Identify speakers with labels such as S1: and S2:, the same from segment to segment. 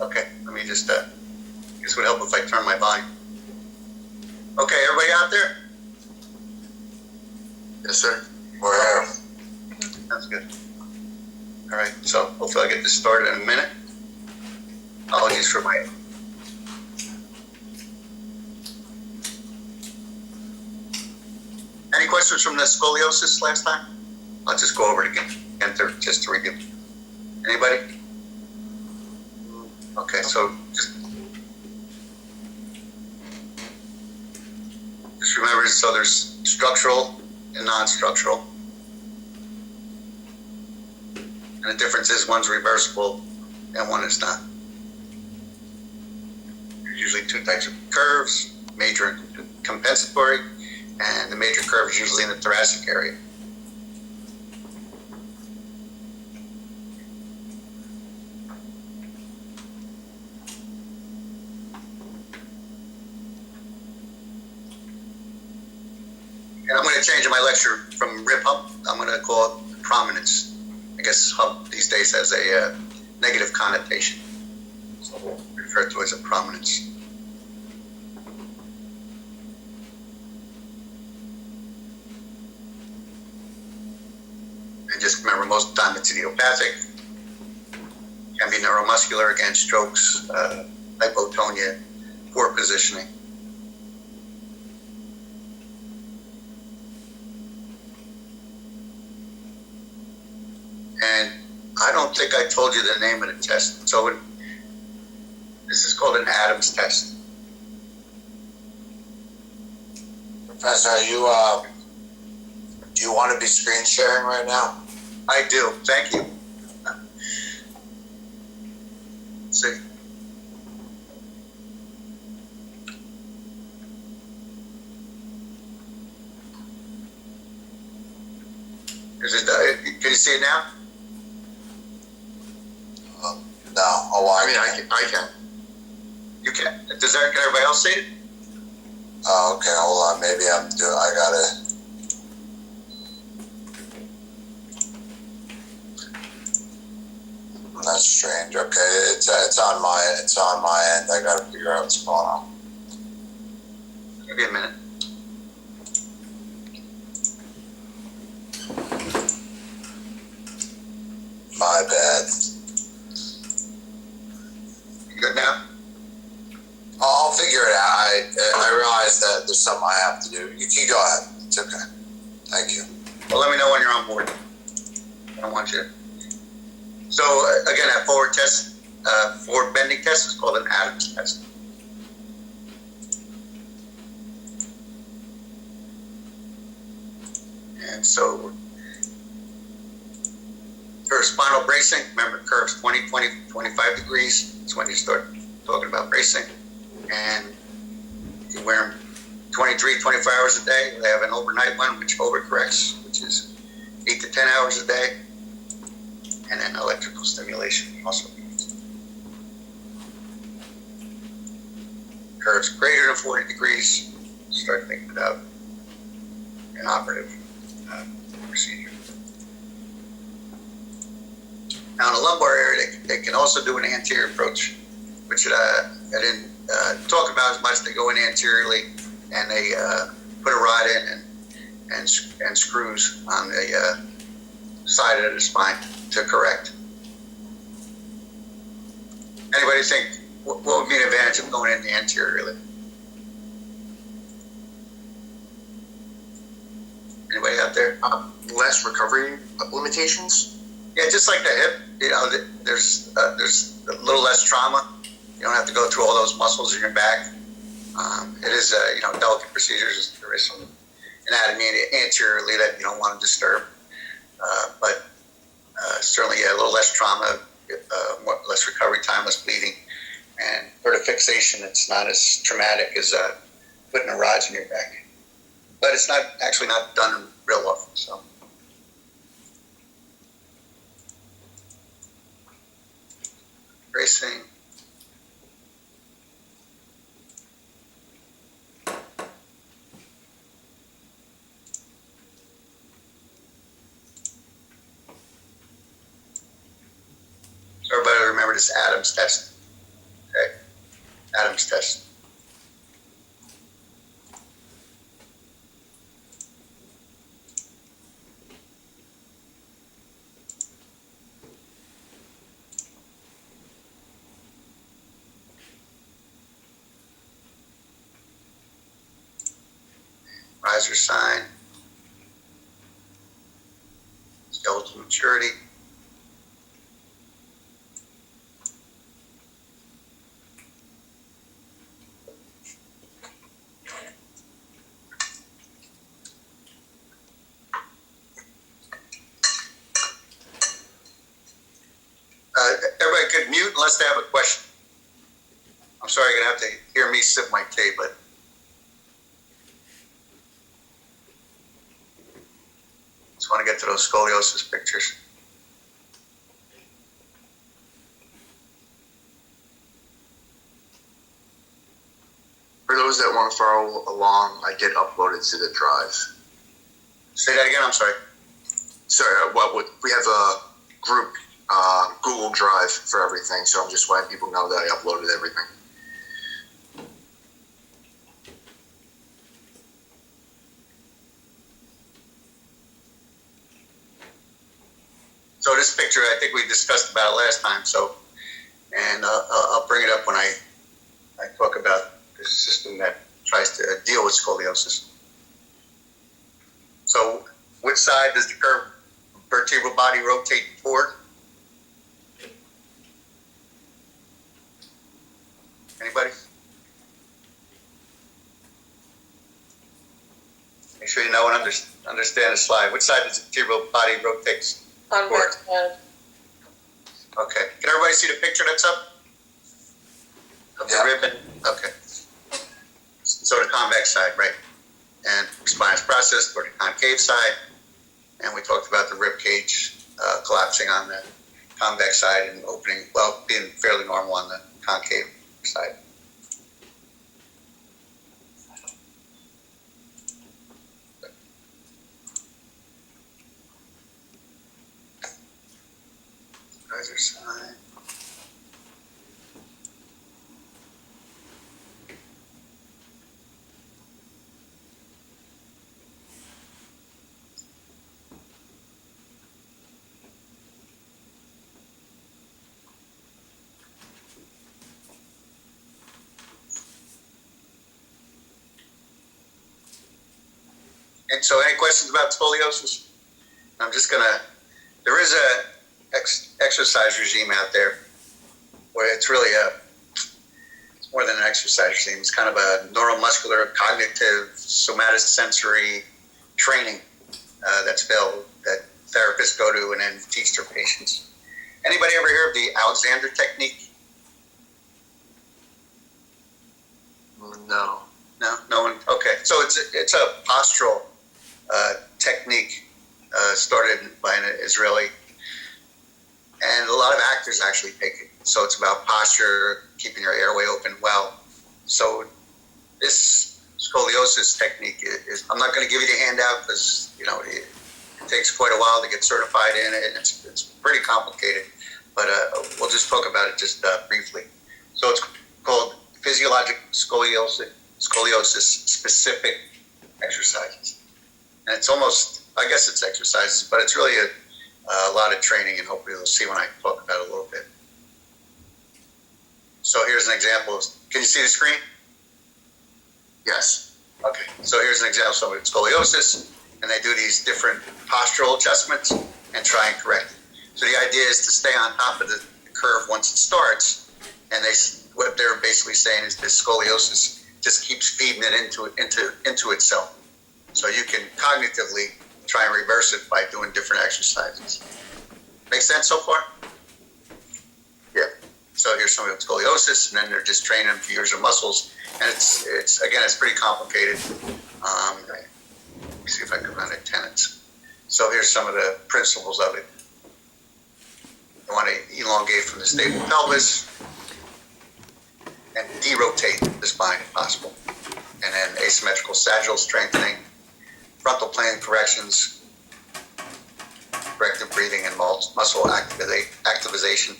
S1: Okay, let me just, this would help if I turn my volume. Okay, everybody out there?
S2: Yes, sir.
S1: We're here. That's good. All right, so hopefully I'll get this started in a minute. Apologies for my... Any questions from the scoliosis last time? I'll just go over it again, just to review. Anybody? Okay, so just remember, so there's structural and non-structural. And the difference is one's reversible and one is not. There's usually two types of curves, major and compensatory, and the major curve is usually in the thoracic area. And I'm going to change my lecture from rib hump. I'm going to call it prominence. I guess hump these days has a negative connotation. So we'll refer to it as a prominence. And just remember, most of the time it's idiopathic. Can be neuromuscular, again, strokes, hypotonia, poor positioning. And I don't think I told you the name of the test. So this is called an Adams test.
S2: Professor, do you want to be screen sharing right now?
S1: I do. Thank you. Let's see. Can you see it now?
S2: No. Oh, I mean, I can.
S1: You can. Can everybody else see it?
S2: Oh, okay. Hold on. Maybe I gotta. That's strange. Okay, it's on my end. I gotta figure out what's going on.
S1: Give me a minute.
S2: My bad.
S1: You good now?
S2: I'll figure it out. I realize that there's something I have to do. You can go ahead. It's okay. Thank you.
S1: Well, let me know when you're on board. I don't want you to. So again, that forward bending test is called an Adams test. And so for spinal bracing, remember curves 20, 20, 25 degrees. That's when you start talking about bracing. And you wear them 23, 24 hours a day. They have an overnight one, which overcorrects, which is 8 to 10 hours a day. And then electrical stimulation also. Curves greater than 40 degrees, start thinking about an operative procedure. Now in the lumbar area, they can also do an anterior approach, which I didn't talk about as much. They go in anteriorly and they put a rod in and screws on the side of the spine to correct. Anybody think, what would be an advantage of going in the anteriorly? Anybody out there?
S2: Less recovery limitations?
S1: Yeah, just like the hip, you know, there's a little less trauma. You don't have to go through all those muscles in your back. It is a, delicate procedures. There is some anatomy anteriorly that you don't want to disturb. But certainly, a little less trauma, less recovery time, less bleeding. And for the fixation, it's not as traumatic as putting a rod in your back. But it's not done real often. So. Bracing. So everybody remember this Adams test. Adams test. Riser sign. Skeletal maturity. Everybody could mute unless they have a question. I'm sorry, you're going to have to hear me sip my tea, but just want to get to those scoliosis pictures.
S2: For those that want to follow along, I get uploaded to the drive.
S1: Say that again, I'm sorry.
S2: Sorry, we have a group Google Drive for everything, so I'm just letting people know that I uploaded everything.
S1: So this picture, I think we discussed about it last time. So, and I'll bring it up when I talk about the system that tries to deal with scoliosis. So, which side does the curved vertebral body rotate toward? Anybody? Make sure you know and understand the slide. Which side does the vertebral body rotate?
S3: Convex head.
S1: Okay. Can everybody see the picture that's up? Of the ribbon? Okay. So the convex side, right? And spinous process toward the concave side. And we talked about the rib cage collapsing on the convex side and opening, well, being fairly normal on the concave side. Riser sign. And so any questions about scoliosis? I'm just gonna, there is a exercise regime out there where it's really it's more than an exercise regime. It's kind of a neuromuscular, cognitive, somatosensory training that's available that therapists go to and then teach their patients. Anybody ever hear of the Alexander technique?
S2: No.
S1: No one. Okay, so it's a postural technique started by an Israeli, and a lot of actors actually take it. So it's about posture, keeping your airway open well. So this scoliosis technique is, I'm not going to give you the handout because, you know, it takes quite a while to get certified in it, and it's pretty complicated, but we'll just talk about it just briefly. So it's called physiologic scoliosis specific exercises. And it's almost, I guess it's exercises, but it's really a lot of training, and hopefully you'll see when I talk about it a little bit. So here's an example. Can you see the screen?
S2: Yes.
S1: Okay, so here's an example. So it's scoliosis, and they do these different postural adjustments and try and correct it. So the idea is to stay on top of the curve once it starts, and what they're basically saying is this scoliosis just keeps feeding it into itself. So you can cognitively try and reverse it by doing different exercises. Make sense so far?
S2: Yeah.
S1: So here's somebody with scoliosis, and then they're just training them to use their muscles, and it's again, it's pretty complicated. Let me see if I can run it tenets. So here's some of the principles of it. You want to elongate from the stable pelvis and derotate the spine if possible. And then asymmetrical sagittal strengthening, frontal plane corrections, corrective breathing, and muscle activation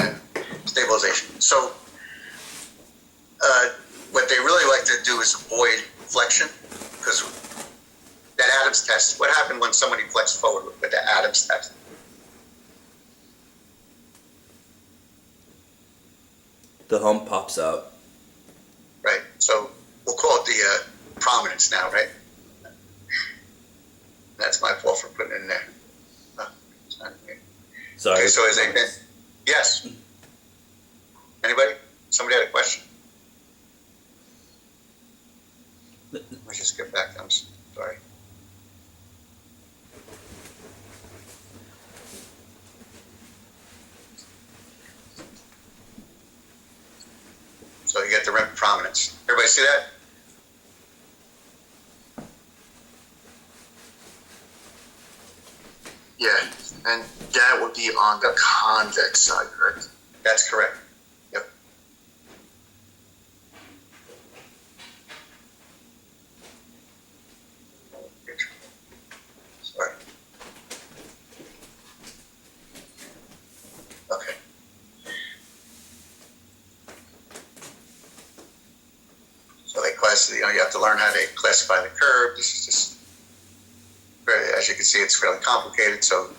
S1: and stabilization. So is avoid flexion, because that Adams test, what happened when somebody flexed forward with the Adams test?
S3: The hump pops out.
S1: Right, so we'll call it the prominence now, right? That's my fault for putting it in there. It's not in here.
S3: Sorry.
S1: Okay, so is it, yes. Anybody? Somebody had a question? Let me just get back. I'm sorry. So you get the rim prominence. Everybody see that?
S2: Yeah, and that would be on the convex side, correct?
S1: That's correct. Yep. Sorry. Okay. So they classify, you have to learn how to classify the curve. This is just very, as you can see, it's fairly complicated. So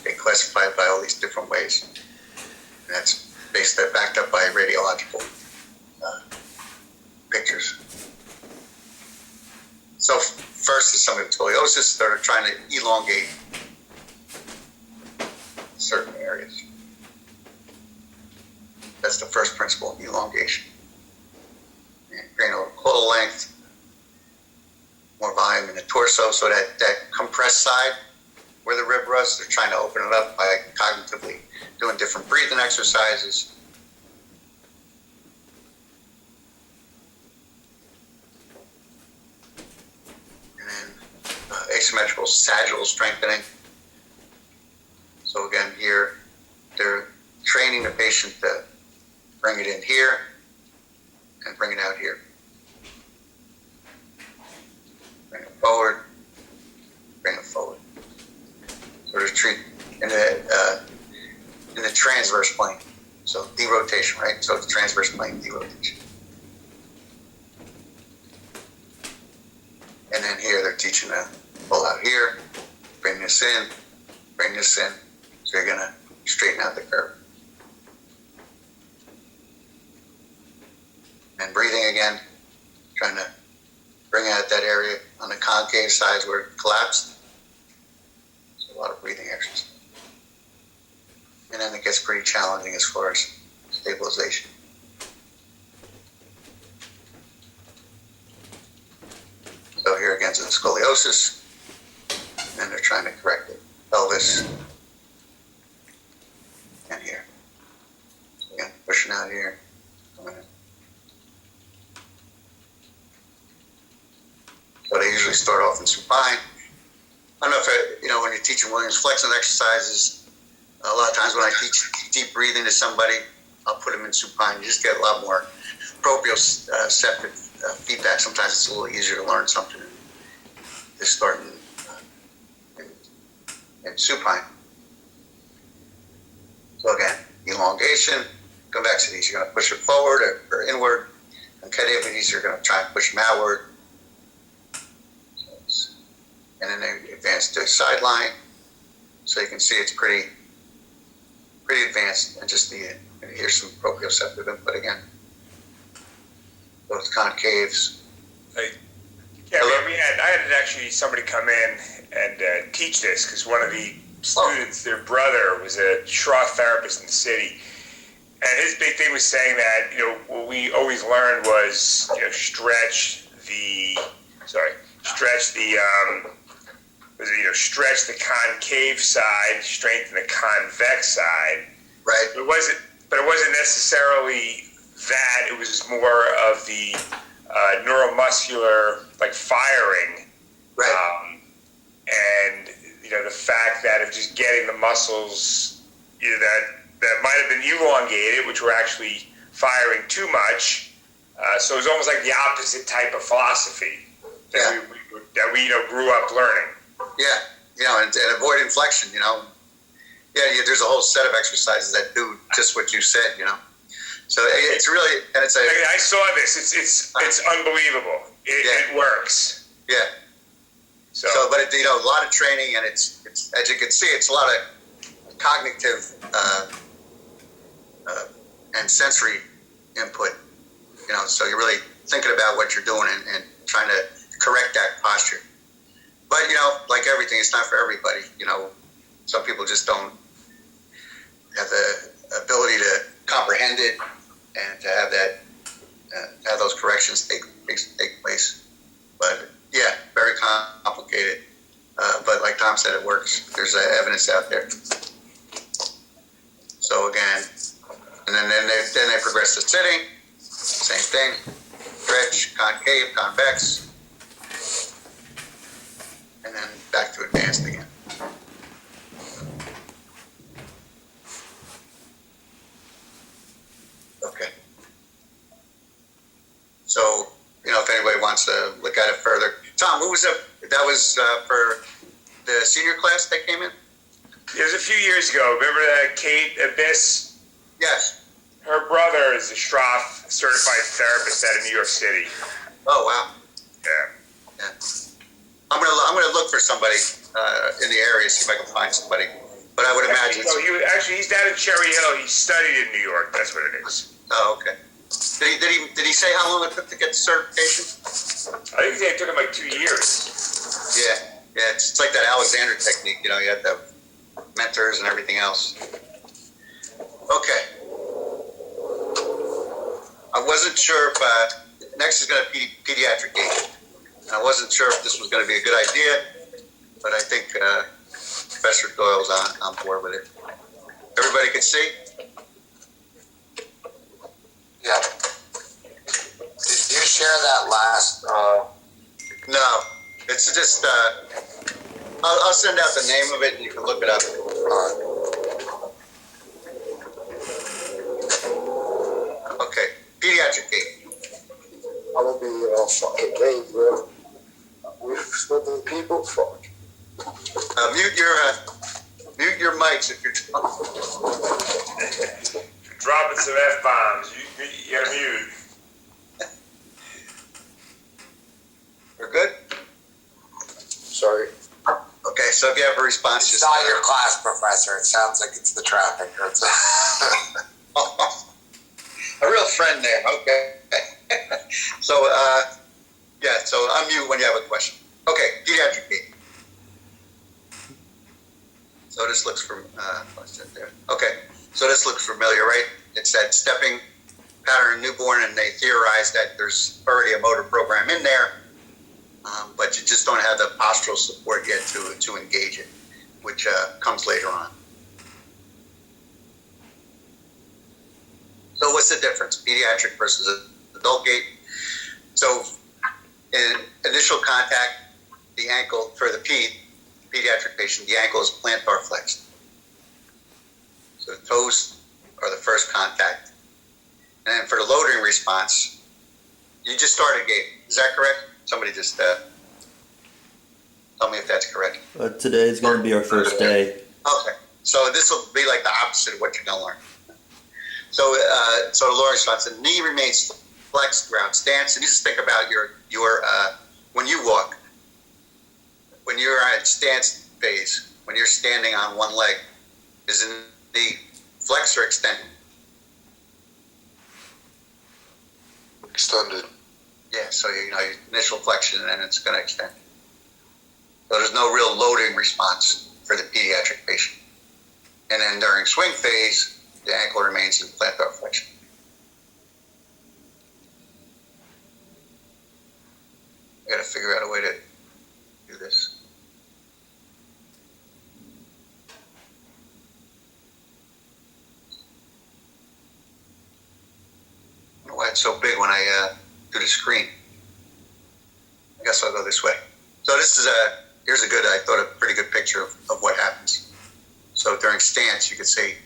S1: they classify it by all these different ways. And that's backed up by radiological pictures. So first is some of the scoliosis that are trying to elongate certain areas. That's the first principle, elongation. And cranial caudal length, more volume in the torso, so that compressed side where the rib was, they're trying to open it up by cognitively doing different breathing exercises. And then asymmetrical sagittal strengthening. So again, here, they're training the patient to bring it in here and bring it out here. Bring it forward, bring it forward. So to treat in the transverse plane. So derotation, right? So it's transverse plane derotation. And then here they're teaching to pull out here, bring this in, bring this in. So you're gonna straighten out the curve. And breathing again, trying to bring out that area on the concave sides where it collapsed. So a lot of breathing exercise. And then it gets pretty challenging as far as stabilization. So here again is the scoliosis. And they're trying to correct the pelvis. And here. So again, pushing out here, coming in. So they usually start off in supine. I don't know if, when you're teaching Williams flexing exercises, a lot of times when I teach deep breathing to somebody, I'll put them in supine. You just get a lot more proprioceptive feedback. Sometimes it's a little easier to learn something than starting in supine. So again, elongation, convexities, you're going to push it forward or inward. Concavavities, you're going to try and push them outward. And then they advance to sideline. So you can see it's pretty advanced, and just here's some proprioceptive input again. Those concaves.
S4: I had actually somebody come in and teach this, because one of the students, their brother, was a Schroth therapist in the city, and his big thing was saying that what we always learned was stretch the stretch the concave side, strengthen the convex side.
S1: Right.
S4: But it wasn't necessarily that. It was more of the neuromuscular firing.
S1: Right.
S4: And the fact that of just getting the muscles that might have been elongated, which were actually firing too much. So it was almost like the opposite type of philosophy that we grew up learning.
S1: Yeah, and avoid inflection, there's a whole set of exercises that do just what you said, So it's really, and it's a,
S4: I saw this. It's unbelievable. It works.
S1: yeah.
S4: So,
S1: But you know, a lot of training, and it's as you can see, it's a lot of cognitive and sensory input. You know, so you're really thinking about what you're doing and trying to correct that posture. But you know, like everything, it's not for everybody. You know, some people just don't have the ability to comprehend it and to have that have those corrections take place. But yeah, very complicated. But like Tom said, it works. There's evidence out there. So again, and then they progress to sitting. Same thing. Stretch, concave, convex, and then back to advanced again. Okay. So, you know, if anybody wants to look at it further. Tom, who was that? That was for the senior class that came in?
S4: it was a few years ago. Remember that Kate Abyss?
S1: Yes.
S4: Her brother is a Schroff certified therapist out of New York City.
S1: Oh, wow.
S4: Yeah.
S1: I'm gonna look for somebody in the area, see if I can find somebody. But I would imagine.
S4: He's down in Cherry Hill. He studied in New York. That's what it is.
S1: Oh, okay. Did he say how long it took to get the certification?
S4: I think it took him like 2 years.
S1: Yeah. It's like that Alexander technique. You know, you have the mentors and everything else. Okay. I wasn't sure if next is going to be pediatric gait. And I wasn't sure if this was going to be a good idea, but I think Professor Doyle's on board with it. Everybody can see?
S2: Yeah. Did you share that last?
S1: No. It's just, I'll send out the name of it and you can look it up. Okay. Pediatric gait.
S5: I'm gonna be fucking gay, bro. We're supposed to be people, fuck.
S1: Mute your mics if you're
S4: Dropping some F-bombs. You're mute.
S1: We're good?
S5: Sorry.
S1: Okay, so if you have a response,
S2: It's
S1: just
S2: not your class professor. It sounds like it's the traffic. Or it's
S1: a real friend there. Okay. So, yeah, so unmute when you have a question. Okay, pediatric gait. So this looks from, what's that there? Okay, so this looks familiar, right? It's that stepping pattern in newborn, and they theorize that there's already a motor program in there, but you just don't have the postural support yet to engage it, which comes later on. So what's the difference, pediatric versus adult gait? So in initial contact, the ankle for the pediatric patient, the ankle is plantar flexed. So the toes are the first contact. And then for the loading response, you just started gait. Is that correct? Somebody just tell me if that's correct.
S3: Today's going to be our first day.
S1: Okay. So this will be like the opposite of what you're going to learn. So the lower response, the knee remains flexed throughout stance. And you just think about your when you walk, when you're at stance phase, when you're standing on one leg, is the knee flex or extended?
S5: Extended.
S1: Yeah, so you know your initial flexion and then it's going to extend. So there's no real loading response for the pediatric patient. And then during swing phase, the ankle remains in plantar flexion. I got to figure out a way to do this. I don't know why it's so big when I do the screen. I guess I'll go this way. So this is here's a pretty good picture of what happens. So during stance, you can see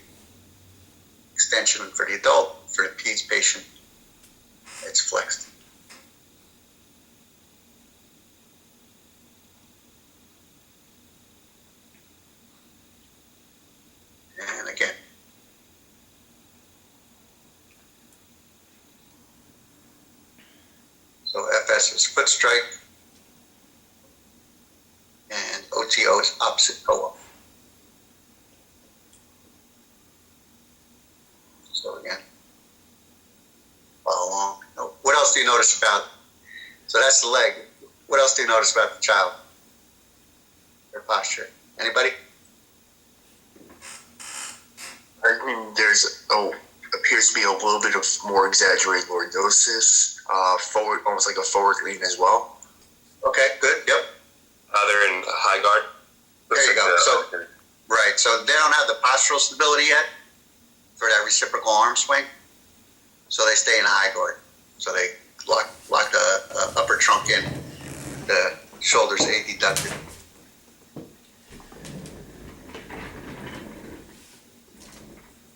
S1: extension for the adult, for the peds patient, it's flexed. And again. best is foot strike. And OTO is opposite toe off. So again, follow along. What else do you notice about? So that's the leg. What else do you notice about the child? Their posture. Anybody?
S6: I mean, appears to be a little bit of more exaggerated lordosis, forward, almost like a forward lean as well.
S1: Okay, good. Yep.
S7: They're in high guard.
S1: There you go. So, right. So they don't have the postural stability yet for that reciprocal arm swing. So they stay in high guard. So they lock the upper trunk in, the shoulders adducted.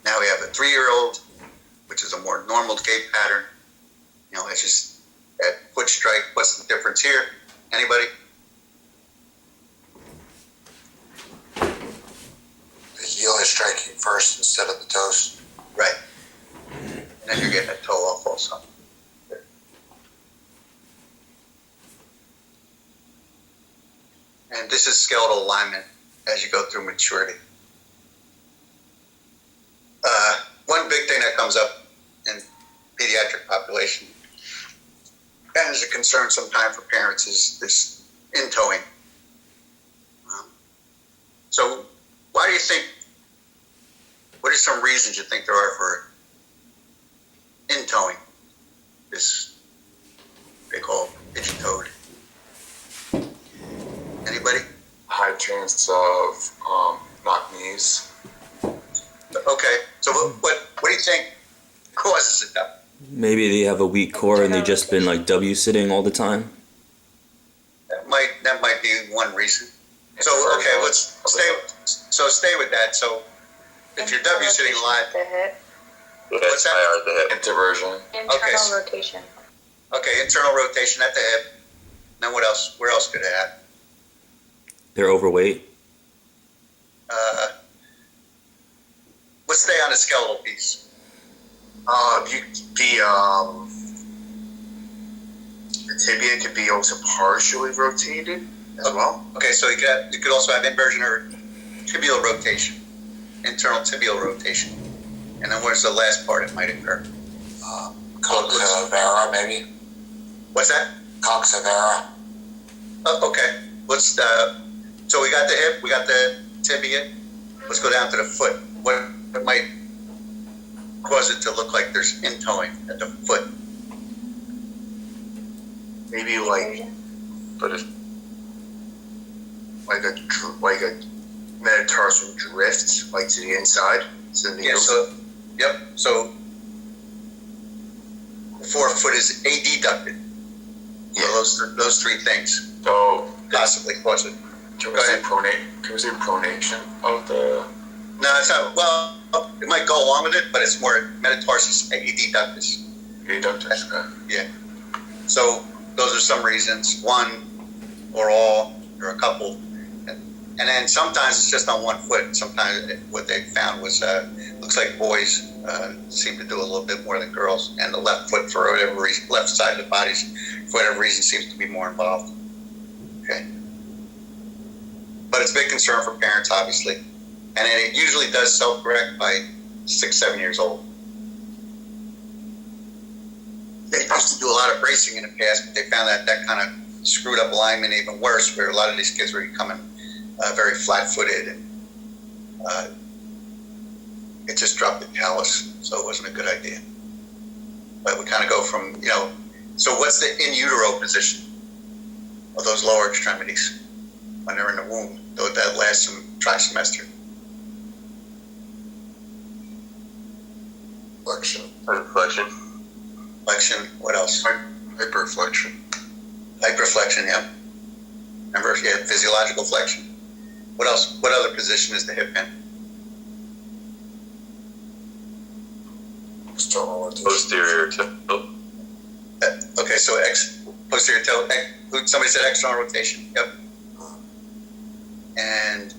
S1: Now we have a 3-year-old, which is a more normal gait pattern. You know, it's just that foot strike. What's the difference here? Anybody?
S2: The heel is striking first instead of the toes.
S1: Right. And then you're getting a toe off also. And this is skeletal alignment as you go through maturity. One big thing that comes up in pediatric population and is a concern sometimes for parents is this in-towing. So why do you think, what are some reasons you think there are for in-towing this, they call pigeon-toed? Anybody?
S6: High chance of knock knees.
S1: Okay, so what do you think causes it though?
S3: Maybe they have a weak core and they've just been like W sitting all the time.
S1: That might be one reason. So okay, let's stay with that. So if you're W sitting a lot, what's that?
S7: The hip.
S6: Introversion.
S8: Internal rotation.
S1: Okay, internal rotation at the hip. Now what else? Where else could it have?
S3: They're overweight.
S1: Let's stay on the skeletal piece.
S6: The tibia could be also partially rotated as well.
S1: Okay, so you could also have inversion or tibial rotation, internal tibial rotation. And then where's the last part it might occur?
S2: Coxavera, maybe?
S1: What's that?
S2: Coxavera.
S1: Oh, okay. So we got the hip, we got the tibia. Let's go down to the foot. What might cause it to look like there's in-towing at the foot?
S6: Maybe like a metatarsal drift, like to the inside. To the
S1: Yep. So the forefoot is adducted.
S6: Yeah.
S1: So those three things
S6: So
S1: possibly cause it.
S6: can we say pronation of the?
S1: No, it's not. Well, it might go along with it, but it's more metatarsus adductus.
S6: Adductors.
S1: Yeah. So those are some reasons. One, or all, or a couple, and then sometimes it's just on one foot. Sometimes what they found was looks like boys seem to do a little bit more than girls, and the left foot, for whatever reason, left side of the body, for whatever reason, seems to be more involved. Okay. But it's a big concern for parents, obviously. And it usually does self-correct by 6-7 years old. They used to do a lot of bracing in the past, but they found that kind of screwed up alignment even worse, where a lot of these kids were becoming very flat-footed, and it just dropped the callus, so it wasn't a good idea. But we kind of go from, so what's the in utero position of those lower extremities when they're in the womb, though that lasts some trimester?
S2: Flexion.
S7: Flexion.
S1: Flexion, what else?
S2: Hyperflexion.
S1: Hyperflexion, yeah. Remember, yeah, physiological flexion. What else? What other position is the hip in?
S2: External rotation.
S7: Posterior tilt.
S1: Okay, so posterior toe. Somebody said external rotation. Yep. And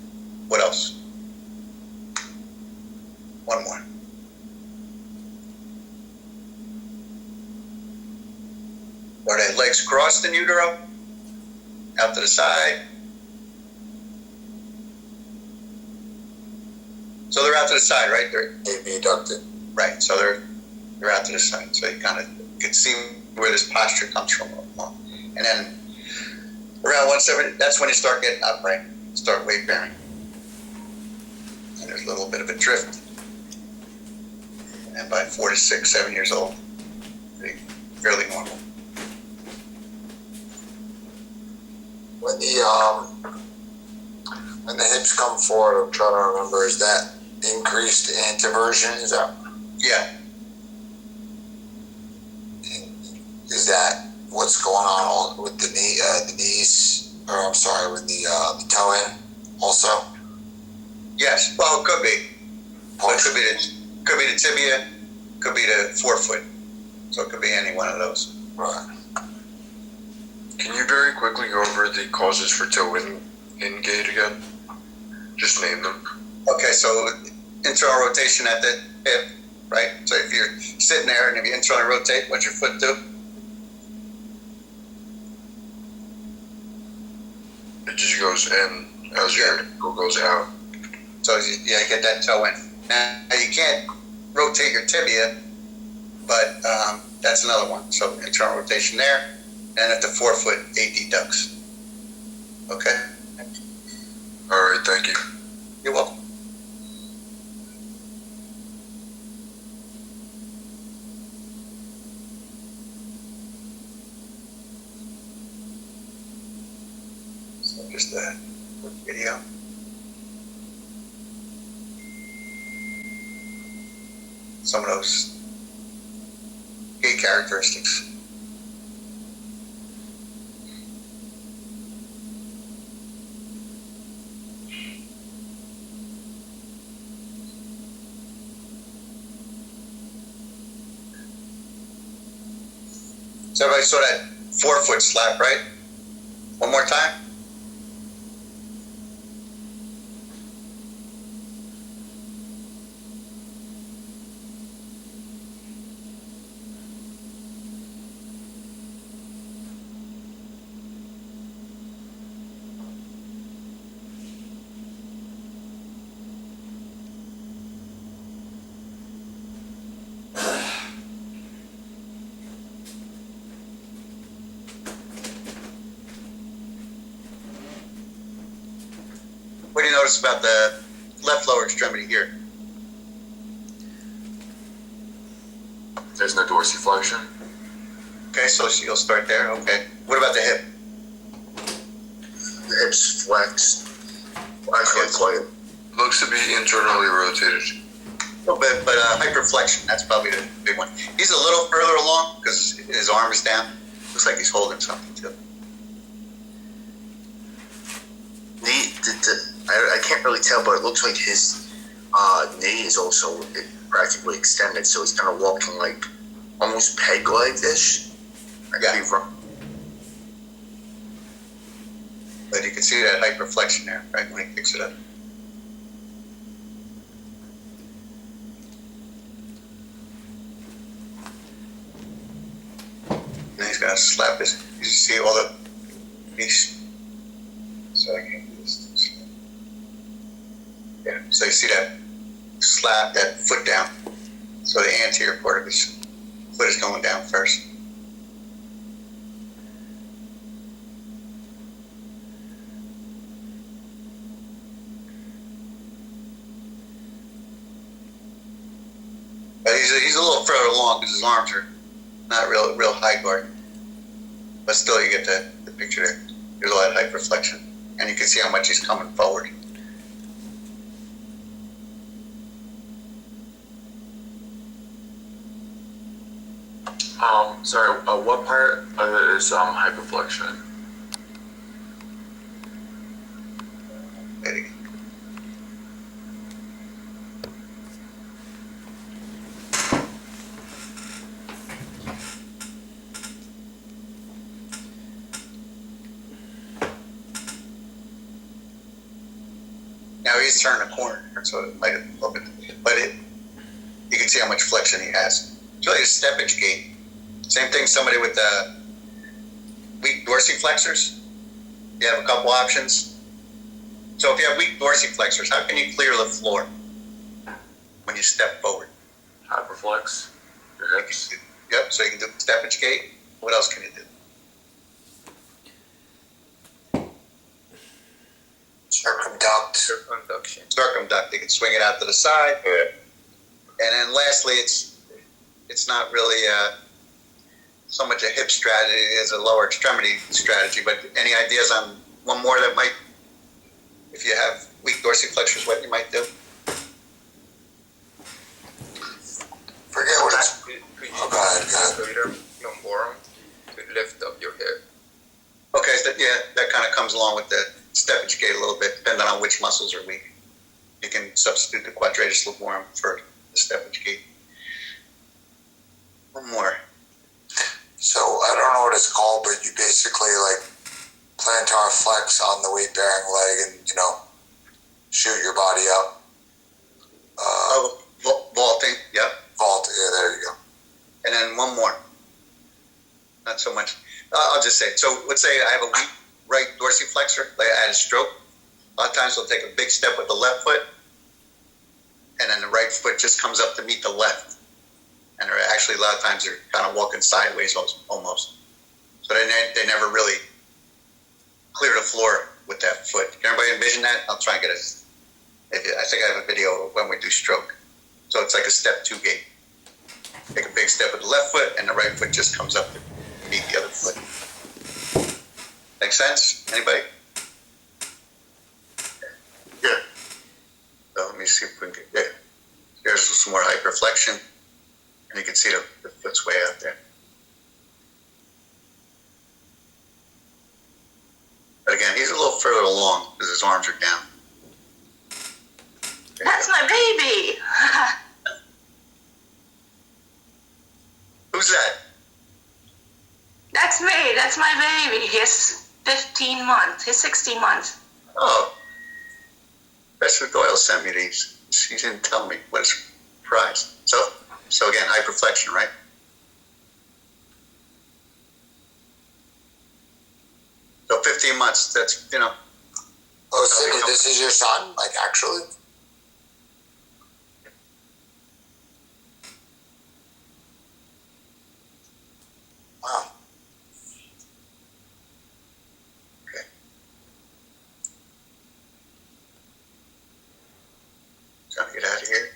S1: what else? One more. Are the legs crossed in utero? Out to the side? So they're out to the side, right? They're
S2: abducted.
S1: right. So they're out to the side. So you kind of can see where this posture comes from. And then around 170, that's when you start getting upright, start weight bearing. And there's a little bit of a drift. And by 4 to 6, 7 years old, fairly normal.
S2: When the hips come forward, I'm trying to remember, is that increased anteversion? Is that what's going on with the knees, or I'm sorry, with the toe in also?
S1: Yes, well, it could be. Well, it could be the tibia, could be the forefoot. So it could be any one of those.
S2: Right.
S8: Can you very quickly go over the causes for toe in gait again? Just name them.
S1: Okay, so internal rotation at the hip, right? So if you're sitting there and if you internally rotate, what's your foot do?
S8: It just goes in as your ankle goes out.
S1: So you get that toe in. Now you can't rotate your tibia, but that's another one. So internal rotation there, and at the forefoot, adducts. Okay?
S8: All right, thank you.
S1: You're welcome. So just a quick video. Some of those gait characteristics. So everybody saw that forefoot slap, right? One more time. What do you notice about the left lower extremity here?
S8: There's no dorsiflexion.
S1: Okay, so you'll start there. Okay. What about the hip?
S6: The hips flexed. I can't quite.
S8: Looks to be internally rotated.
S1: A little bit, but hyperflexion, that's probably the big one. He's a little further along because his arm is down. Looks like he's holding something too.
S6: I can't really tell, but it looks like his knee is also practically extended, so he's kind of walking like almost peg-legged-ish. I could be wrong.
S1: But you can see that hyperflexion there, right, when he picks it up. And he's gonna slap his, you see all the, he's, so I can't do this. Yeah, so you see that slap, that foot down. So the anterior part of his foot is going down first. But he's a little further along because his arms are not real high guard. But still, you get the picture there. There's a lot of hyperflexion. And you can see how much he's coming forward.
S8: Sorry, what part of it is hyperflexion?
S1: Ready? Now he's turning a corner, so it might have a little bit, but you can see how much flexion he has. It's really a steppage gait. Same thing, somebody with weak dorsiflexors, you have a couple options. So if you have weak dorsiflexors, how can you clear the floor when you step forward?
S8: Hyperflex. Your hips.
S1: Yep, so you can do steppage gait. What else can you do?
S6: Circumduction.
S1: Circumduct. You can swing it out to the side.
S4: Yeah.
S1: And then lastly, it's not really so much a hip strategy as a lower extremity strategy. But any ideas on one more that might, if you have weak dorsiflexors, what you might do?
S2: Forget what it's.
S9: Could you
S2: Oh, go ahead.
S9: your forearm to lift up your hip?
S1: Okay, so that kind of comes along with the steppage gait a little bit, depending on which muscles are weak. You can substitute the quadratus lumborum for the steppage gait. One more.
S2: So I don't know what it's called, but you basically like plantar flex on the weight bearing leg and, shoot your body up.
S1: Vaulting, yep.
S2: Vault, yeah, there you go.
S1: And then one more. Not so much. I'll just say it. So let's say I have a weak right dorsiflexor, like I had a stroke. A lot of times they'll take a big step with the left foot, and then the right foot just comes up to meet the left. And they're actually, a lot of times, they're kind of walking sideways almost. So they never really clear the floor with that foot. Can everybody envision that? I'll try and get it. I think I have a video of when we do stroke. So it's like a step 2 gait. Take a big step with the left foot, and the right foot just comes up to meet the other foot. Make sense? Anybody?
S2: Yeah.
S1: So let me see if we can get there. Here's some more hyperflexion. And you can see the foot's way out there. But again, he's a little further along because his arms are down.
S10: That's my baby.
S1: Who's that?
S10: That's me. That's my baby. He's 15 months. He's 16 months.
S1: Oh. Stutz-Doyle sent me these. He didn't tell me what his prize. So again, hyperflexion, right? So 15 months, that's,
S2: Oh, Cindy, this is your son? Like, actually? Wow.
S1: Okay. Trying to get out of here.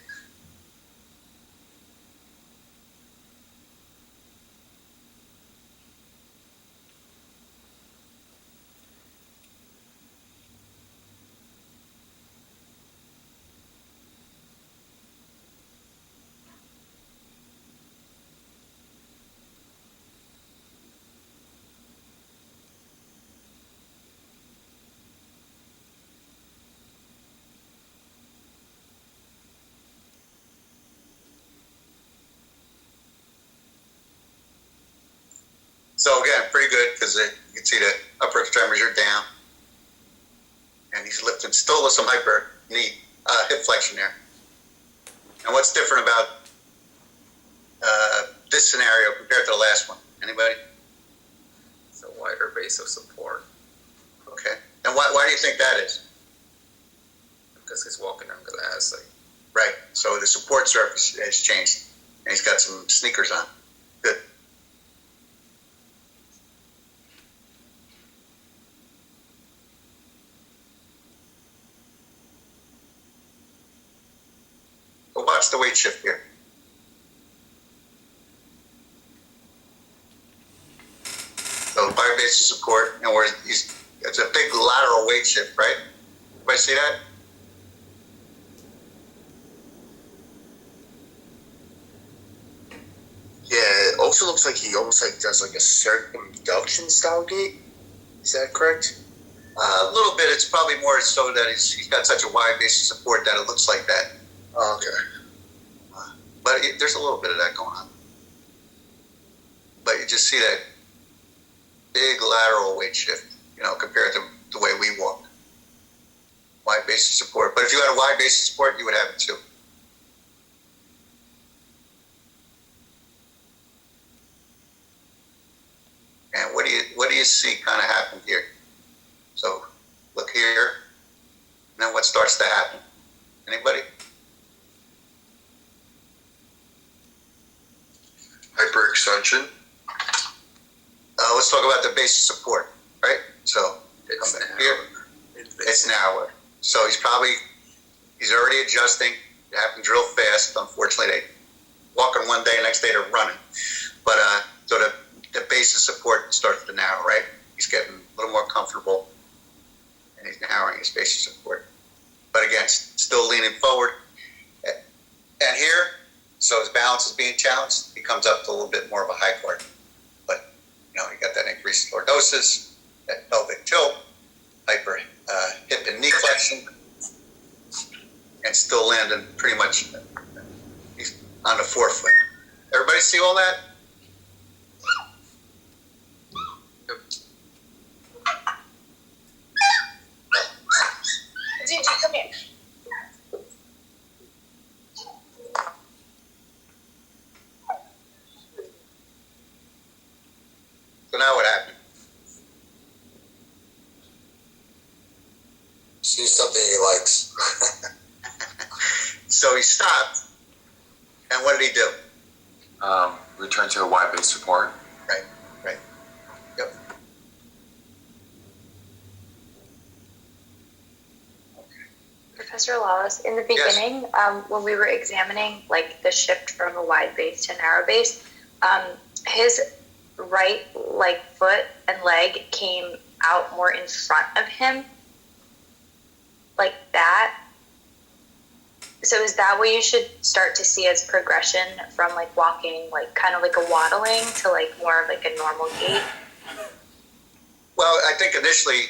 S1: So again, pretty good because you can see the upper extremities are down, and he's lifting still with some hip flexion there. And what's different about this scenario compared to the last one? Anybody?
S9: It's a wider base of support
S1: Okay. And why do you think that is?
S9: because he's walking on glass.
S1: Right. So the support surface has changed, and he's got some sneakers on. Good. Well, watch the weight shift here. So wire base of support, and where it's a big lateral weight shift, right? Everybody see that?
S6: Yeah, it also looks like he almost like does like a circumduction style gait. Is that correct?
S1: A little bit. It's probably more so that he's got such a wide base of support that it looks like that.
S6: Oh, okay.
S1: But there's a little bit of that going on. But you just see that big lateral weight shift, compared to the way we walk. Wide base of support. But if you had a wide base of support, you would have it too. And what do do you see kind of happen here? So look here, and then what starts to happen? Anybody?
S8: Hyperextension.
S1: Let's talk about the base of support, right? So
S9: It's
S1: come back
S9: narrow.
S1: here. It's narrower. So he's already adjusting. You have to drill fast. Unfortunately, they walking one day, next day they're running. But so the base of support starts to narrow, right? He's getting a little more comfortable, and he's narrowing his base of support. But again, still leaning forward. And here, so his balance is being challenged. He comes up to a little bit more of a high guard. But you got that increased lordosis, that pelvic tilt, hyper hip and knee flexion, and still landing pretty much. He's on the forefoot. Everybody see all that?
S10: Gigi, come here.
S1: So now what happened?
S2: See something he likes.
S1: So he stopped, and what did he do?
S8: Return to a wide base support.
S1: Right. Yep.
S11: Professor Lawless, in the
S1: Yes.
S11: beginning, when we were examining like the shift from a wide base to narrow base, his right foot and leg came out more in front of him, like that. So is that what you should start to see as progression from like walking, like kind of like a waddling to like more of like a normal gait?
S1: Well, I think initially,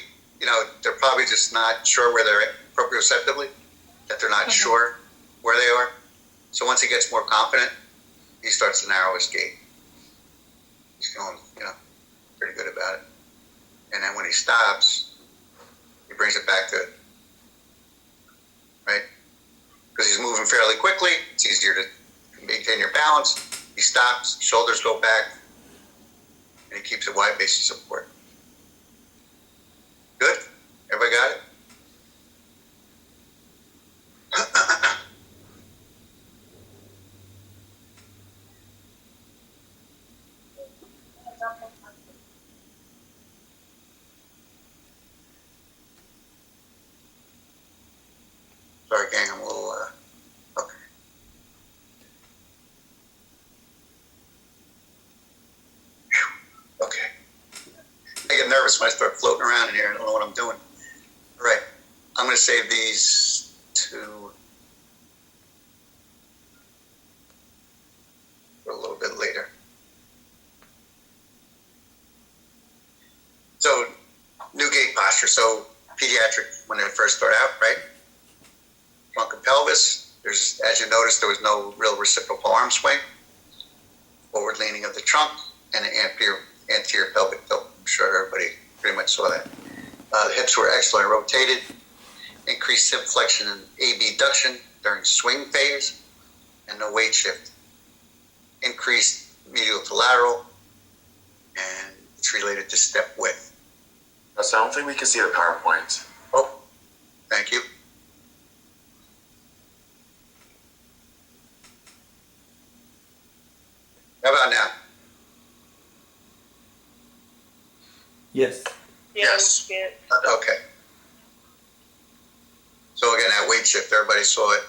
S1: they're probably just not sure where they're at proprioceptively, that they're not sure where they are. So once he gets more confident, he starts to narrow his gait. He's feeling, pretty good about it. And then when he stops, he brings it back to, right? Because he's moving fairly quickly. It's easier to maintain your balance. He stops, shoulders go back, and he keeps a wide base of support. Good? Everybody got it? Sorry, gang, I'm a little, okay. Whew. Okay. I get nervous when I start floating around in here. I don't know what I'm doing. All right. I'm going to save these to for a little bit later. So, new gait posture. So, pediatric, when they first start out, right? Trunk and pelvis. There's, as you noticed, there was no real reciprocal arm swing. Forward leaning of the trunk and the anterior pelvic tilt. I'm sure everybody pretty much saw that. The hips were excellent rotated. Increased hip flexion and abduction during swing phase, and no weight shift. Increased medial to lateral, and it's related to step width.
S8: So I don't think we can see the PowerPoint.
S1: Oh, thank you. How about now?
S3: Yes.
S6: Yes.
S1: Okay. So again, that weight shift, everybody saw it.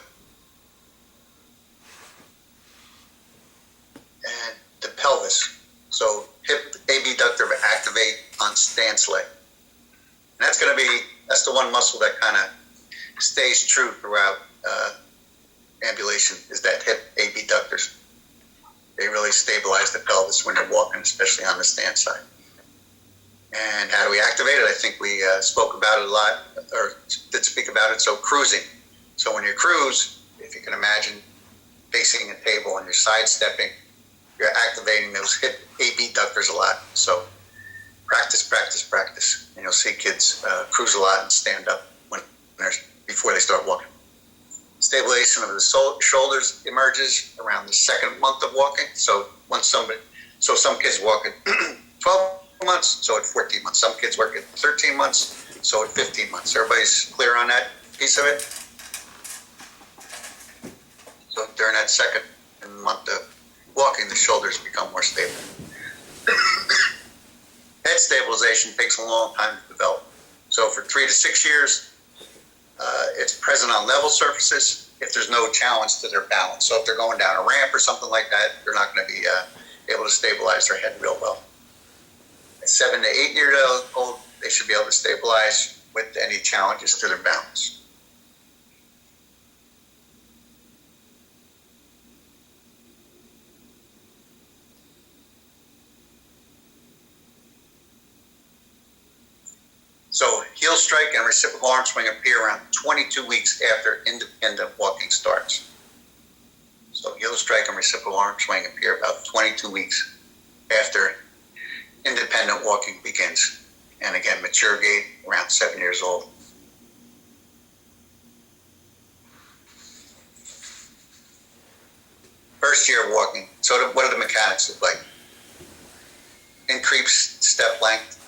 S1: And the pelvis. So hip abductor activate on stance leg. And that's the one muscle that kind of stays true throughout ambulation, is that hip abductors. They really stabilize the pelvis when you're walking, especially on the stance side. And how do we activate it? I think we spoke about it a lot, or did speak about it. So cruising. So when you cruise, if you can imagine facing a table and you're sidestepping, you're activating those hip abductors a lot. So practice. And you'll see kids cruise a lot and stand up before they start walking. Stabilization of the shoulders emerges around the second month of walking. So some kids walk at 12 months, so at 14 months. Some kids work at 13 months, so at 15 months. Everybody's clear on that piece of it? So during that second month of walking, the shoulders become more stable. Head stabilization takes a long time to develop. So for 3 to 6 years, it's present on level surfaces if there's no challenge to their balance. So if they're going down a ramp or something like that, they're not going to be able to stabilize their head real well. At 7 to 8 years old, they should be able to stabilize with any challenges to their balance. So heel strike and reciprocal arm swing appear around 22 weeks after independent walking starts. So heel strike and reciprocal arm swing appear about 22 weeks after independent walking begins. And again, mature gait around 7 years old. First year of walking. So what do the mechanics look like? Increased step length,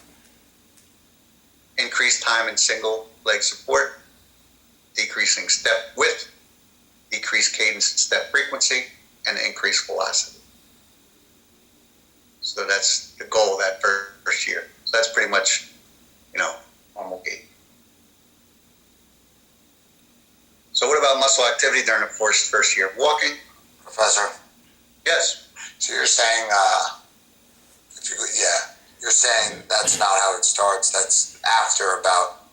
S1: increased time in single leg support, decreasing step width, decreased cadence and step frequency, and increased velocity. So that's the goal of that first year. So that's pretty much, normal gait. So what about muscle activity during the first year of walking?
S2: Professor?
S1: Yes.
S2: So you're saying, you're saying that's not how it starts. That's after about,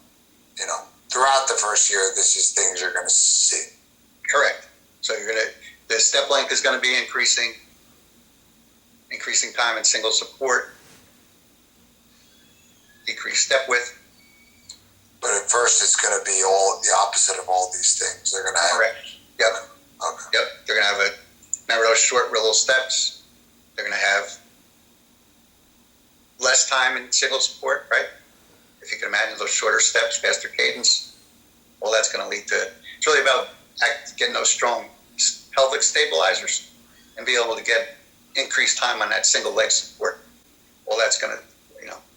S2: throughout the first year, this is things you're going to see.
S1: Correct. So the step length is going to be increasing time in single support, decreased step width.
S2: But at first, it's going to be all the opposite of all these things. They're going to have.
S1: Correct. Yep.
S2: Okay.
S1: Yep. They're going to have remember those short little steps? They're going to have less time in single support, right? If you can imagine those shorter steps, faster cadence, well, that's going to lead to, it's really about getting those strong pelvic stabilizers and be able to get increased time on that single leg support. Well, that's going to,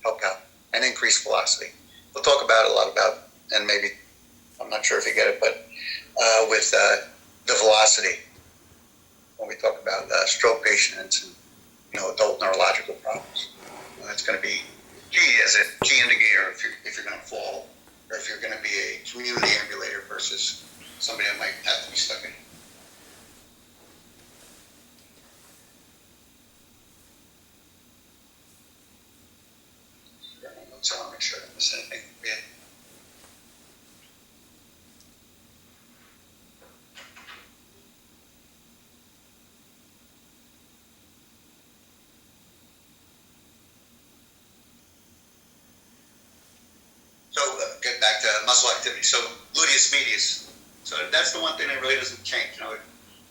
S1: help out and increase velocity. We'll talk about a lot about, and maybe, I'm not sure if you get it, but with the velocity, when we talk about stroke patients and, adult neurological problems. That's going to be key as a key indicator if you're going to fall or if you're going to be a community ambulator versus somebody that might have to be stuck in. So I'll make sure I don't miss anything. Yeah. So get back to muscle activity. So gluteus medius. So that's the one thing that really doesn't change.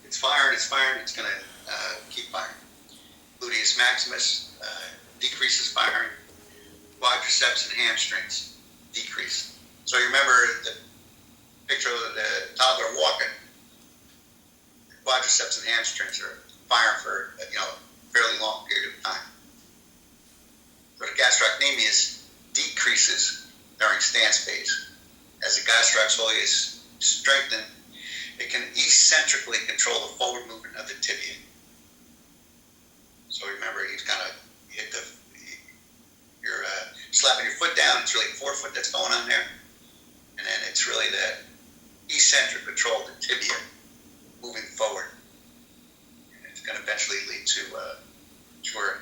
S1: It's firing, it's going to keep firing. Gluteus maximus decreases firing. Quadriceps and hamstrings decrease. So you remember the picture of the toddler walking. The quadriceps and hamstrings are firing for a fairly long period of time. So the gastrocnemius decreases during stance phase. As the gastrocnemius is strengthened, it can eccentrically control the forward movement of the tibia. So remember, you're slapping your foot down. It's really forefoot that's going on there, and then it's really the eccentric control of the tibia moving forward. And it's going to eventually lead to short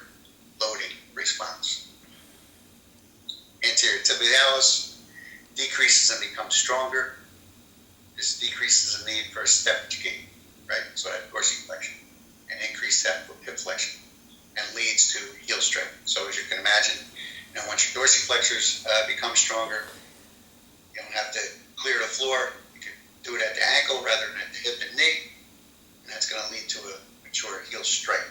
S1: loading response. Anterior tibialis decreases and becomes stronger. This decreases the need for a step gait, right? So that dorsiflexion and increased hip flexion, and leads to heel strength. So as you can imagine, once your dorsiflexors become stronger, you don't have to clear the floor. You can do it at the ankle rather than at the hip and knee, and that's going to lead to a mature heel strike.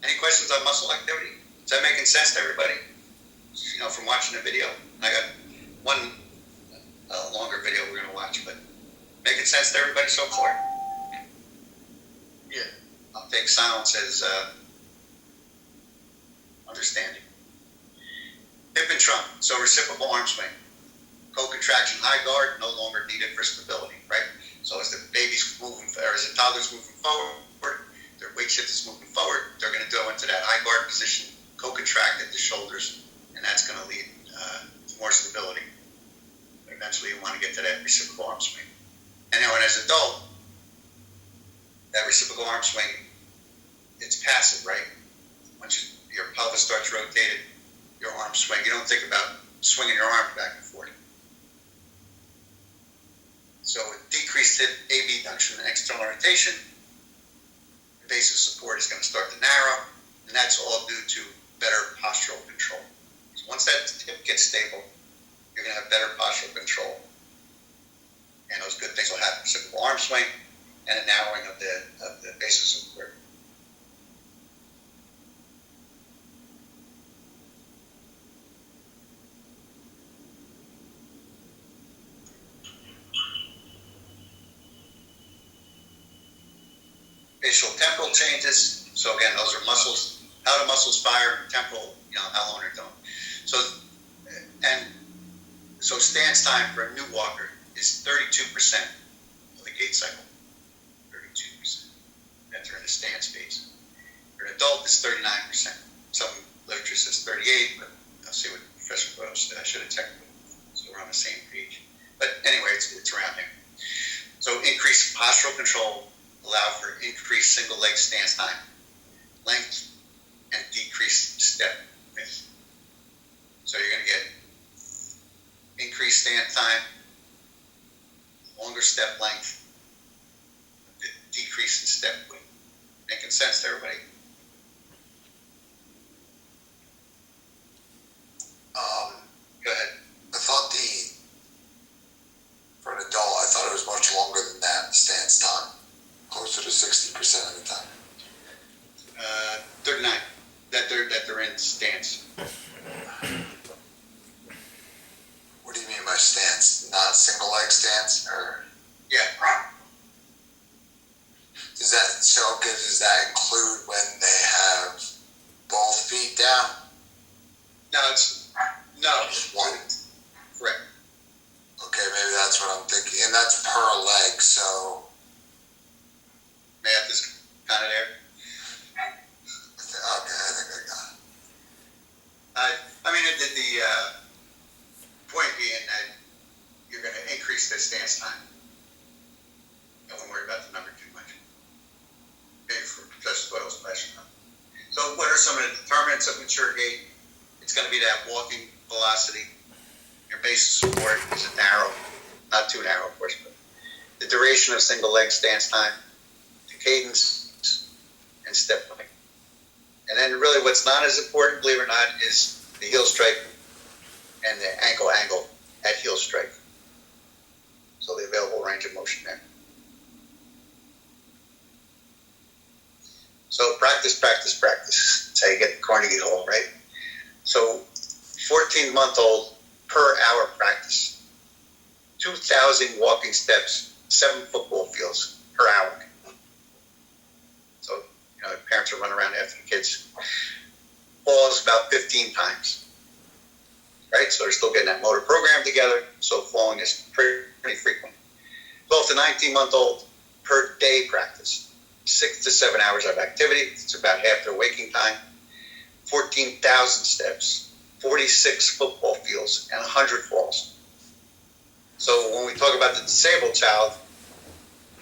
S1: Any questions on muscle activity? Is that making sense to everybody? From watching the video. I got one longer video we're going to watch, but making sense to everybody so far? Yeah. I'll take silence as understanding. Hip and trunk, so reciprocal arm swing. Co-contraction high guard, no longer needed for stability, right? So as the baby's moving, or as the toddler's moving forward, their weight shift is moving forward, they're going to go into that high guard position, co-contract at the shoulders, and that's going to lead to more stability. Eventually you want to get to that reciprocal arm swing. And now as an adult, that reciprocal arm swing, it's passive, right? Once your pelvis starts rotated, your arm swing, you don't think about swinging your arm back and forth. So with decreased hip abduction and external rotation, the base of support is going to start to narrow, and that's all due to better postural control. So once that hip gets stable, you're going to have better postural control. And those good things will happen. Reciprocal arm swing and a narrowing of the base of support. Facial temporal changes. So again, those are muscles. How do muscles fire? Temporal, how long they're doing. So stance time for a new walker is 32% of the gait cycle. 32%. Enter in the stance phase. For an adult, it's 39%. Some literature says 38, but I'll see what Professor Doyle said. I should have checked it, so we're on the same page. But anyway, it's around there. So increased postural control allow for increased single leg stance time, length, and decreased step width. So you're going to get increased stance time, longer step length, decrease in step width. Making sense to everybody? Go ahead.
S2: I thought for an adult, I thought it was much longer than that stance time, closer to 60% of the time.
S1: 39. That they're in stance.
S2: What do you mean by stance? Not single leg stance, or?
S1: Yeah.
S2: Is that so? Does that include when they have both feet down?
S1: No, no.
S2: Just one.
S1: Correct.
S2: Okay, maybe that's what I'm thinking, and that's per leg. So
S1: math is kind of there.
S2: Okay, I think I got it.
S1: I mean, the point being that you're going to increase the stance time. Don't worry about the number too much. Okay, for Professor Doyle's question. So what are some of the determinants of mature gait? It's going to be that walking velocity. Your base of support is narrow, not too narrow, of course, but the duration of single leg stance time, the cadence, and step length. And then really what's not as important, believe it or not, is the heel strike and the ankle angle at heel strike. So the available range of motion there. So practice, practice, practice. That's how you get the Carnegie Hall, right? So 14-month-old per hour practice. 2,000 walking steps, 7 football fields per hour. So, parents are running around after the kids. Falls about 15 times. Right? So they're still getting that motor program together. So falling is pretty frequent. 12 to 19-month-old per day practice. 6 to 7 hours of activity. It's about half their waking time. 14,000 steps, 46 football fields, and 100 falls. So when we talk about the disabled child,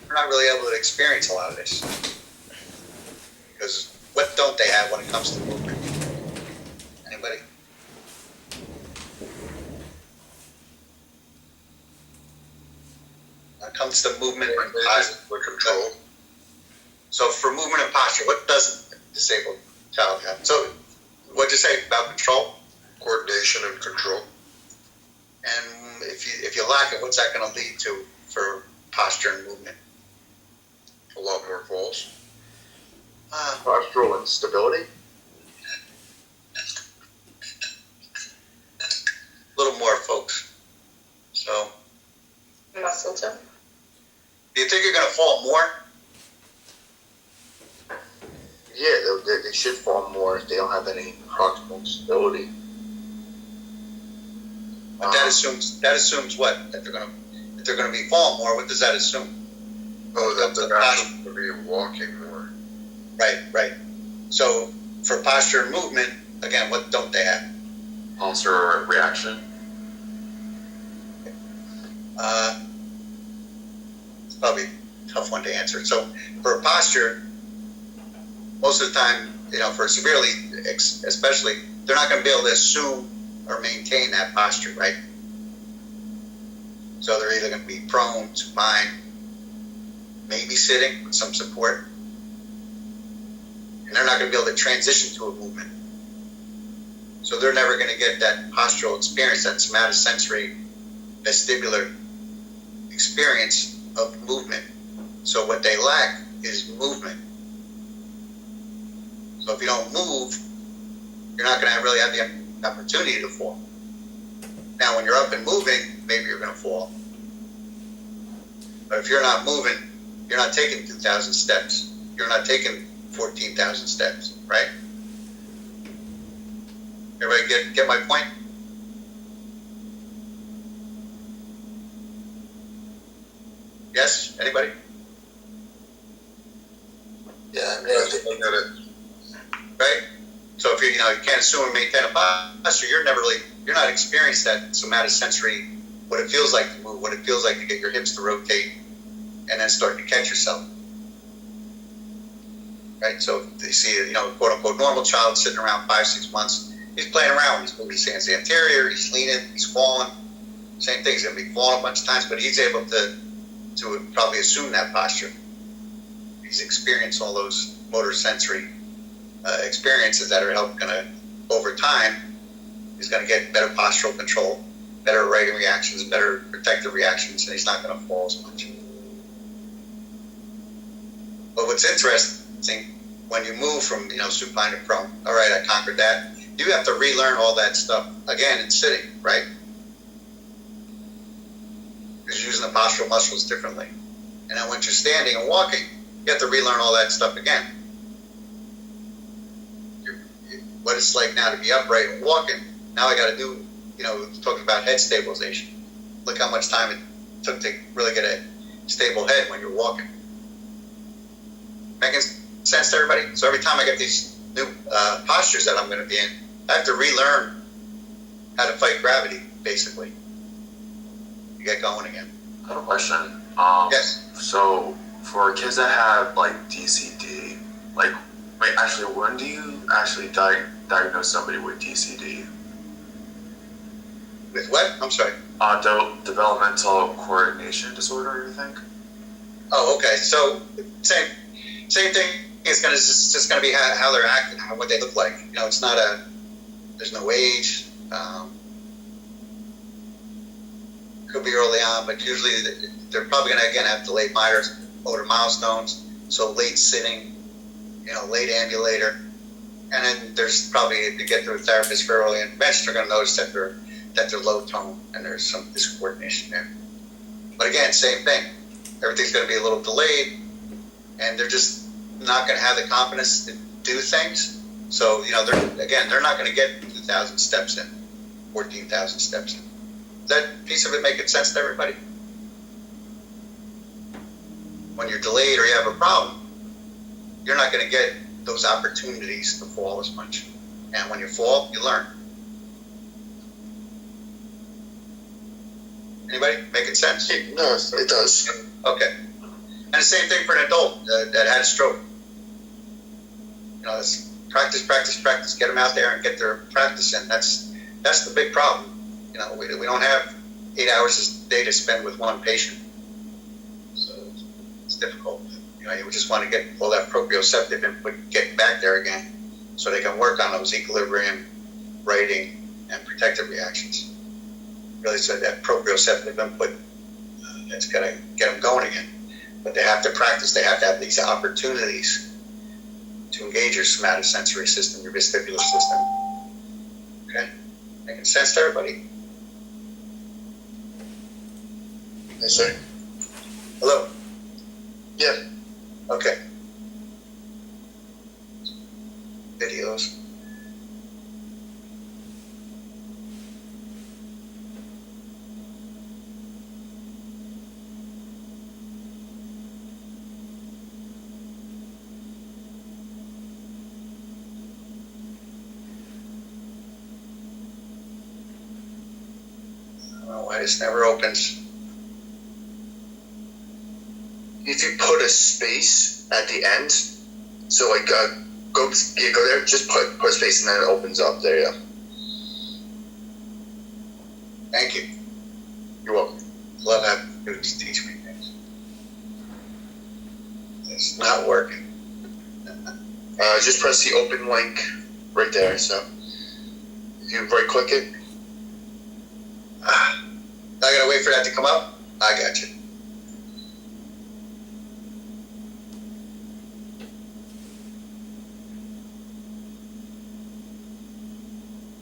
S1: we're not really able to experience a lot of this. Because what don't they have when it comes to movement? Anybody? When it comes to movement and posture, control. So for movement and posture, what doesn't a disabled child have? So what'd you say about control?
S8: Coordination and control.
S1: And if you lack it, what's that going to lead to for posture and movement?
S8: A lot more falls.
S6: Postural instability.
S1: A little more, folks. So,
S10: Muscle tone.
S1: do you think you're going to fall more?
S6: Yeah, they should fall more if they don't have any proximal stability.
S1: But that assumes what? That they're gonna be falling more. What does that assume?
S8: Oh, that they're actually going to be walking more.
S1: Right. So for posture and movement, again, what don't they have?
S8: Posture reaction.
S1: It's probably a tough one to answer. So for posture, most of the time, for severely, especially, they're not going to be able to assume or maintain that posture, right? So they're either going to be prone, supine, maybe sitting with some support, and they're not going to be able to transition to a movement. So they're never going to get that postural experience, that somatosensory vestibular experience of movement. So what they lack is movement. So if you don't move, you're not going to really have the opportunity to fall. Now, when you're up and moving, maybe you're going to fall. But if you're not moving, you're not taking 2,000 steps. You're not taking 14,000 steps, right? Everybody get my point? Yes? Anybody?
S2: Yeah, I mean, I think I got it.
S1: Right? So if you can't assume and maintain a posture, you're not experiencing that somatosensory, what it feels like to move, what it feels like to get your hips to rotate, and then start to catch yourself. Right? So if you see a quote unquote normal child sitting around 5-6 months, he's playing around, he's moving his hands to the anterior, he's leaning, he's falling. Same thing, he's gonna be falling a bunch of times, but he's able to probably assume that posture. He's experienced all those motor sensory experiences that are gonna, over time, he's gonna get better postural control, better righting reactions, better protective reactions, and he's not gonna fall as much. But what's interesting, when you move from supine to prone, all right, I conquered that. You have to relearn all that stuff again in sitting, right? Because you're using the postural muscles differently. And then once you're standing and walking, you have to relearn all that stuff again. What it's like now to be upright and walking, now I got to do, talking about head stabilization. Look how much time it took to really get a stable head when you're walking. Making sense to everybody? So every time I get these new postures that I'm going to be in, I have to relearn how to fight gravity, basically, to get going again.
S8: I have a question.
S1: Yes.
S8: So for kids that have like DCD, when do you actually diagnose somebody with DCD?
S1: With what? I'm sorry.
S8: Developmental coordination disorder, you think?
S1: Oh, okay. So same thing. It's just going to be how they're acting, what they look like. It's not there's no age. Could be early on, but usually they're probably going to, again, have delayed motor milestones. So late sitting, late ambulator. And then there's probably, if you get to a therapist for early intervention, they're going to notice that they're low tone and there's some discoordination there. But again, same thing. Everything's going to be a little delayed, and they're just not going to have the confidence to do things. So, they're not going to get 2,000 steps in, 14,000 steps in. Is that piece of it making sense to everybody? When you're delayed or you have a problem, you're not going to get those opportunities to fall as much. And when you fall, you learn. Anybody? Making sense?
S2: No, it does.
S1: Okay. And the same thing for an adult that had a stroke. It's practice, get them out there and get their practice in. That's the big problem. We don't have 8 hours a day to spend with one patient. So it's difficult. You just want to get all that proprioceptive input getting back there again so they can work on those equilibrium, righting, and protective reactions. Really, so that proprioceptive input, that's got to get them going again. But they have to practice. They have to have these opportunities to engage your somatosensory system, your vestibular system. Okay? Making sense to everybody?
S2: Yes, sir.
S1: Hello?
S2: Yeah.
S1: Okay. Videos. This never opens.
S6: If you put a space at the end, so like go there, just put a space and then it opens up. There you go.
S1: Thank you.
S6: You're welcome.
S1: Love having you to teach me things. It's not working.
S6: Just press the open link right there. So if you right click it.
S1: I gotta wait for that to come up. I got you.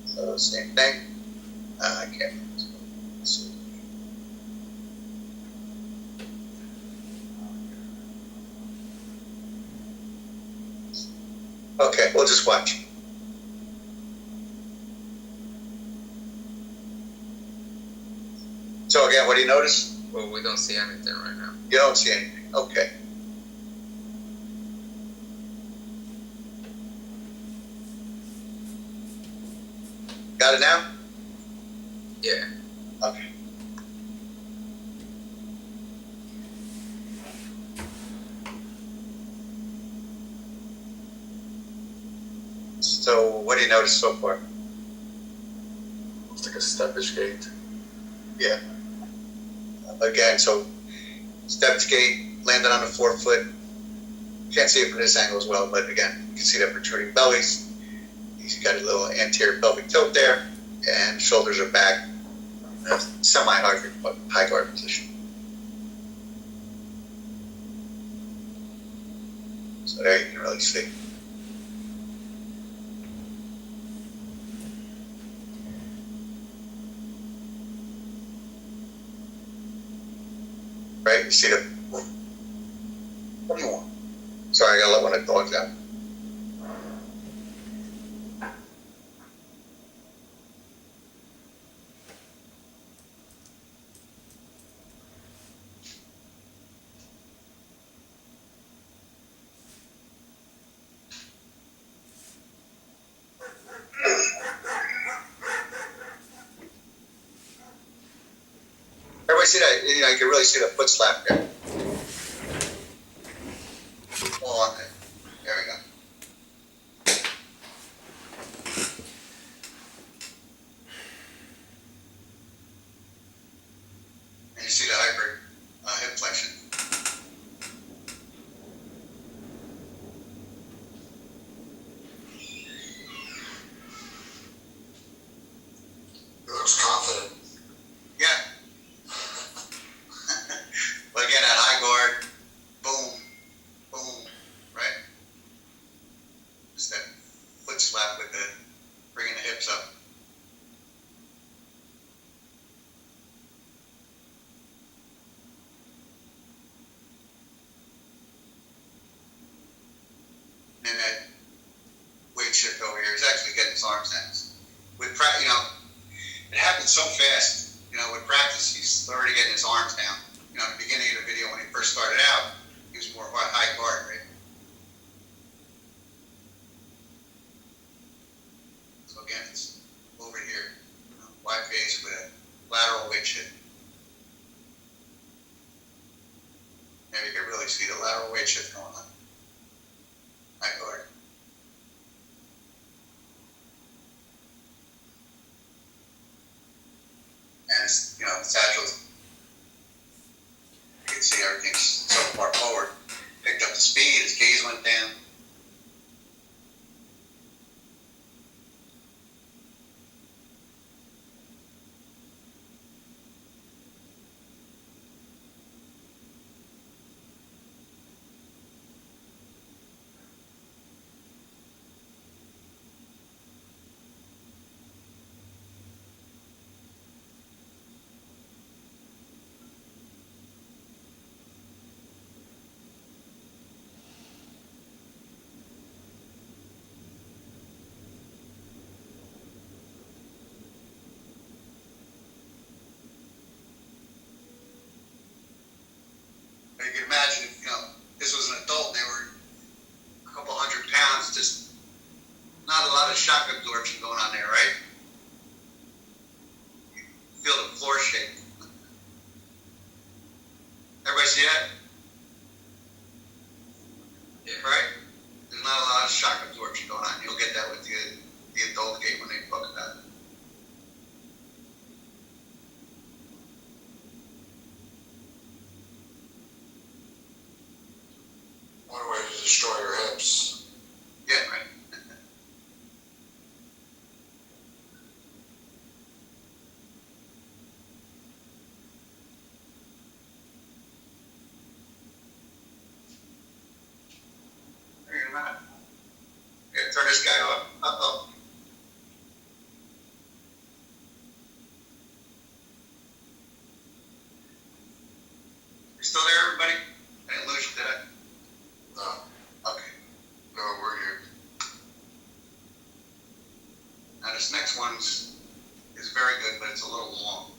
S1: So same thing. I can't. Let's see. Okay, we'll just watch. So again, what do you notice?
S9: Well, we don't see anything right now.
S1: You don't see anything. Okay. Got it now?
S9: Yeah.
S1: Okay. So what do you notice so far?
S8: It's like a steppage gate.
S1: Yeah. Again, so stepped gate, landed on the forefoot. Can't see it from this angle as well, but again, you can see that protruding bellies. He's got a little anterior pelvic tilt there, and shoulders are back, semi-high guard position. So there you can really see. Right, you see the. What do you want? Sorry, I gotta let one of the dogs out. Everybody see that? You know, you can really see the foot slap there. Hold on there. There we go. And you see the hybrid hip flexion.
S2: He looks confident.
S1: Yeah. But again, at high guard, boom, boom, right? Just that foot slap with the bringing the hips up. And that weight shift over here is actually getting his arms down. With practice, you know, it happens so fast. You know, with practice, he's already getting his arms down. You know, at the beginning of the video when he first started out, he was more high guard, right? So again, it's over here, you know, wide base with a lateral weight shift. There you can really see the lateral weight shift going on. High guard. And it's, you know, the saddles. You can see everything's so far forward. Picked up the speed, his gaze went down. But you can imagine if, you know, this was an adult, they were a couple 100 pounds, just not a lot of shock absorption going on there, right? You feel the floor shake. yet,
S9: Yeah.
S1: right? There's not a lot of shock absorption going on. You'll get that with the adult gait when they talk about it.
S2: One way to destroy your hips.
S1: Yeah, right. Hang on a minute. Yeah, turn this guy off. Uh-oh. You still there, everybody? I didn't lose you, did I?
S2: No,
S1: Okay.
S2: no, we're here.
S1: Now this next one's is very good, but it's a little long.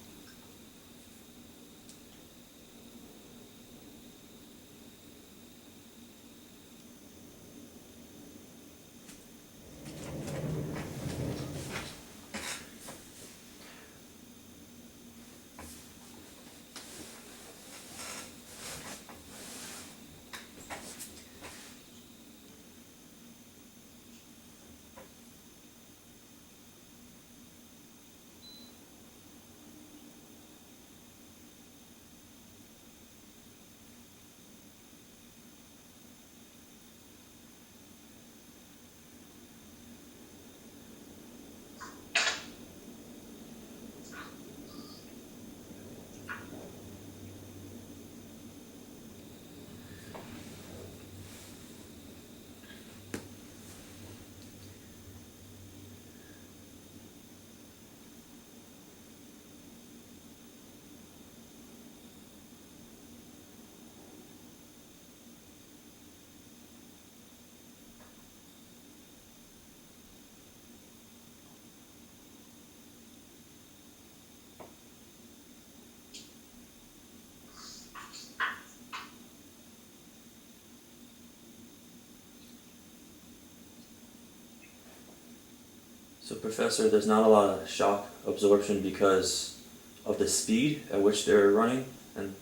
S3: So, Professor, there's not a lot of shock absorption because of the speed at which they're running, and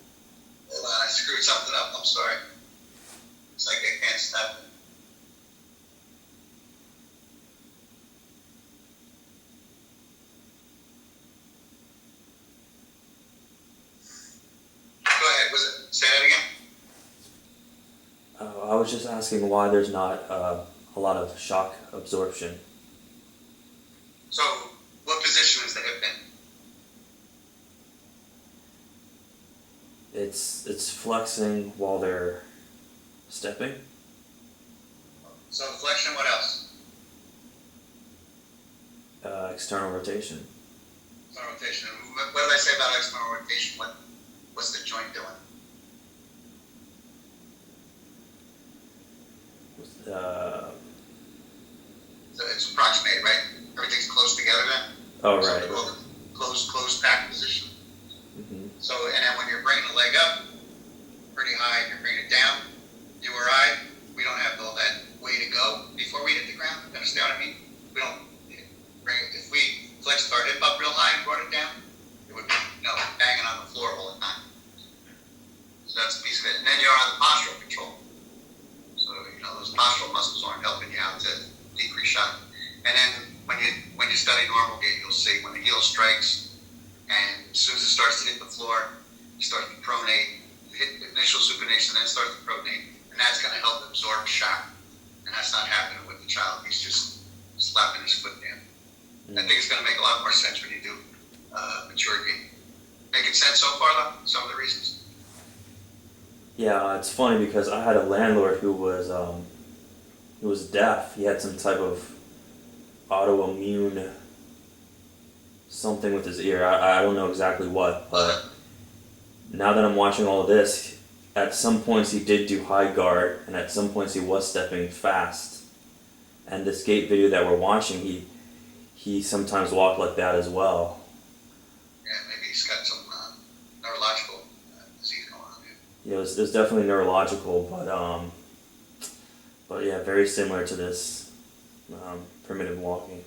S1: Hold on, I screwed something up. I'm sorry. It's like I can't stop it. Go ahead. Say that again?
S3: I was just asking why there's not a lot of shock absorption.
S1: So, what position is the hip in?
S3: It's flexing while they're stepping.
S1: So, flexion, what else?
S3: External rotation.
S1: External rotation. What did I say about external rotation? What's the joint doing? So it's approximate, right? Everything's close together then?
S3: Oh,
S1: So
S3: right.
S1: they call it close pack position.
S3: Mm-hmm.
S1: So, and then when you're bringing the leg up pretty high, you're bringing it down, you or I, we don't have all that way to go before we hit the ground. You understand what I mean? We don't bring it, if we flexed our hip up real high and brought it down, it would be, banging on the floor all the time. So that's a piece of it. And then you're on the postural control. So, those postural muscles aren't helping you out to decrease shock. And then when you study normal gait, you'll see when the heel strikes, and as soon as it starts to hit the floor, it starts to pronate, hit initial supination, then starts to pronate, and that's going to help absorb shock. And that's not happening with the child. He's just slapping his foot down. I think it's going to make a lot more sense when you do mature gait. Making sense so far, though? Some of the reasons?
S3: Yeah, it's funny because I had a landlord who was deaf. He had some type of autoimmune something with his ear. I don't know exactly what, but now that I'm watching all of this, at some points he did do high guard, and at some points he was stepping fast. And this gait video that we're watching, he sometimes walked like that as well.
S1: Yeah, maybe he's got some neurological disease going on here.
S3: Yeah, it was definitely neurological, but yeah, very similar to this primitive walking.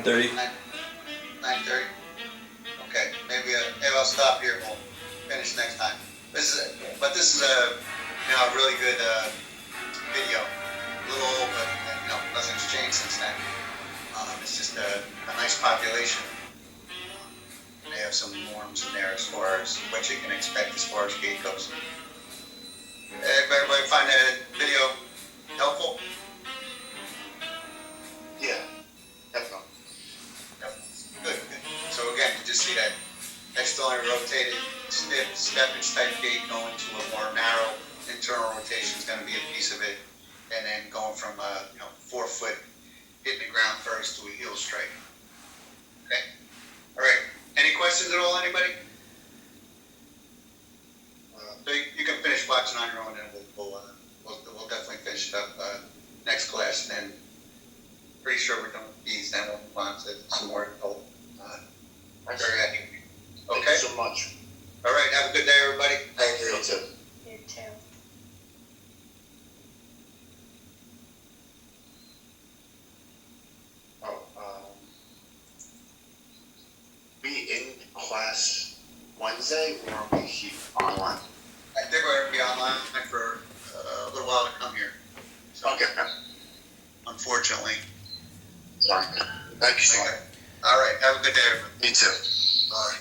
S3: 9:30.
S1: 9:30. Okay, maybe I'll stop here and we'll finish next time. This is a really good video. A little old, but nothing's changed since then. It's just a nice population. They have some norms in there as far as what you can expect as far as gate goes. Everybody find that video helpful?
S6: Yeah, definitely.
S1: Good. So again, you just see that externally rotated steppage type gate going to a more narrow internal rotation is going to be a piece of it, and then going from 4 foot hitting the ground first to a heel strike. Okay. All right. Any questions at all, anybody? So you can finish watching on your own, and we'll definitely finish it up next class. And then pretty sure we're done with these. Then we'll move on to some more adult. Very happy. Okay.
S6: Thank you so much.
S1: All right. Have a good day, everybody.
S6: Thank you. You too.
S11: You too.
S6: Be in class Wednesday or are we here online?
S1: I think we're going to be online for a little while to come here. So,
S6: Okay.
S1: unfortunately.
S6: Sorry. Thank you so much.
S1: All right. Have a good day, everybody.
S6: You too.
S1: Bye.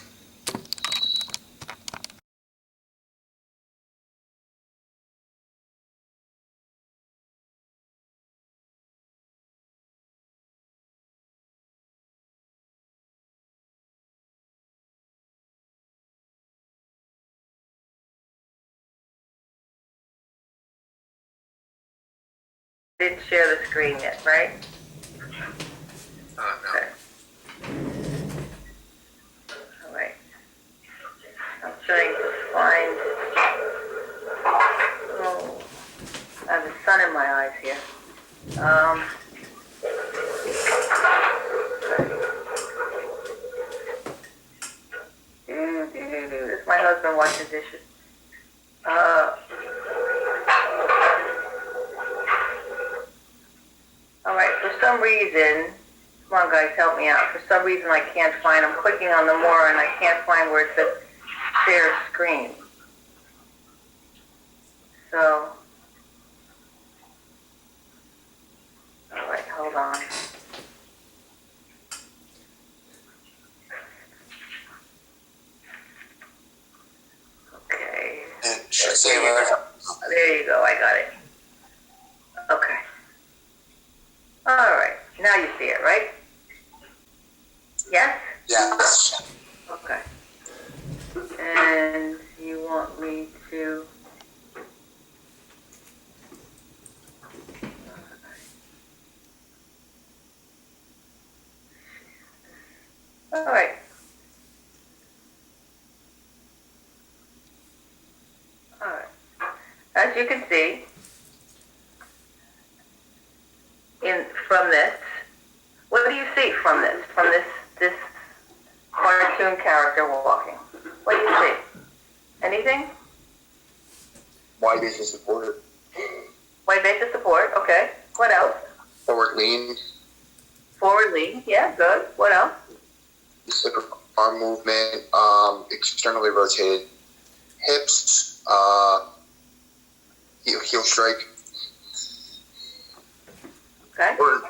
S12: Didn't share the screen yet, right?
S6: No.
S12: Okay. All right. I'm trying to find. Oh, I have the sun in my eyes here. This is my husband washing dishes. All right, for some reason, come on guys, help me out. For some reason I can't find, I'm clicking on the more and I can't find where it says share screen. So, all right, hold on. Okay.
S2: It should say right.
S12: There you go, I got it. Okay. All right, now you see it, right? Yes?
S2: Yes.
S12: Okay. And you want me to... All right. All right. As you can see, from this, what do you see from this? From this cartoon character walking? What do you see? Anything?
S6: Wide base of support.
S12: Wide base of support, okay. What else?
S6: Forward lean.
S12: Forward lean, yeah, good. What else?
S6: Slipper arm movement. Externally rotated hips. Heel strike.
S12: Okay. Good.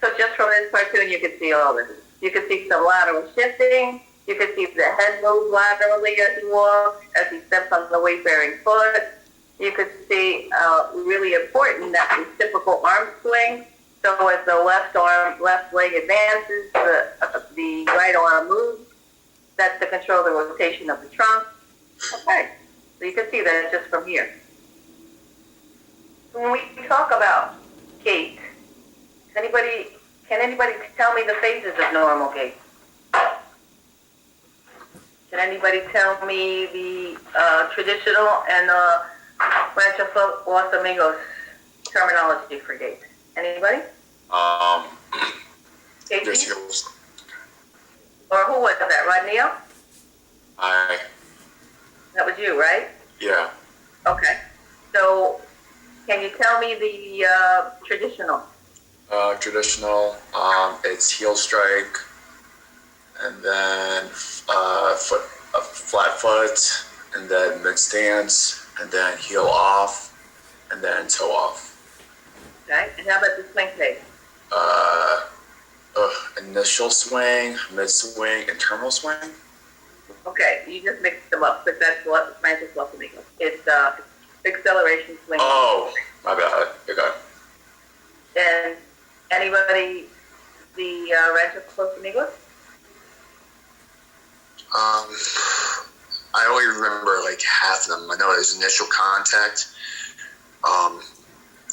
S12: So just from this cartoon, you can see all this. You can see some lateral shifting. You can see the head move laterally as he walks, as he steps on the weight-bearing foot. You could see really important that reciprocal arm swing. So as the left leg advances, the right arm moves. That's to control the rotation of the trunk. Okay. So you can see that just from here. When we talk about gait, can anybody tell me the phases of normal gait? Can anybody tell me the traditional and Rancho Los Amigos terminology for gait? Anybody?
S8: There's
S12: JT?
S8: heels.
S12: Or who was that? Rodney?
S8: I,
S12: That was you, right?
S8: yeah.
S12: Okay. So, can you tell me the traditional
S8: Traditional, it's heel strike, and then flat foot, and then mid stance, and then heel off, and then toe off.
S12: Okay, and how about the swing phase?
S8: Initial swing, mid swing, and terminal swing.
S12: Okay, you just mixed them up, but that's what Francis Los Amigos. It's acceleration swing.
S8: Oh, my bad. Okay.
S12: And anybody, the Rancho Los Amigos?
S6: I only remember like half of them. I know it was initial contact.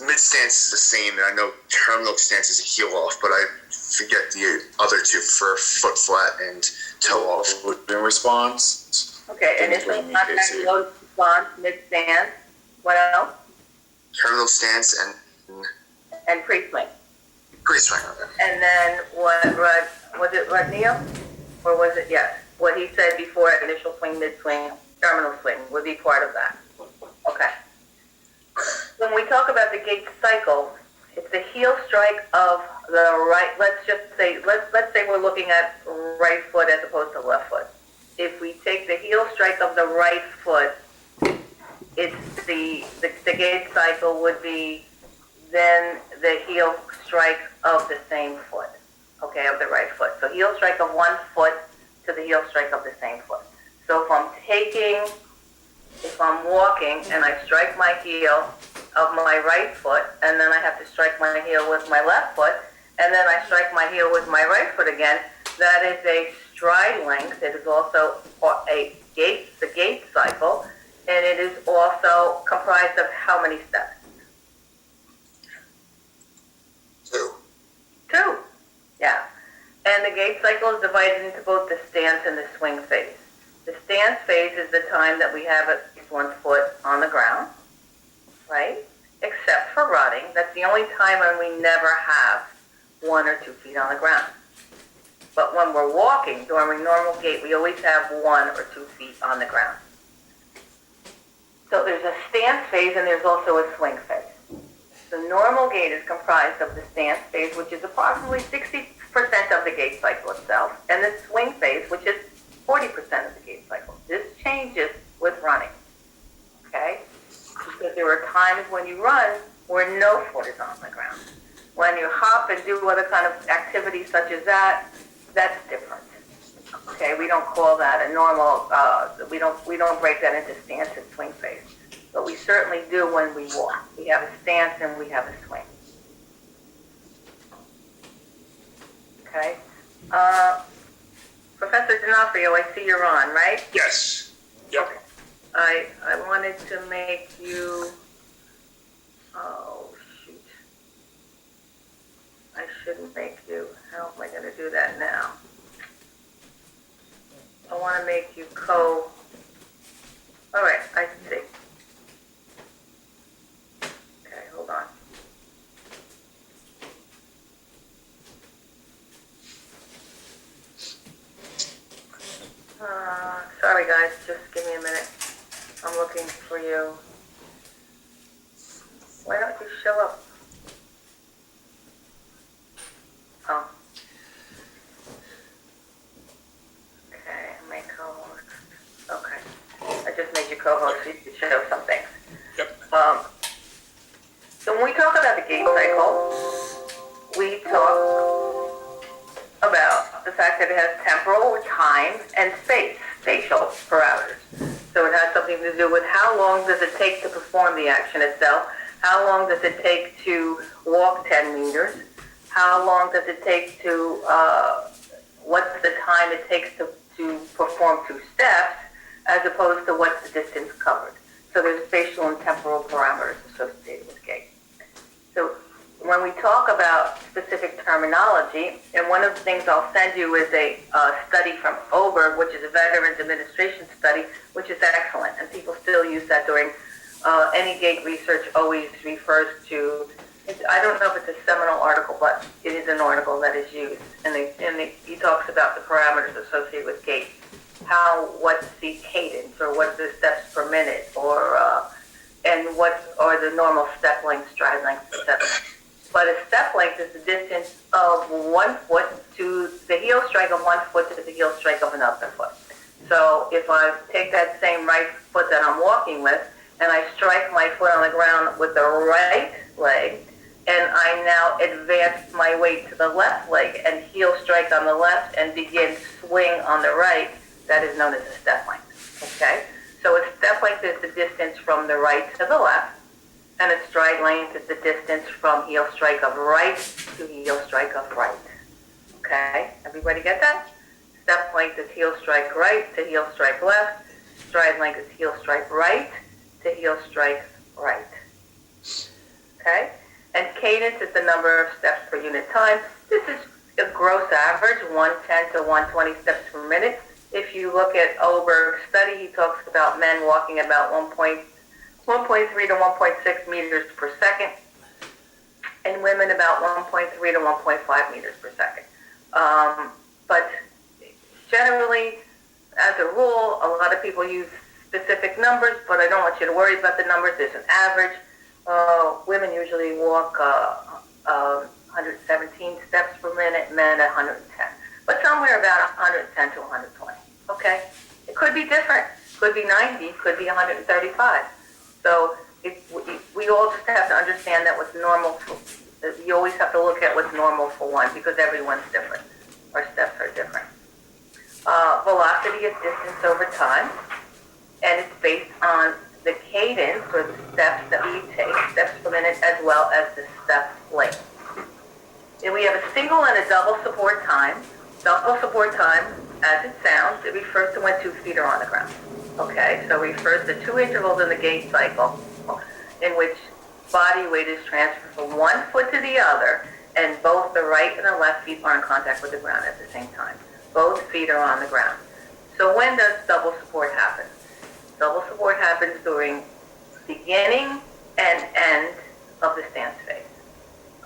S6: Mid stance is the same, and I know terminal stance is a heel off, but I forget the other two for foot flat and toe off.
S8: Movement response.
S12: Okay, initial contact, low response, mid stance. What else?
S6: Terminal stance
S12: And pre-swing.
S6: pre-swing. Okay.
S12: And then what, was it Rodneo? Or was it, yes, what he said before, initial swing, mid-swing, terminal swing would be part of that. Okay. When we talk about the gait cycle, it's the heel strike of the right, let's say we're looking at right foot as opposed to left foot. If we take the heel strike of the right foot, it's the gait cycle would be then the heel strike of the same foot, okay, of the right foot. So heel strike of one foot to the heel strike of the same foot. So if I'm walking and I strike my heel of my right foot, and then I have to strike my heel with my left foot, and then I strike my heel with my right foot again, that is a stride length. It is also the gait cycle, and it is also comprised of how many steps? Two. Yeah. And the gait cycle is divided into both the stance and the swing phase. The stance phase is the time that we have at least 1 foot on the ground, right? Except for rutting. That's the only time when we never have 1 or 2 feet on the ground. But when we're walking during normal gait, we always have 1 or 2 feet on the ground. So there's a stance phase and there's also a swing phase. The normal gait is comprised of the stance phase, which is approximately 60% of the gait cycle itself, and the swing phase, which is 40% of the gait cycle. This changes with running, okay? Because there are times when you run where no foot is on the ground. When you hop and do other kind of activities such as that, that's different. Okay, we don't call that a normal. We don't break that into stance and swing phase, but we certainly do when we walk. We have a stance and we have a swing. Okay, Professor D'Onofrio, I see you're on, right?
S4: Yes. Yep.
S12: Okay. I wanted to make you. Oh shoot! I shouldn't make you. How am I going to do that now? I want to make you All right, I see. Okay, hold on. Sorry guys, just give me a minute. I'm looking for you. Why don't you show up? Oh. Okay, make co-host. Okay. I just made you co-host so you can show some things.
S4: Yep.
S12: So when we talk about the gait cycle, we talk about the fact that it has temporal, time, and spatial parameters. So it has something to do with how long does it take to perform the action itself, how long does it take to walk 10 meters, how long does it take to, what's the time it takes to perform 2 steps, as opposed to what's the distance covered. So there's spatial and temporal parameters associated with gait. So when we talk about specific terminology, and one of the things I'll send you is a study from Oberg, which is a Veterans Administration study, which is excellent, and people still use that during any gait research. Always refers to, I don't know if it's a seminal article, but it is an article that is used, and he talks about the parameters associated with gait, what's the cadence, or what's the steps per minute, or and what are the normal step lengths, stride lengths, etc. But a step length is the distance of 1 foot to the heel strike of 1 foot to the heel strike of another foot. So if I take that same right foot that I'm walking with, and I strike my foot on the ground with the right leg, and I now advance my weight to the left leg and heel strike on the left and begin swing on the right, that is known as a step length, okay? So a step length is the distance from the right to the left, and a stride length is the distance from heel strike of right to heel strike of right, okay? Everybody get that? Step length is heel strike right to heel strike left. Stride length is heel strike right to heel strike right, okay? And cadence is the number of steps per unit time. This is a gross average, 110 to 120 steps per minute. If you look at Oberg's study, he talks about men walking about 1.3 to 1.6 meters per second, and women about 1.3 to 1.5 meters per second. But generally, as a rule, a lot of people use specific numbers, but I don't want you to worry about the numbers. There's an average. Women usually walk 117 steps per minute, men 110. But somewhere about 110 to 120, okay? It could be different. Could be 90, could be 135. So we all just have to understand that what's normal, you always have to look at what's normal for one, because everyone's different. Our steps are different. Velocity is distance over time, and it's based on the cadence or the steps that we take, steps per minute, as well as the step length. And we have a single and a double support time. Double support time, as it sounds, it refers to when 2 feet are on the ground. Okay, so it refers to 2 intervals in the gait cycle in which body weight is transferred from 1 foot to the other, and both the right and the left feet are in contact with the ground at the same time. Both feet are on the ground. So when does double support happen? Double support happens during beginning and end of the stance phase.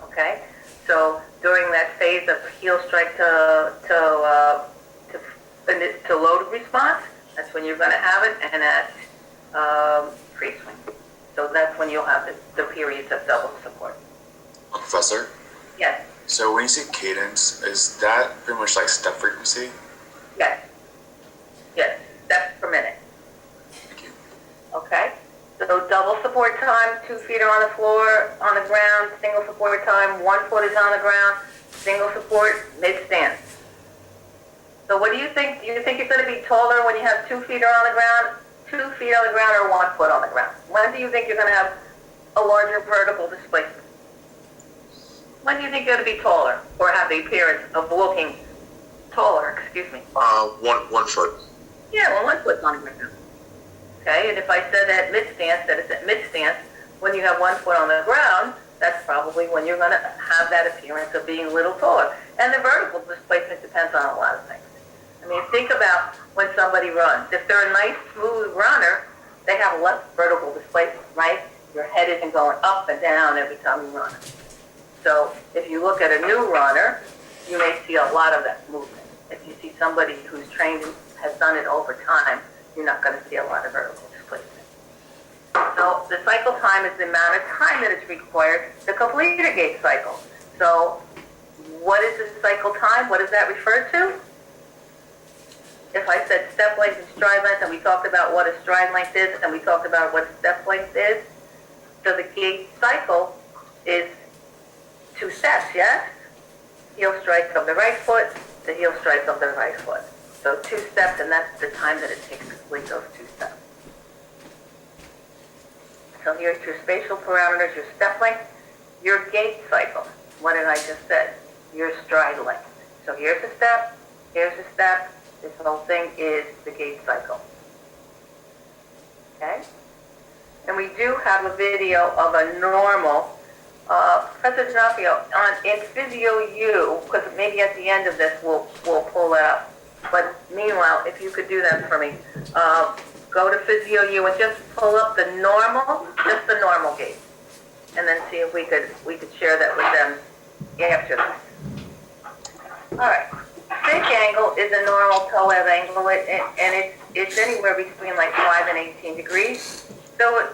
S12: Okay? So during that phase of heel strike to load response, that's when you're going to have it, and at free swing. So that's when you'll have the periods of double support.
S8: Professor?
S12: Yes.
S8: So when you say cadence, is that pretty much like step frequency?
S12: Yes. Yes. Steps per minute.
S8: Thank you.
S12: Okay? So double support time, 2 feet are on the floor, on the ground. Single support time, 1 foot is on the ground. Single support, mid-stance. So what do you think? Do you think you're going to be taller when you have 2 feet are on the ground, 2 feet on the ground, or 1 foot on the ground? When do you think you're going to have a larger vertical displacement? When do you think you're going to be taller, or have the appearance of looking taller? Excuse me.
S6: 1 foot.
S12: Yeah, well, 1 foot's on the ground. Okay, and if I said at mid-stance, that it's at mid-stance, when you have 1 foot on the ground, that's probably when you're going to have that appearance of being a little taller. And the vertical displacement depends on a lot of things. I mean, think about when somebody runs. If they're a nice, smooth runner, they have less vertical displacement, right? Your head isn't going up and down every time you run. So if you look at a new runner, you may see a lot of that movement. If you see somebody who's trained and has done it over time, you're not going to see a lot of vertical displacement. So the cycle time is the amount of time that is required to complete a gait cycle. So what is the cycle time? What does that refer to? If I said step length and stride length, and we talked about what a stride length is, and we talked about what step length is, so the gait cycle is 2 steps, yes? Heel strike of the right foot, the heel strike of the right foot. So 2 steps, and that's the time that it takes to complete those 2 steps. So here's your spatial parameters, your step length, your gait cycle. What did I just say? Your stride length. So here's a step, here's a step. This whole thing is the gait cycle. Okay? And we do have a video of a normal, Professor D'Onofrio, in Physio U, because maybe at the end of this we'll pull it up. But meanwhile, if you could do that for me, go to Physio U and just pull up the normal, just the normal gait, and then see if we could share that with them after this. All right. Stick angle is a normal toe-web angle, and it's anywhere between like 5 and 18 degrees. So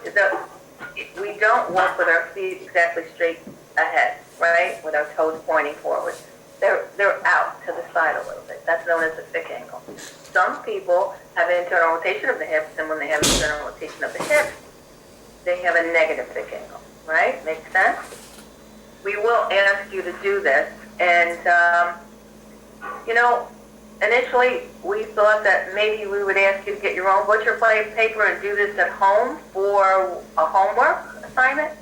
S12: we don't walk with our feet exactly straight ahead. right, with our toes pointing forward. They're out to the side a little bit. That's known as the thick angle. Some people have internal rotation of the hips, and when they have internal rotation of the hips, they have a negative thick angle, right? Makes sense? We will ask you to do this, and, initially we thought that maybe we would ask you to get your own butcher paper and do this at home for a homework assignment,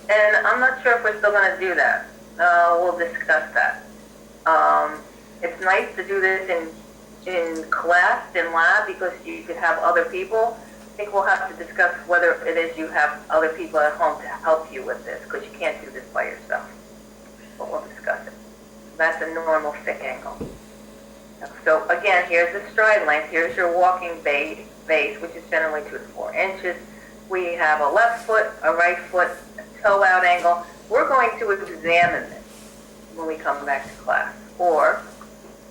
S12: and I'm not sure if we're still going to do that. We'll discuss that. It's nice to do this in class, in lab, because you could have other people. I think we'll have to discuss whether it is you have other people at home to help you with this, because you can't do this by yourself. But we'll discuss it. That's a normal thick angle. So again, here's the stride length. Here's your walking base, which is generally 2 to 4 inches. We have a left foot, a right foot, a toe out angle. We're going to examine this when we come back to class. Or,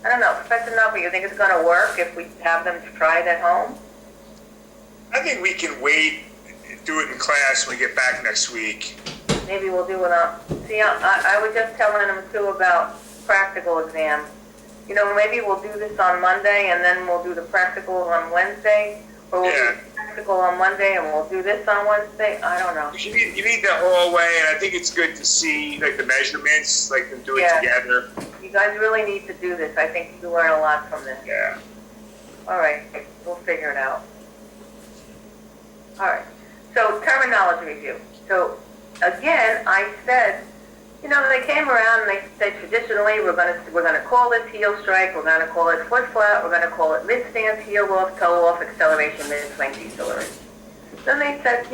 S12: I don't know, Professor Nupper, you think it's going to work if we have them try it at home?
S4: I think we can wait, do it in class when we get back next week.
S12: Maybe we'll do it on. See, I was just telling them too about practical exams. Maybe we'll do this on Monday and then we'll do the practical on Wednesday, or we'll do the practical on Monday and we'll do this on Wednesday. I don't know.
S4: You need the hallway, and I think it's good to see like the measurements, like them do it together.
S12: You guys really need to do this. I think you learn a lot from this.
S4: Yeah.
S12: All right, we'll figure it out. All right. So terminology review. So again, I said, they came around and they said traditionally we're gonna call this heel strike, we're gonna call it foot flat, we're gonna call it mid stance, heel off, toe off, acceleration, mid swing, deceleration. Then they said,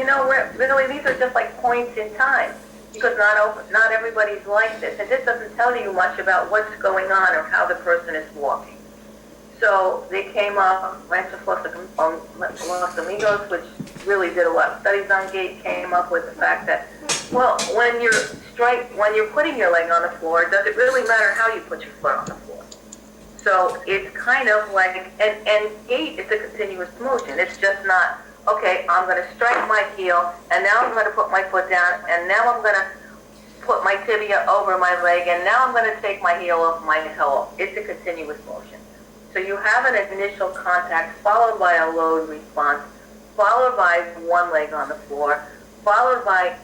S12: really these are just like points in time, because not everybody's like this, and this doesn't tell you much about what's going on or how the person is walking. So they came up, Ranchos Los Amigos, which really did a lot of studies on gait, came up with the fact that, well, when you're putting your leg on the floor, does it really matter how you put your foot on the floor? So it's kind of like, and gait is a continuous motion. It's just not, okay, I'm going to strike my heel, and now I'm going to put my foot down, and now I'm going to put my tibia over my leg, and now I'm going to take my heel off my toe. It's a continuous motion. So you have an initial contact followed by a load response, followed by one leg on the floor, followed by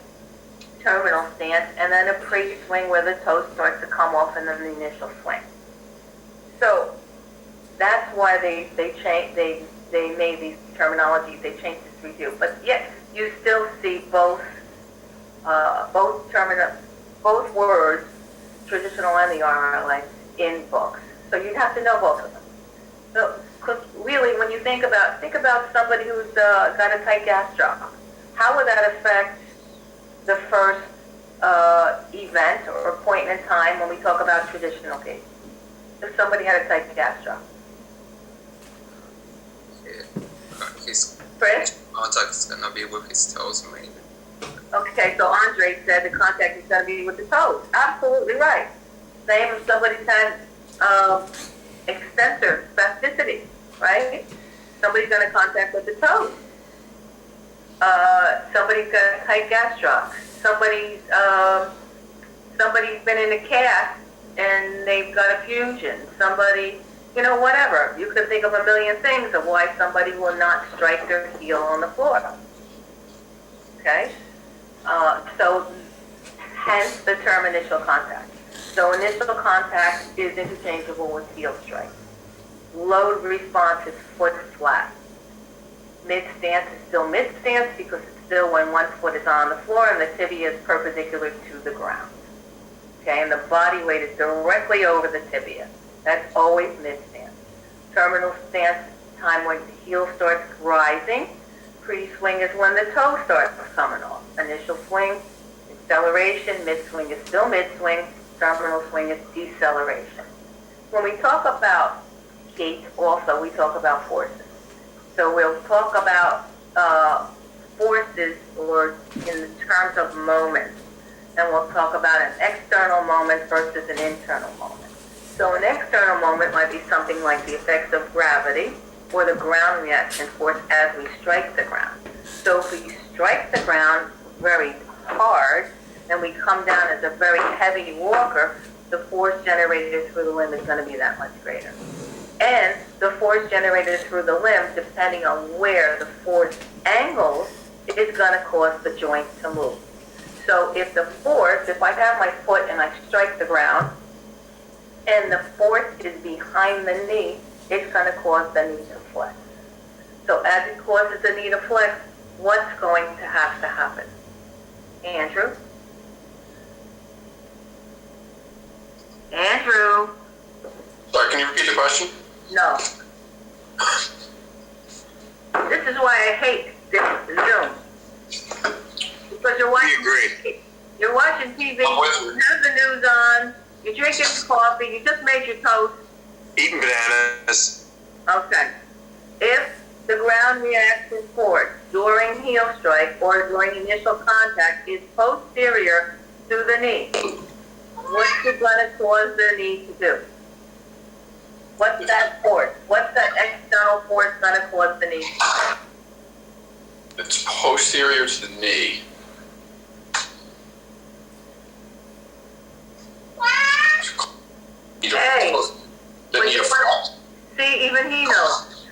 S12: terminal stance, and then a pre-swing where the toe starts to come off and then the initial swing. So that's why they made these terminologies, they changed this review. But yet you still see both words, traditional and the RLA, in books. So you'd have to know both of them. So, because really, when you think about somebody who's got a tight gastroc, how would that affect the first event or point in time when we talk about traditional gait? If somebody had a tight gastroc.
S9: His
S12: Chris?
S9: contact is gonna be with his toes, maybe.
S12: Okay, so Andre said the contact is gonna be with the toes. Absolutely right. Same if somebody's had extensor spasticity, right? Somebody's going to contact with the toes. Somebody's got a tight gastroc. Somebody's been in a cast and they've got a fusion. Somebody, whatever. You could think of a million things of why somebody will not strike their heel on the floor. Okay? So hence the term initial contact. So initial contact is interchangeable with heel strike. Load response is foot flat. Mid stance is still mid stance because it's still when one foot is on the floor and the tibia is perpendicular to the ground. Okay, and the body weight is directly over the tibia. That's always mid stance. Terminal stance, time when the heel starts rising. Pre-swing is when the toe starts coming off. Initial swing, acceleration, mid-swing is still mid-swing. Terminal swing is deceleration. When we talk about gait, also we talk about forces. So we'll talk about forces or in terms of moments, and we'll talk about an external moment versus an internal moment. So an external moment might be something like the effects of gravity or the ground reaction force as we strike the ground. So if we strike the ground very hard, and we come down as a very heavy walker, the force generated through the limb is going to be that much greater. And the force generated through the limb, depending on where the force angles, is going to cause the joint to move. So if I have my foot and I strike the ground, and the force is behind the knee, it's going to cause the knee to flex. So as it causes the knee to flex, what's going to have to happen? Andrew? Andrew?
S7: Sorry, can you repeat the question?
S12: No. This is why I hate this Zoom. Because you're watching TV, you have the news on, you're drinking coffee, you just made your toast.
S7: Eating bananas.
S12: Okay. If the ground reaction force during heel strike or during initial contact is posterior to the knee, what's it going to cause the knee to do? What's that force? What's that external force going to cause the knee to do?
S7: It's posterior to the knee.
S12: Hey, see, even he knows.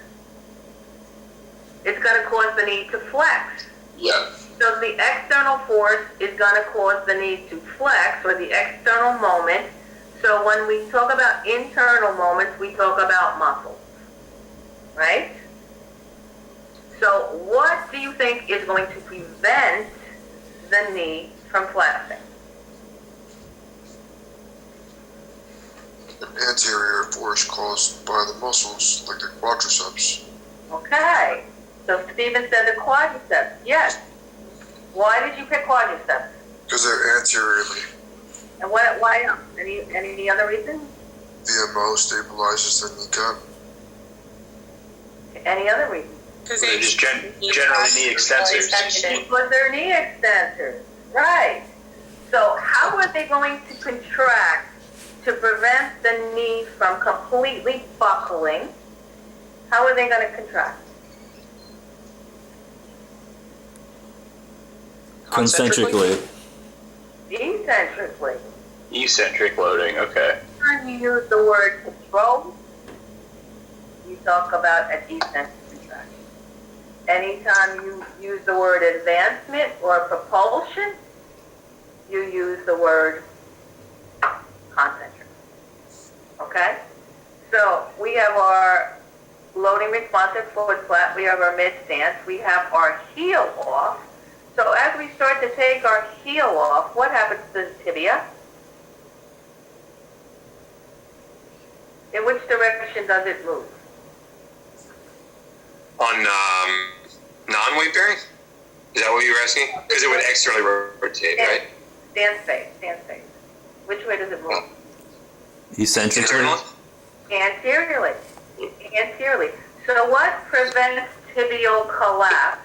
S12: It's going to cause the knee to flex.
S7: Yeah.
S12: So the external force is going to cause the knee to flex, or the external moment. So when we talk about internal moments, we talk about muscles, right? So what do you think is going to prevent the knee from flexing?
S5: An anterior force caused by the muscles, like the quadriceps.
S12: Okay. So Stephen said the quadriceps. Yes. Why did you pick quadriceps?
S5: Because they're anteriorly.
S12: And why not? Any other reason?
S5: VMO stabilizes the kneecap.
S12: Any other reason?
S13: Because they just generally knee extensors.
S12: Because they're knee extensors. Right. So how are they going to contract to prevent the knee from completely buckling? How are they going to contract?
S3: Concentrically.
S12: Eccentrically.
S13: Eccentric loading, okay.
S12: Anytime you use the word control, you talk about an eccentric contraction. Anytime you use the word advancement or propulsion, you use the word concentric. Okay? So we have our loading responsive foot flat, we have our mid stance, we have our heel off. So as we start to take our heel off, what happens to the tibia? In which direction does it move?
S7: On non-weight bearing? Is that what you were asking? Because it would externally rotate, right?
S12: Stand space. Which way does it move?
S3: Eccentrically?
S12: Anteriorly. So what prevents tibial collapse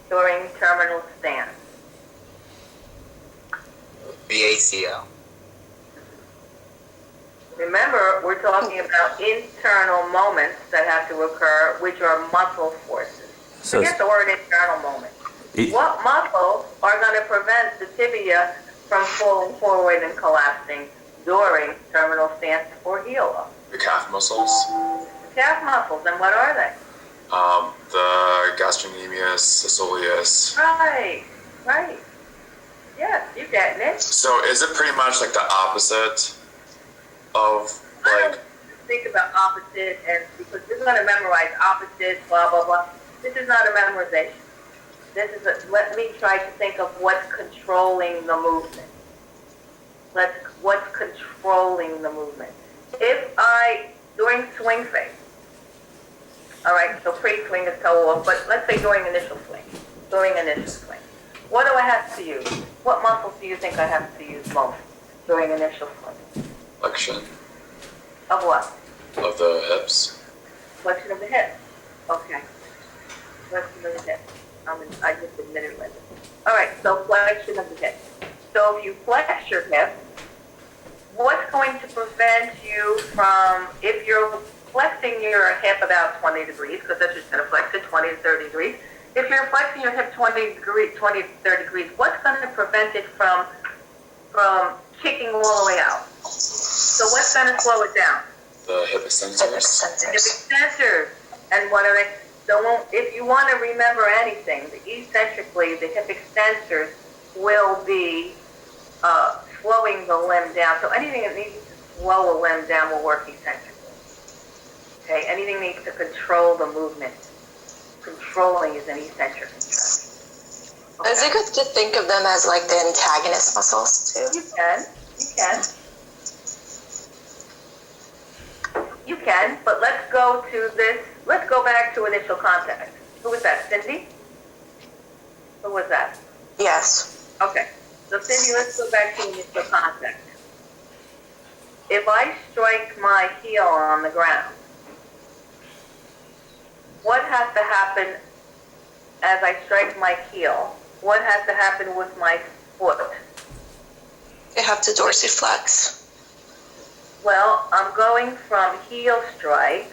S12: during terminal stance?
S9: The ACL.
S12: Remember, we're talking about internal moments that have to occur, which are muscle forces. Forget the word internal moment. What muscles are going to prevent the tibia from falling forward and collapsing during terminal stance or heel off?
S8: The calf muscles.
S12: The calf muscles, and what are they?
S8: The gastrocnemius, soleus.
S12: Right. Yes, you're getting it.
S8: So is it pretty much like the opposite of like?
S12: Think about opposite, and because we're going to memorize opposite, blah blah blah. This is not a memorization. Let me try to think of what's controlling the movement. What's controlling the movement? During swing phase, all right, so pre-swing is toe off, but let's say during initial swing, what do I have to use? What muscles do you think I have to use most during initial swing?
S8: Flexion.
S12: Of what?
S8: Of the hips.
S12: Flexion of the hip. Okay. Flexion of the hip. I just admitted it. All right, so flexion of the hip. So if you flex your hip, what's going to prevent you from, if you're flexing your hip about 20 degrees, because that's just going to flex it 20 to 30 degrees, if you're flexing your hip 20 to 30 degrees, what's going to prevent it from kicking all the way out? So what's going to slow it down?
S8: The hip extensors.
S12: The hip extensors. And what are they? So if you want to remember anything, eccentrically, the hip extensors will be slowing the limb down. So anything that needs to slow a limb down will work eccentrically. Okay, anything needs to control the movement. Controlling is an eccentric contraction. Okay.
S14: Is it good to think of them as like the antagonist muscles too?
S12: You can, but let's go to this. Let's go back to initial contact. Who was that, Cindy? Who was that?
S14: Yes.
S12: Okay, so Cindy, let's go back to initial contact. If I strike my heel on the ground, what has to happen as I strike my heel? What has to happen with my foot?
S14: You have to dorsiflex.
S12: Well, I'm going from heel strike.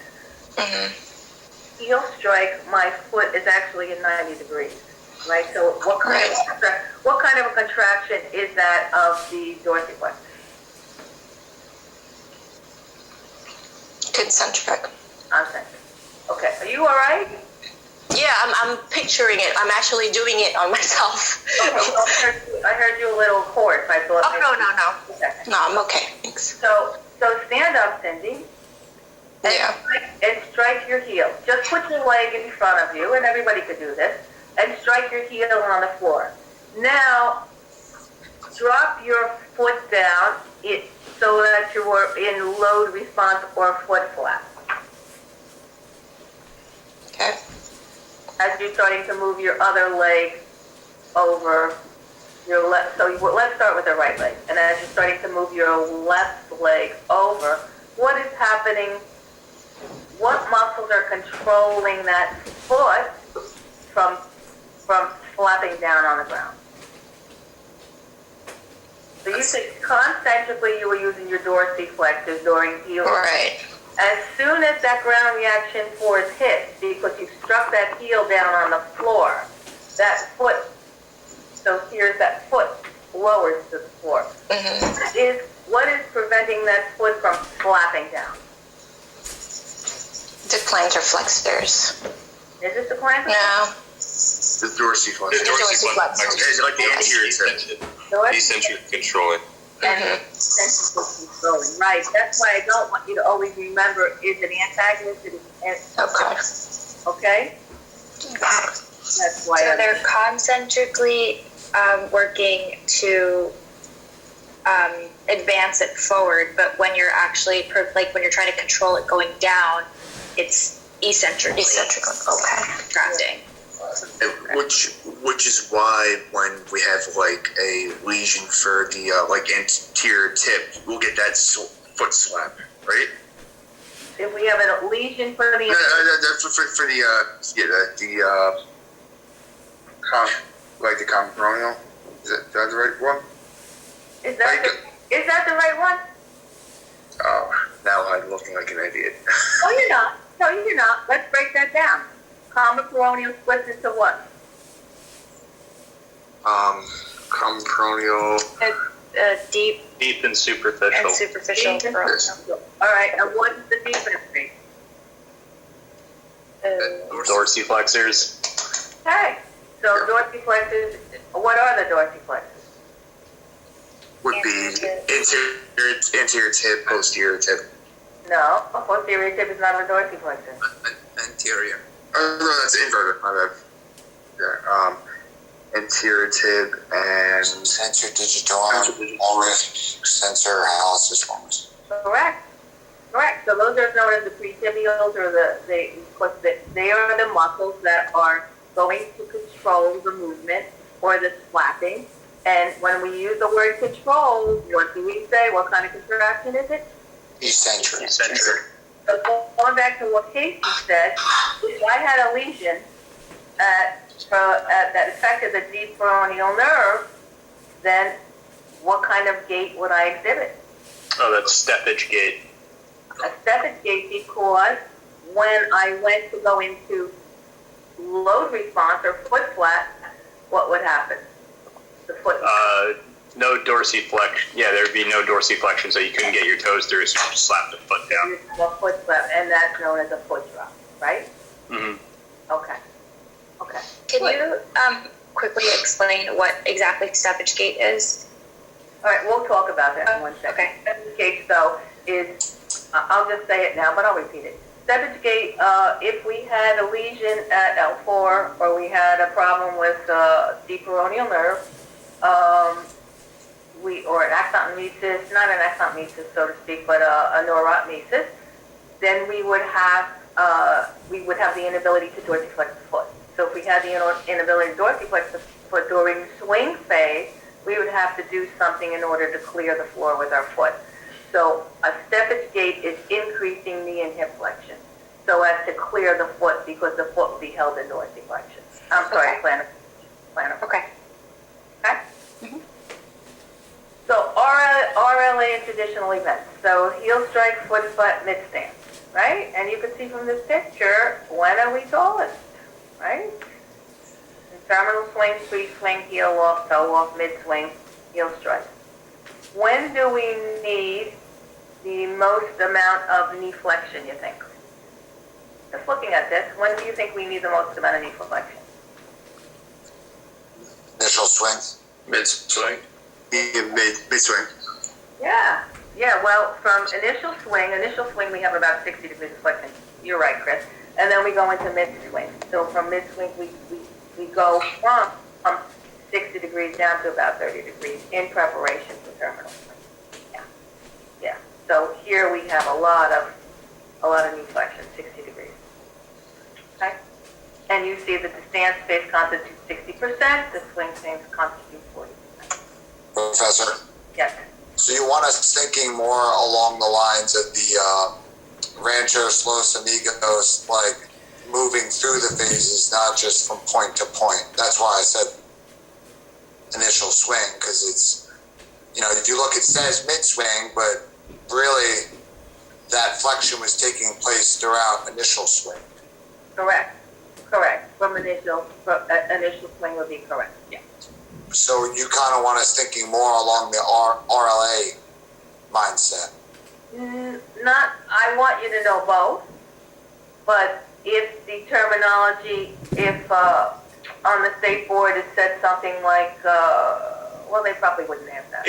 S14: Mm-hmm.
S12: Heel strike, my foot is actually in 90 degrees, right? So what kind of a contraction is that of the dorsiflex?
S14: Concentric.
S12: Concentric. Okay, are you all right?
S14: Yeah, I'm picturing it. I'm actually doing it on myself.
S12: Okay, I heard you a little hoarse. I thought.
S14: Oh, no.
S12: Okay.
S14: No, I'm okay. Thanks.
S12: So stand up, Cindy. And strike your heel. Just put your leg in front of you, and everybody could do this, and strike your heel on the floor. Now, drop your foot down so that you are in load response or foot flap.
S14: Okay.
S12: As you're starting to move your other leg over your left, let's start with the right leg. And as you're starting to move your left leg over, what is happening? What muscles are controlling that foot from flapping down on the ground? So you said concentrically you were using your dorsiflexors during heel.
S14: Right.
S12: As soon as that ground reaction force hits, because you struck that heel down on the floor, that foot, so here's that foot lowers to the floor.
S14: Mm-hmm.
S12: What is preventing that foot from flapping down?
S14: The plantar flexors.
S12: Is it the plantar?
S14: No.
S6: The dorsiflex.
S7: The dorsiflex. It's like the anterior tip. Eccentric controlling.
S12: And eccentric controlling. Right. That's why I don't want you to always remember is an antagonist. Okay? That's why.
S11: So they're concentrically working to advance it forward, but when you're actually, when you're trying to control it going down, it's eccentrically.
S14: Okay.
S11: Contracting.
S6: Which is why when we have like a lesion for the anterior tip, we'll get that foot slap, right?
S12: If we have a lesion for the
S1: the common peroneal. Is that the right one?
S12: Is that the right one?
S1: Oh, now I'm looking like an idiot.
S12: Oh, you're not. No, you're not. Let's break that down. Common peroneal splits into what?
S1: Common peroneal.
S11: Deep
S13: and superficial.
S11: And superficial peroneal.
S12: All right, and what is the deepest thing?
S13: Dorsiflexors.
S12: Okay, so dorsiflexors, what are the dorsiflexors?
S6: Would be anterior tip, posterior tip.
S12: No, a posterior tip is not a dorsiflexor.
S6: Anterior. Oh, no, that's inverted. My bad. Yeah. Anterior tip and
S2: sensor digitorum, sensor hallucis formis.
S12: Correct. So those are known as the pretibials, or they are the muscles that are going to control the movement or the slapping. And when we use the word control, what do we say? What kind of contraction is it?
S2: Eccentric.
S12: So going back to what Casey said, if I had a lesion that affected the deep peroneal nerve, then what kind of gait would I exhibit?
S13: Oh, that's steppage gait.
S12: A steppage gait, because when I went to go into load response or foot flat, what would happen? The foot.
S13: No dorsiflexion. Yeah, there'd be no dorsiflexion, so you couldn't get your toes through. So you slap the foot down.
S12: A foot slap, and that's known as a foot drop, right?
S13: Mm-hmm.
S12: Okay.
S11: Can you quickly explain what exactly steppage gait is?
S12: All right, we'll talk about that in one second.
S11: Okay.
S12: Steppage gait, though, is, I'll just say it now, but I'll repeat it. Steppage gait, if we had a lesion at L4 or we had a problem with deep peroneal nerve, or an axontomesis, not an axontomesis, so to speak, but a neurotmesis, then we would have the inability to dorsiflex the foot. So if we had the inability to dorsiflex the foot during swing phase, we would have to do something in order to clear the floor with our foot. So a steppage gait is increasing knee and hip flexion so as to clear the foot because the foot will be held in dorsiflexion. I'm sorry, plantar.
S11: Okay.
S12: Okay? Mm-hmm. So RLA and traditional events. So heel strike, foot flat, mid stance, right? And you can see from this picture, when are we tallest, right? Terminal swing, free swing, heel off, toe off, mid swing, heel strike. When do we need the most amount of knee flexion, you think? Just looking at this, when do you think we need the most amount of knee flexion?
S2: Initial swing.
S7: Mid swing.
S6: Mid swing.
S12: Yeah, well, from initial swing we have about 60 degrees of flexion. You're right, Chris. And then we go into mid-swing. So from mid-swing, we go from 60 degrees down to about 30 degrees in preparation for terminal swing. Yeah. So here we have a lot of knee flexion, 60 degrees. Okay? And you see that the stance space constitutes 60%, the swing space constitutes 40%.
S2: Professor?
S12: Yes.
S2: So you want us thinking more along the lines of the ranchos, los amigos, like moving through the phases, not just from point to point. That's why I said initial swing, because it's, if you look, it says mid-swing, but really that flexion was taking place throughout initial swing.
S12: Correct. From initial swing would be correct. Yeah.
S2: So you kind of want us thinking more along the RLA mindset.
S12: I want you to know both, but if the terminology, on the state board it said something like, well, they probably wouldn't have that.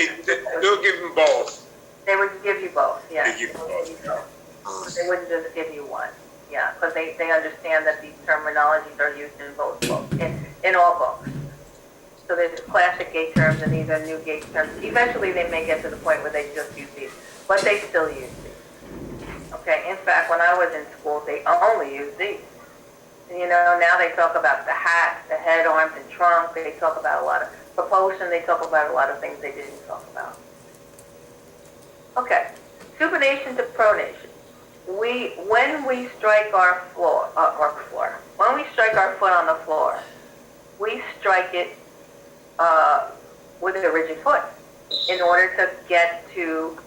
S4: They'll give them both.
S12: They would give you both, yeah.
S4: They give you both.
S12: They wouldn't just give you one, yeah, because they understand that these terminologies are used in both books, in all books. So there's classic gait terms and these are new gait terms. Eventually they may get to the point where they just use these, but they still use these. Okay, in fact, when I was in school, they only used these. And, now they talk about the hat, the head, arms, and trunk. They talk about a lot of propulsion. They talk about a lot of things they didn't talk about. Okay, supination to pronation. When we strike our floor, when we strike our foot on the floor, we strike it with a rigid foot in order to get to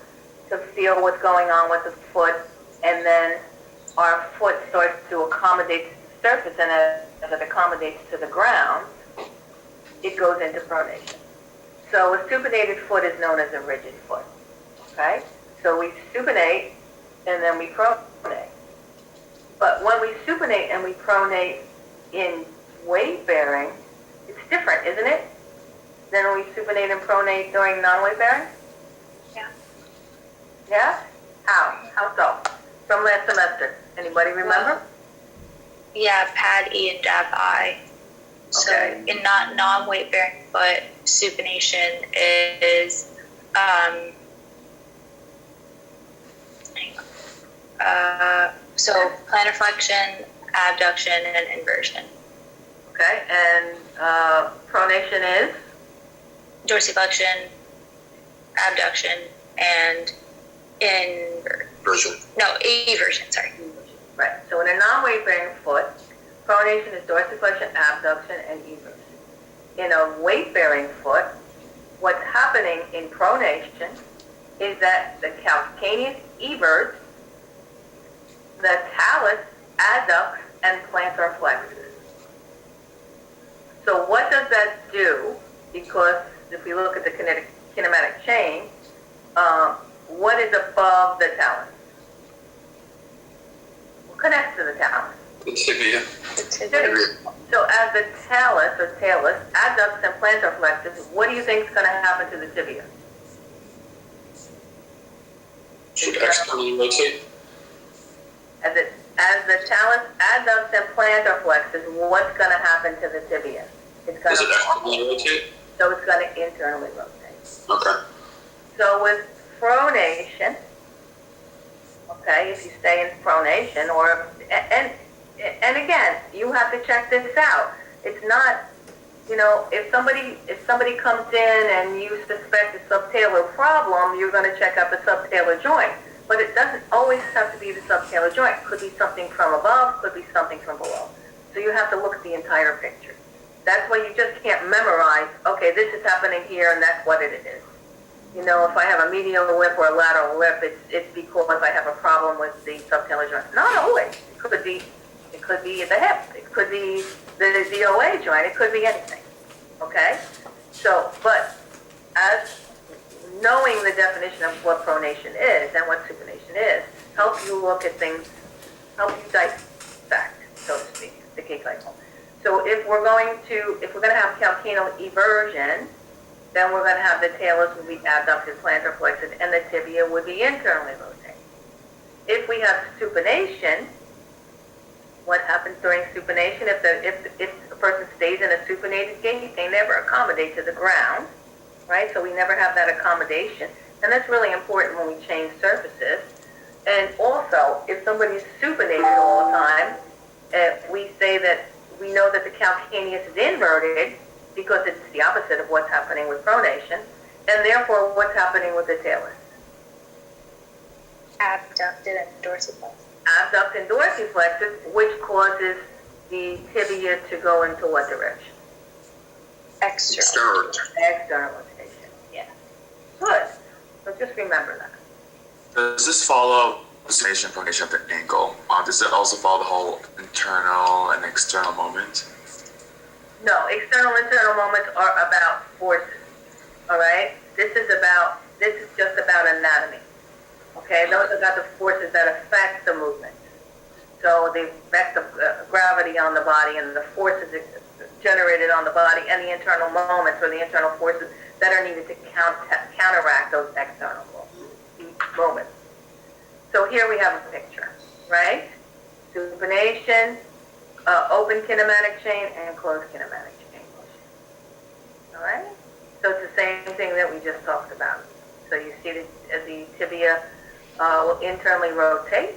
S12: feel what's going on with the foot, and then our foot starts to accommodate to the surface, and as it accommodates to the ground, it goes into pronation. So a supinated foot is known as a rigid foot. Okay? So we supinate and then we pronate. But when we supinate and we pronate in weight bearing, it's different, isn't it? Than when we supinate and pronate during non-weight bearing?
S11: Yeah.
S12: Yeah? How so? From last semester. Anybody remember?
S11: Yeah, pad E and dab I. So in non-weight bearing foot, supination is so plantar flexion, abduction, and inversion.
S12: Okay, and pronation is?
S11: Dorsiflexion, abduction, and eversion, sorry.
S12: Right, so in a non-weight bearing foot, pronation is dorsiflexion, abduction, and eversion. In a weight bearing foot, what's happening in pronation is that the calcaneus everts, the talus adducts, and plantar flexes. So what does that do? Because if we look at the kinematic chain, what is above the talus? What connects to the talus?
S7: The tibia.
S12: So as the talus or talus, adducts and plantar flexors, what do you think is going to happen to the tibia?
S7: Should externally rotate.
S12: As the talus, adducts and plantar flexors, what's going to happen to the tibia? It's going
S7: Does it externally rotate?
S12: So it's going to internally rotate.
S7: Okay.
S12: So with pronation, okay, if you stay in pronation, or and again, you have to check this out. It's not, you know, if somebody comes in and you suspect a subtalar problem, you're going to check out the subtalar joint. But it doesn't always have to be the subtalar joint. It could be something from above, could be something from below. So you have to look at the entire picture. That's why you just can't memorize, okay, this is happening here and that's what it is. You know, if I have a medial lip or a lateral lip, it's because I have a problem with the subtalar joint. Not always. It could be the hip. It could be the OA joint. It could be anything. Okay? So, but as knowing the definition of what pronation is and what supination is, helps you look at things, helps you dissect, so to speak, the cake cycle. So if we're going to have calcaneal eversion, then we're going to have the talus would be abducted plantar flexors and the tibia would be internally rotated. If we have supination, what happens during supination? If a person stays in a supinated gait, they never accommodate to the ground, right? So we never have that accommodation, and that's really important when we change surfaces. And also, if somebody's supinated all the time, we say that we know that the calcaneus is inverted because it's the opposite of what's happening with pronation, and therefore what's happening with the talus?
S11: Abducted and dorsiflexed.
S12: Abduct and dorsiflexed, which causes the tibia to go into what direction?
S11: External.
S12: External rotation, yeah. Good. So just remember that.
S8: Does this follow the supination pronation of the ankle? Does it also follow the whole internal and external moment?
S12: No, external and internal moments are about forces. All right? This is just about anatomy. Okay? Those are about the forces that affect the movement. So the effect of gravity on the body and the forces generated on the body and the internal moments or the internal forces that are needed to counteract those external moments. So here we have a picture, right? Supination, open kinematic chain, and closed kinematic chain motion. All right? So it's the same thing that we just talked about. So you see the tibia will internally rotate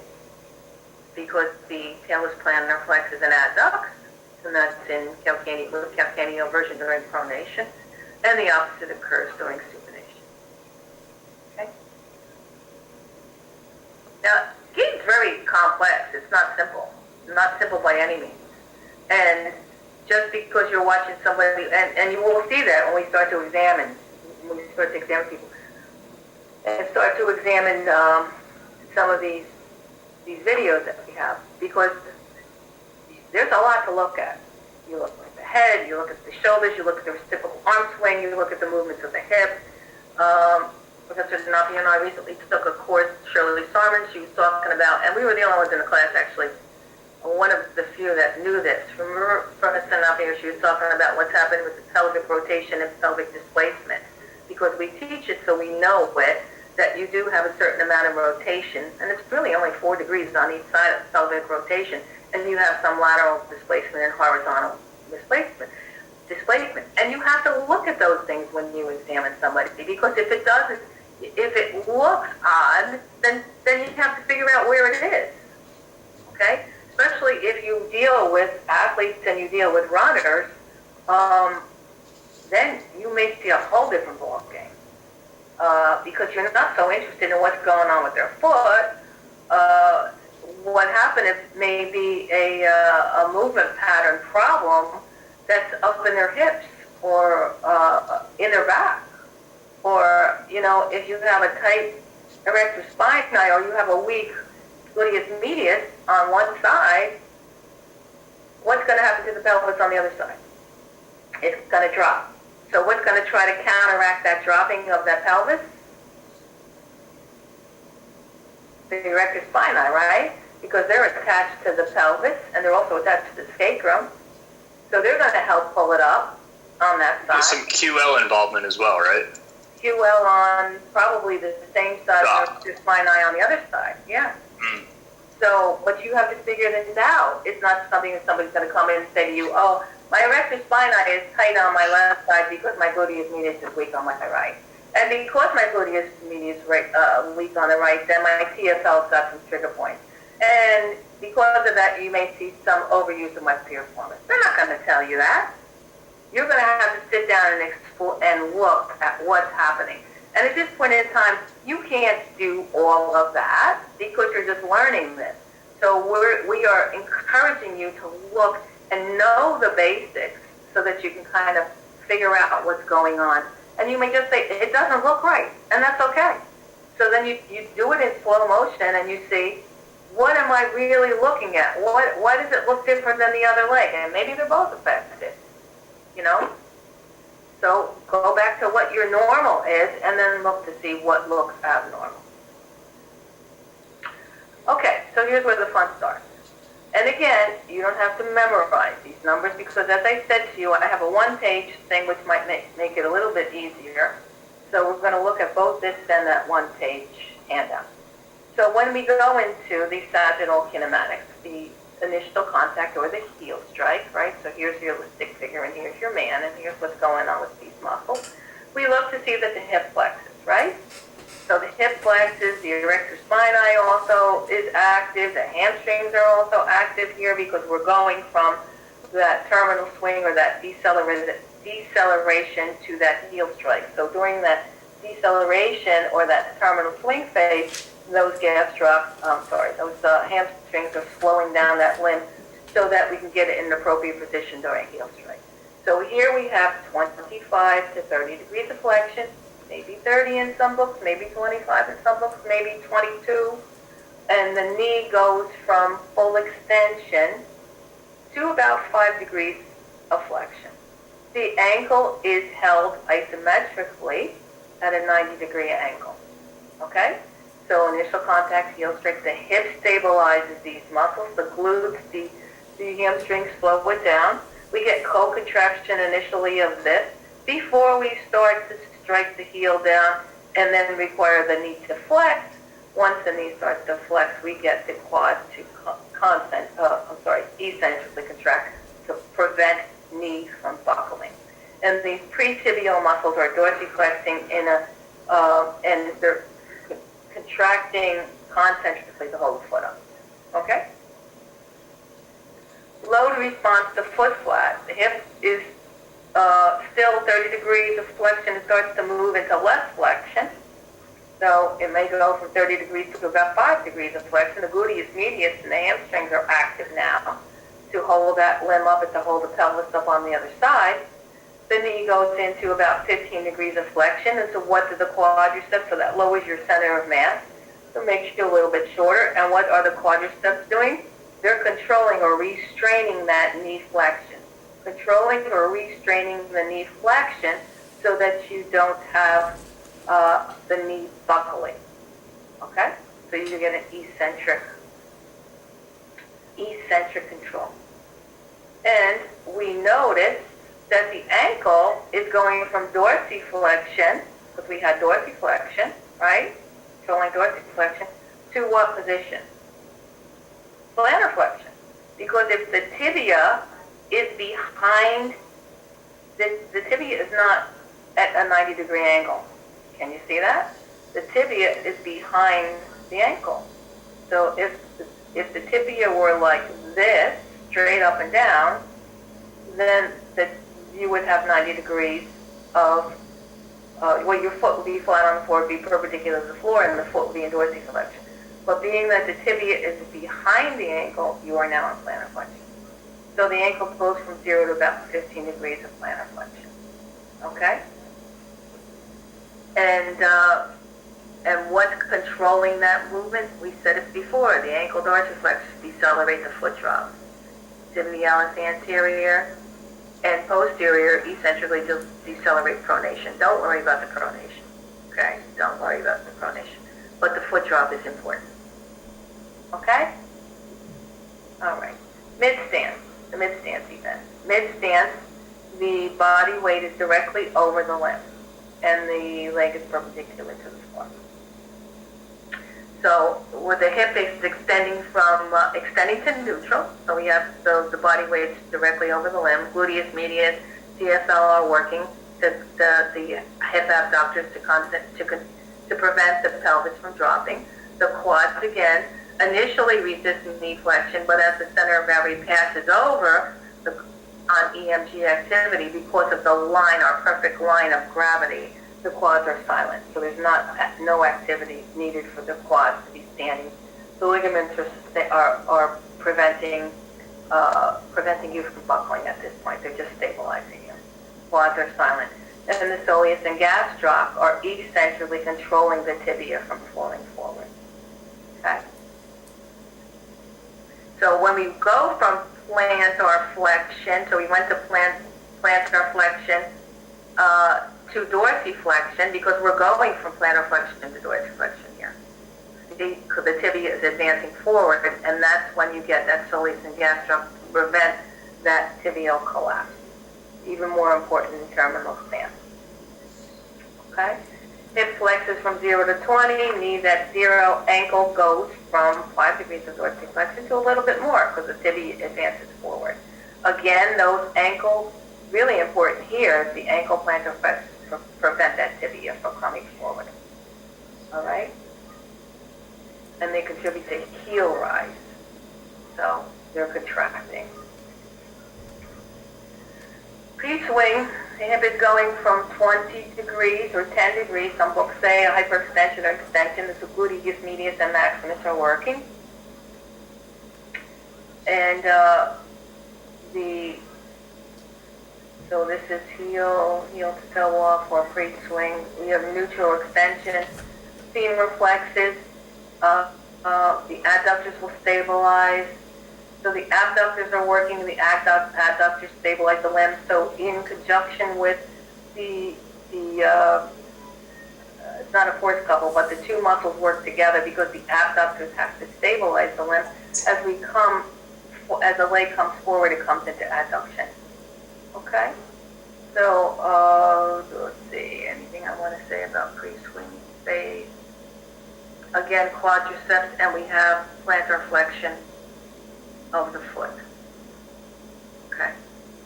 S12: because the talus plantar flexors and adducts, and that's in calcaneal version during pronation, and the opposite occurs during supination. Okay? Now, gait's very complex. It's not simple. Not simple by any means. And just because you're watching somebody, and you will see that when we start to examine people, and start to examine some of these videos that we have, because there's a lot to look at. You look at the head, you look at the shoulders, you look at the reciprocal arm swing, you look at the movements of the hip. Professor Zanapia and I recently took a course, Shirley Sarman, she was talking about, and we were the only ones in the class actually, one of the few that knew this. From Professor Zanapia, she was talking about what's happening with the pelvic rotation and pelvic displacement, because we teach it so we know it, that you do have a certain amount of rotation, and it's really only 4 degrees on each side of pelvic rotation, and you have some lateral displacement and horizontal displacement. And you have to look at those things when you examine somebody, because if it looks odd, then you have to figure out where it is, okay? Especially if you deal with athletes and you deal with runners, then you may see a whole different ball game. Because you're not so interested in what's going on with their foot. What happened is maybe a movement pattern problem that's up in their hips or in their back. Or, you know, if you have a tight erector spinae or you have a weak gluteus medius on one side, what's going to happen to the pelvis on the other side? it's going to drop. So what's going to try to counteract that dropping of that pelvis? The erector spinae, right? Because they're attached to the pelvis and they're also attached to the sacrum. So they're going to help pull it up on that side.
S13: There's some QL involvement as well, right?
S12: QL on probably the same side of the spinae on the other side, yeah. So, but you have to figure this out. It's not something that somebody's going to come in and say to you, oh, my erector spinae is tight on my left side because my gluteus medius is weak on my right. And because my gluteus medius is weak on the right, then my TFL's got some trigger points. And because of that, you may see some overuse of my piriformis. They're not going to tell you that. You're going to have to sit down and explore and look at what's happening. And at this point in time, you can't do all of that because you're just learning this. So we are encouraging you to look and know the basics so that you can kind of figure out what's going on. And you may just say, it doesn't look right, and that's okay. So then you do it in slow motion and you see, what am I really looking at? Why does it look different than the other leg? And maybe they're both affected, you know? So go back to what your normal is and then look to see what looks abnormal. Okay, so here's where the fun starts. And again, you don't have to memorize these numbers because as I said to you, I have a one-page thing which might make it a little bit easier. So we're going to look at both this and that one-page handout. So when we go into the sagittal kinematics, the initial contact or the heel strike, right? So here's your stick figure and here's your man and here's what's going on with these muscles. We look to see that the hip flexes, right? So the hip flexes, the erector spinae also is active, the hamstrings are also active here because we're going from that terminal swing or that deceleration to that heel strike. So during that deceleration or that terminal swing phase, those hamstrings are slowing down that limb so that we can get it in an appropriate position during heel strike. So here we have 25 to 30 degrees of flexion, maybe 30 in some books, maybe 25 in some books, maybe 22. And the knee goes from full extension to about 5 degrees of flexion. The ankle is held isometrically at a 90-degree angle, okay? So initial contact, heel strike, the hip stabilizes these muscles, the glutes, the hamstrings slow it down. We get co-contraction initially of this before we start to strike the heel down and then require the knee to flex. Once the knee starts to flex, we get the quad to eccentrically contract to prevent knee from buckling. And these pre-tibial muscles are dorsiflexing and they're contracting concentrically to hold the foot up. Okay? Load response to foot flat. The hip is still 30 degrees of flexion. It starts to move into less flexion. So it may go from 30 degrees to about 5 degrees of flexion. The gluteus medius and the hamstrings are active now to hold that limb up and to hold the pelvis up on the other side. The knee goes into about 15 degrees of flexion. And so what do the quadriceps, so that lowers your center of mass, so it makes you a little bit shorter. And what are the quadriceps doing? They're controlling or restraining that knee flexion. Controlling or restraining the knee flexion so that you don't have the knee buckling. Okay? So you get an eccentric control. And we notice that the ankle is going from dorsiflexion, because we had dorsiflexion, right? Controlling dorsiflexion, to what position? Plantar flexion. Because if the tibia is behind, the tibia is not at a 90-degree angle. Can you see that? The tibia is behind the ankle. So if the tibia were like this, straight up and down, then you would have 90 degrees of, your foot would be flat on the floor, be perpendicular to the floor, and the foot would be in dorsiflexion. But being that the tibia is behind the ankle, you are now in plantar flexion. So the ankle goes from 0 to about 15 degrees of plantar flexion. Okay? And what's controlling that movement? We said it before. The ankle dorsiflex decelerates the foot drop. Tibialis anterior, and posterior eccentrically decelerate pronation. Don't worry about the pronation. Okay? Don't worry about the pronation. But the foot drop is important. Okay? All right. Mid-stance. The mid-stance event. Mid-stance, the body weight is directly over the limb, and the leg is perpendicular to the floor. So with the hip is extending to neutral, so we have the body weight directly over the limb. Gluteus medius, CSL are working the hip abductors to prevent the pelvis from dropping. The quads again initially resist knee flexion, but as the center of gravity passes over on EMG activity, because of the line, our perfect line of gravity, the quads are silent. So there's no activity needed for the quads to be standing. The ligaments are preventing you from buckling at this point. They're just stabilizing you. Quads are silent. And the soleus and gastroc are eccentrically controlling the tibia from falling forward. Okay? So when we go from plantar flexion, so we went to plantar flexion to dorsiflexion, because we're going from plantar flexion to dorsiflexion here. Because the tibia is advancing forward, and that's when you get that soleus and gastroc to prevent that tibial collapse. Even more important in terminal stance. Okay? Hip flexes from 0 to 20, knees at 0, ankle goes from 5 degrees of dorsiflexion to a little bit more because the tibia advances forward. Again, those ankles, really important here, the ankle plantar flexors prevent that tibia from coming forward. All right? And they contribute to heel rise. So they're contracting. Pre-swing, the hip is going from 20 degrees or 10 degrees. Some books say a hyperextension or extension. The gluteus medius and maximus are working. And so this is heel to toe off or pre-swing. We have neutral extension, femur flexes. The adductors will stabilize. So the abductors are working, the adductors stabilize the limb. So in conjunction with it's not a force couple, but the two muscles work together because the abductors have to stabilize the limb. As the leg comes forward, it comes into adduction. Okay? So, let's see, anything I want to say about pre-swing phase? Again, quadriceps, and we have plantar flexion of the foot. Okay,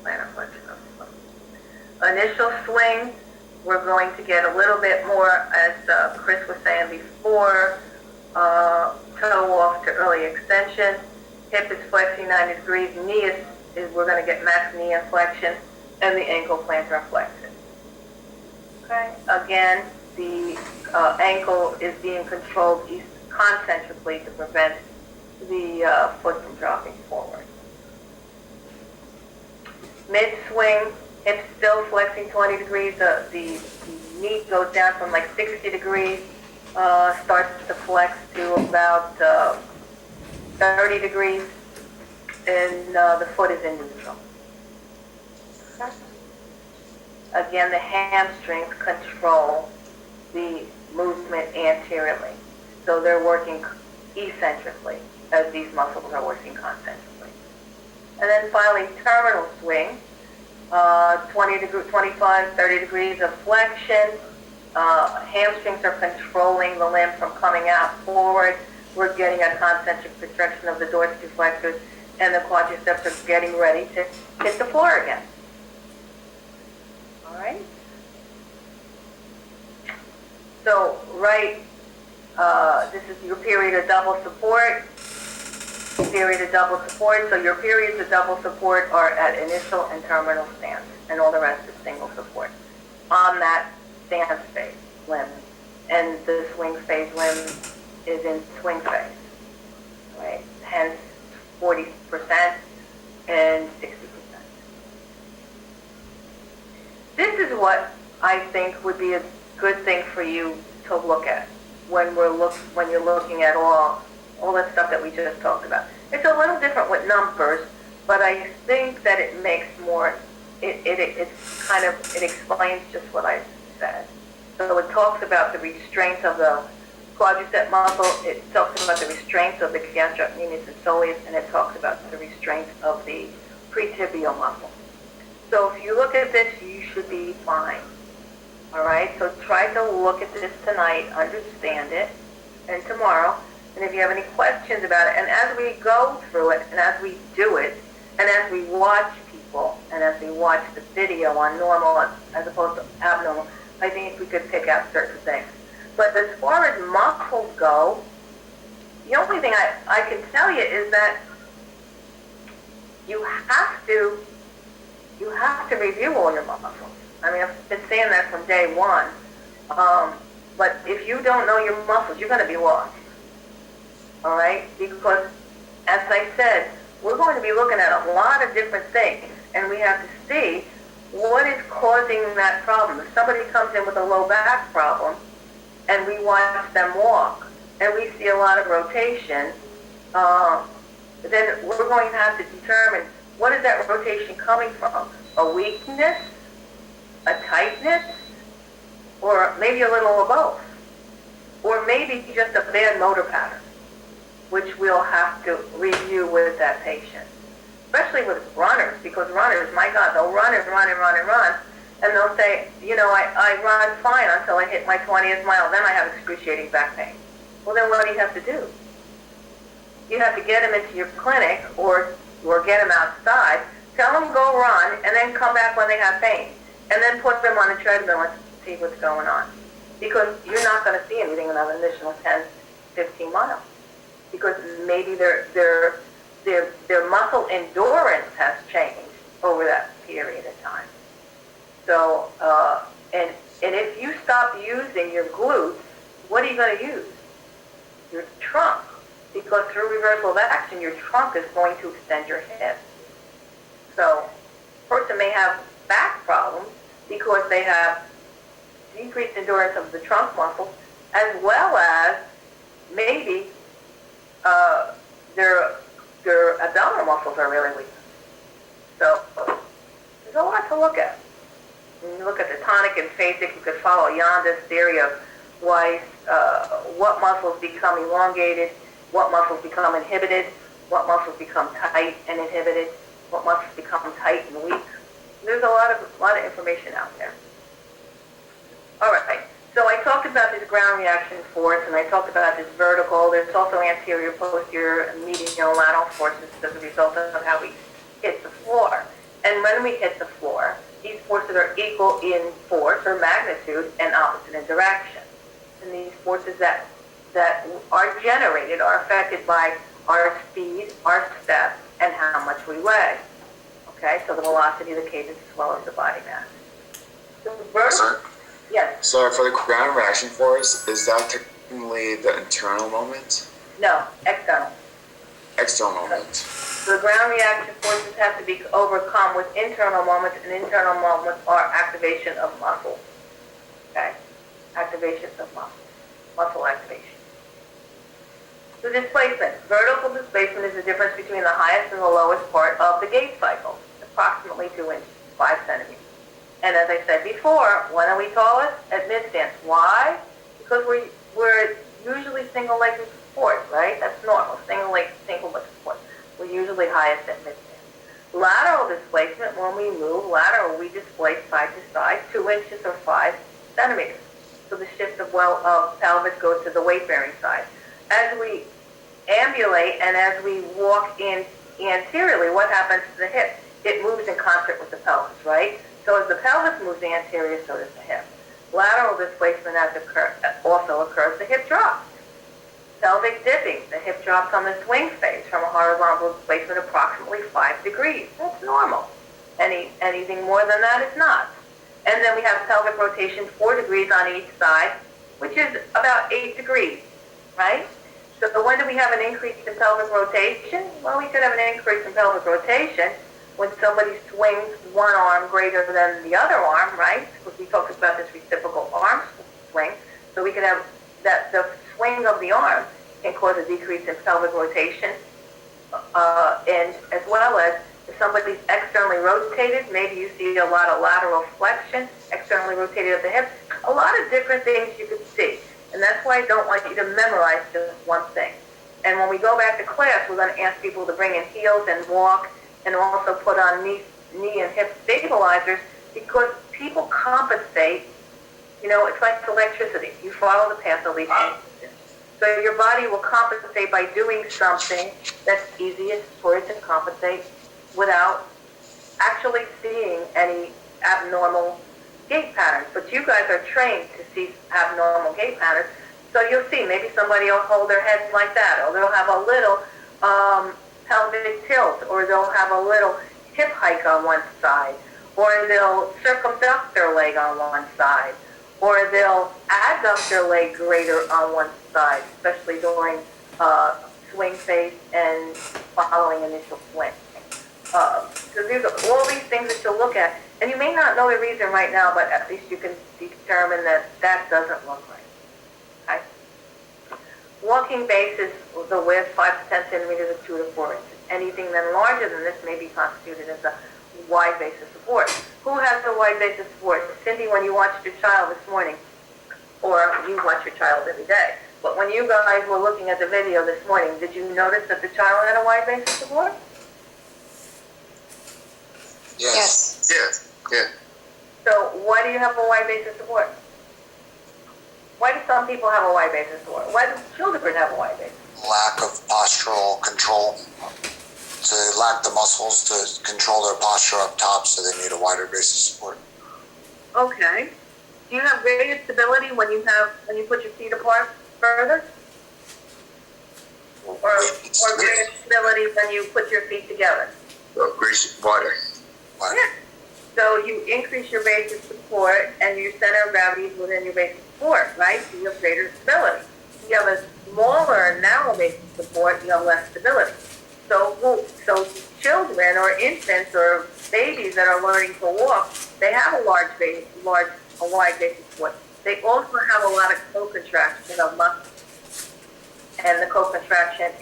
S12: plantar flexion of the foot. Initial swing, we're going to get a little bit more, as Chris was saying before, toe off to early extension. Hip is flexing 90 degrees. Knee is we're going to get max knee inflection, and the ankle plantar flexion. Okay, again, the ankle is being controlled concentrically to prevent the foot from dropping forward. Mid-swing, hips still flexing 20 degrees. The knee goes down from like 60 degrees, starts to flex to about 30 degrees, and the foot is in neutral. Okay. Again, the hamstrings control the movement anteriorly. So they're working eccentrically as these muscles are working concentrically. And then finally, terminal swing, 25, 30 degrees of flexion. Hamstrings are controlling the limb from coming out forward. We're getting a concentric contraction of the dorsiflexors, and the quadriceps are getting ready to hit the floor again. All right? So, this is your period of double support. So your periods of double support are at initial and terminal stance, and all the rest is single support on that stance phase limb. And the swing phase limb is in swing phase, right? Hence 40% and 60%. This is what I think would be a good thing for you to look at when you're looking at all that stuff that we just talked about. It's a little different with numbers, but I think that it makes more it explains just what I said. So it talks about the restraints of the quadricep muscle, it talks about the restraints of the gastrocnemius and soleus, and it talks about the restraints of the pretibial muscle. So if you look at this, you should be fine. All right, so try to look at this tonight, understand it, and tomorrow. And if you have any questions about it, and as we go through it, and as we do it, and as we watch people, and as we watch the video on normal as opposed to abnormal, I think we could pick out certain things. But as far as muscles go, the only thing I can tell you is that you have to review all your muscles. I mean, I've been saying that from day one. But if you don't know your muscles, you're going to be lost. All right? Because, as I said, we're going to be looking at a lot of different things, and we have to see what is causing that problem. If somebody comes in with a low back problem, and we watch them walk, and we see a lot of rotation, then we're going to have to determine what is that rotation coming from? A weakness, a tightness, or maybe a little of both, or maybe just a bad motor pattern, which we'll have to review with that patient, especially with runners, because runners, my God, they'll run and run and run and run, and they'll say, you know, I run fine until I hit my 20th mile, then I have excruciating back pain. Well, then what do you have to do? You have to get them into your clinic or get them outside, tell them go run, and then come back when they have pain, and then put them on a treadmill and see what's going on. Because you're not going to see anything in an additional 10, 15 miles. Because maybe their muscle endurance has changed over that period of time. So, and if you stop using your glutes, what are you going to use? Your trunk. Because through reversal of action, your trunk is going to extend your hip. So, a person may have back problems because they have decreased endurance of the trunk muscle, as well as maybe their abdominal muscles are really weak. So, there's a lot to look at. When you look at the tonic and phasic, you could follow Yanda's theory of why, what muscles become elongated, what muscles become inhibited, what muscles become tight and inhibited, what muscles become tight and weak. There's a lot of information out there. All right. So I talked about this ground reaction force, and I talked about this vertical. There's also anterior, posterior, and medial lateral forces as a result of how we hit the floor. And when we hit the floor, these forces are equal in force or magnitude and opposite in direction. And these forces that are generated are affected by our speed, our step, and how much we weigh. Okay, so the velocity of the cadence as well as the body mass.
S2: Sorry?
S12: Yes.
S2: So for the ground reaction force, is that technically the internal moment?
S12: No, external.
S2: External moment.
S12: So the ground reaction forces have to be overcome with internal moments, and internal moments are activation of muscles. Okay? Activation of muscle activation. So displacement. Vertical displacement is the difference between the highest and the lowest part of the gait cycle, approximately 2 inches, 5 centimeters. And as I said before, when are we tallest? At mid-stance. Why? Because we're usually single-legged support, right? That's normal. Single-leg support. We're usually highest at mid-stance. Lateral displacement, when we move lateral, we displace side to side 2 inches or 5 centimeters. So the shift of pelvis goes to the weight-bearing side. As we ambulate and as we walk in anteriorly, what happens to the hip? It moves in concert with the pelvis, right? So as the pelvis moves anterior, so does the hip. Lateral displacement also occurs, the hip drops. Pelvic dipping, the hip drops on the swing phase from a horizontal displacement approximately 5 degrees. That's normal. Anything more than that is not. And then we have pelvic rotation 4 degrees on each side, which is about 8 degrees, right? So when do we have an increase in pelvic rotation? Well, we could have an increase in pelvic rotation when somebody swings one arm greater than the other arm, right? Because we talked about this reciprocal arm swing. So we could have that the swing of the arm can cause a decrease in pelvic rotation, and as well as if somebody's externally rotating rotated. Maybe you see a lot of lateral flexion, externally rotated at the hips. A lot of different things you could see. And that's why I don't want you to memorize just one thing. And when we go back to class, we're going to ask people to bring in heels and walk and also put on knee and hip stabilizers because people compensate. You know, it's like electricity. You follow the path of least resistance. So your body will compensate by doing something that's easiest for it to compensate without actually seeing any abnormal gait patterns. But you guys are trained to see abnormal gait patterns. So you'll see maybe somebody will hold their head like that, or they'll have a little pelvic tilt, or they'll have a little hip hike on one side, or they'll circumduct their leg on one side, or they'll adduct their leg greater on one side, especially during swing phase and following initial swing. So there's all these things that you'll look at, and you may not know the reason right now, but at least you can determine that that doesn't look right. Okay? Walking base is the width, 5 to 10 centimeters or 2 to 4 inches. Anything then larger than this may be constituted as a wide base of support. Who has a wide base of support? Cindy, when you watched your child this morning, or you watch your child every day, but when you guys were looking at the video this morning, did you notice that the child had a wide base of support?
S2: Yes.
S6: Yeah.
S12: So why do you have a wide base of support? Why do some people have a wide base of support? Why do children have a wide base?
S2: Lack of postural control. So they lack the muscles to control their posture up top, so they need a wider base of support.
S12: Okay. Do you have greater stability when you put your feet apart further? Or greater stability when you put your feet together?
S6: Wider.
S12: Yeah. So you increase your base of support and your center of gravity is within your base of support, right? So you have greater stability. If you have a smaller, narrow base of support, you have less stability. So children or infants or babies that are learning to walk, they have a wide base of support. They also have a lot of co-contraction of muscles. And the co-contraction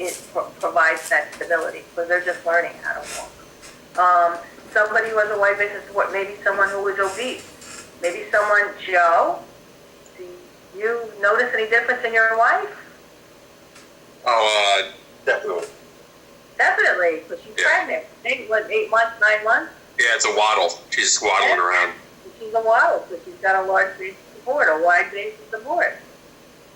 S12: provides that stability because they're just learning how to walk. Somebody who has a wide base of support, maybe someone who is obese, maybe someone, Joe, do you notice any difference in your wife?
S7: Oh, definitely.
S12: Definitely, because she's pregnant. Maybe, 8 months, 9 months?
S7: Yeah, it's a waddle. She's waddling around.
S12: She's a waddle, so she's got a large base of support, a wide base of support.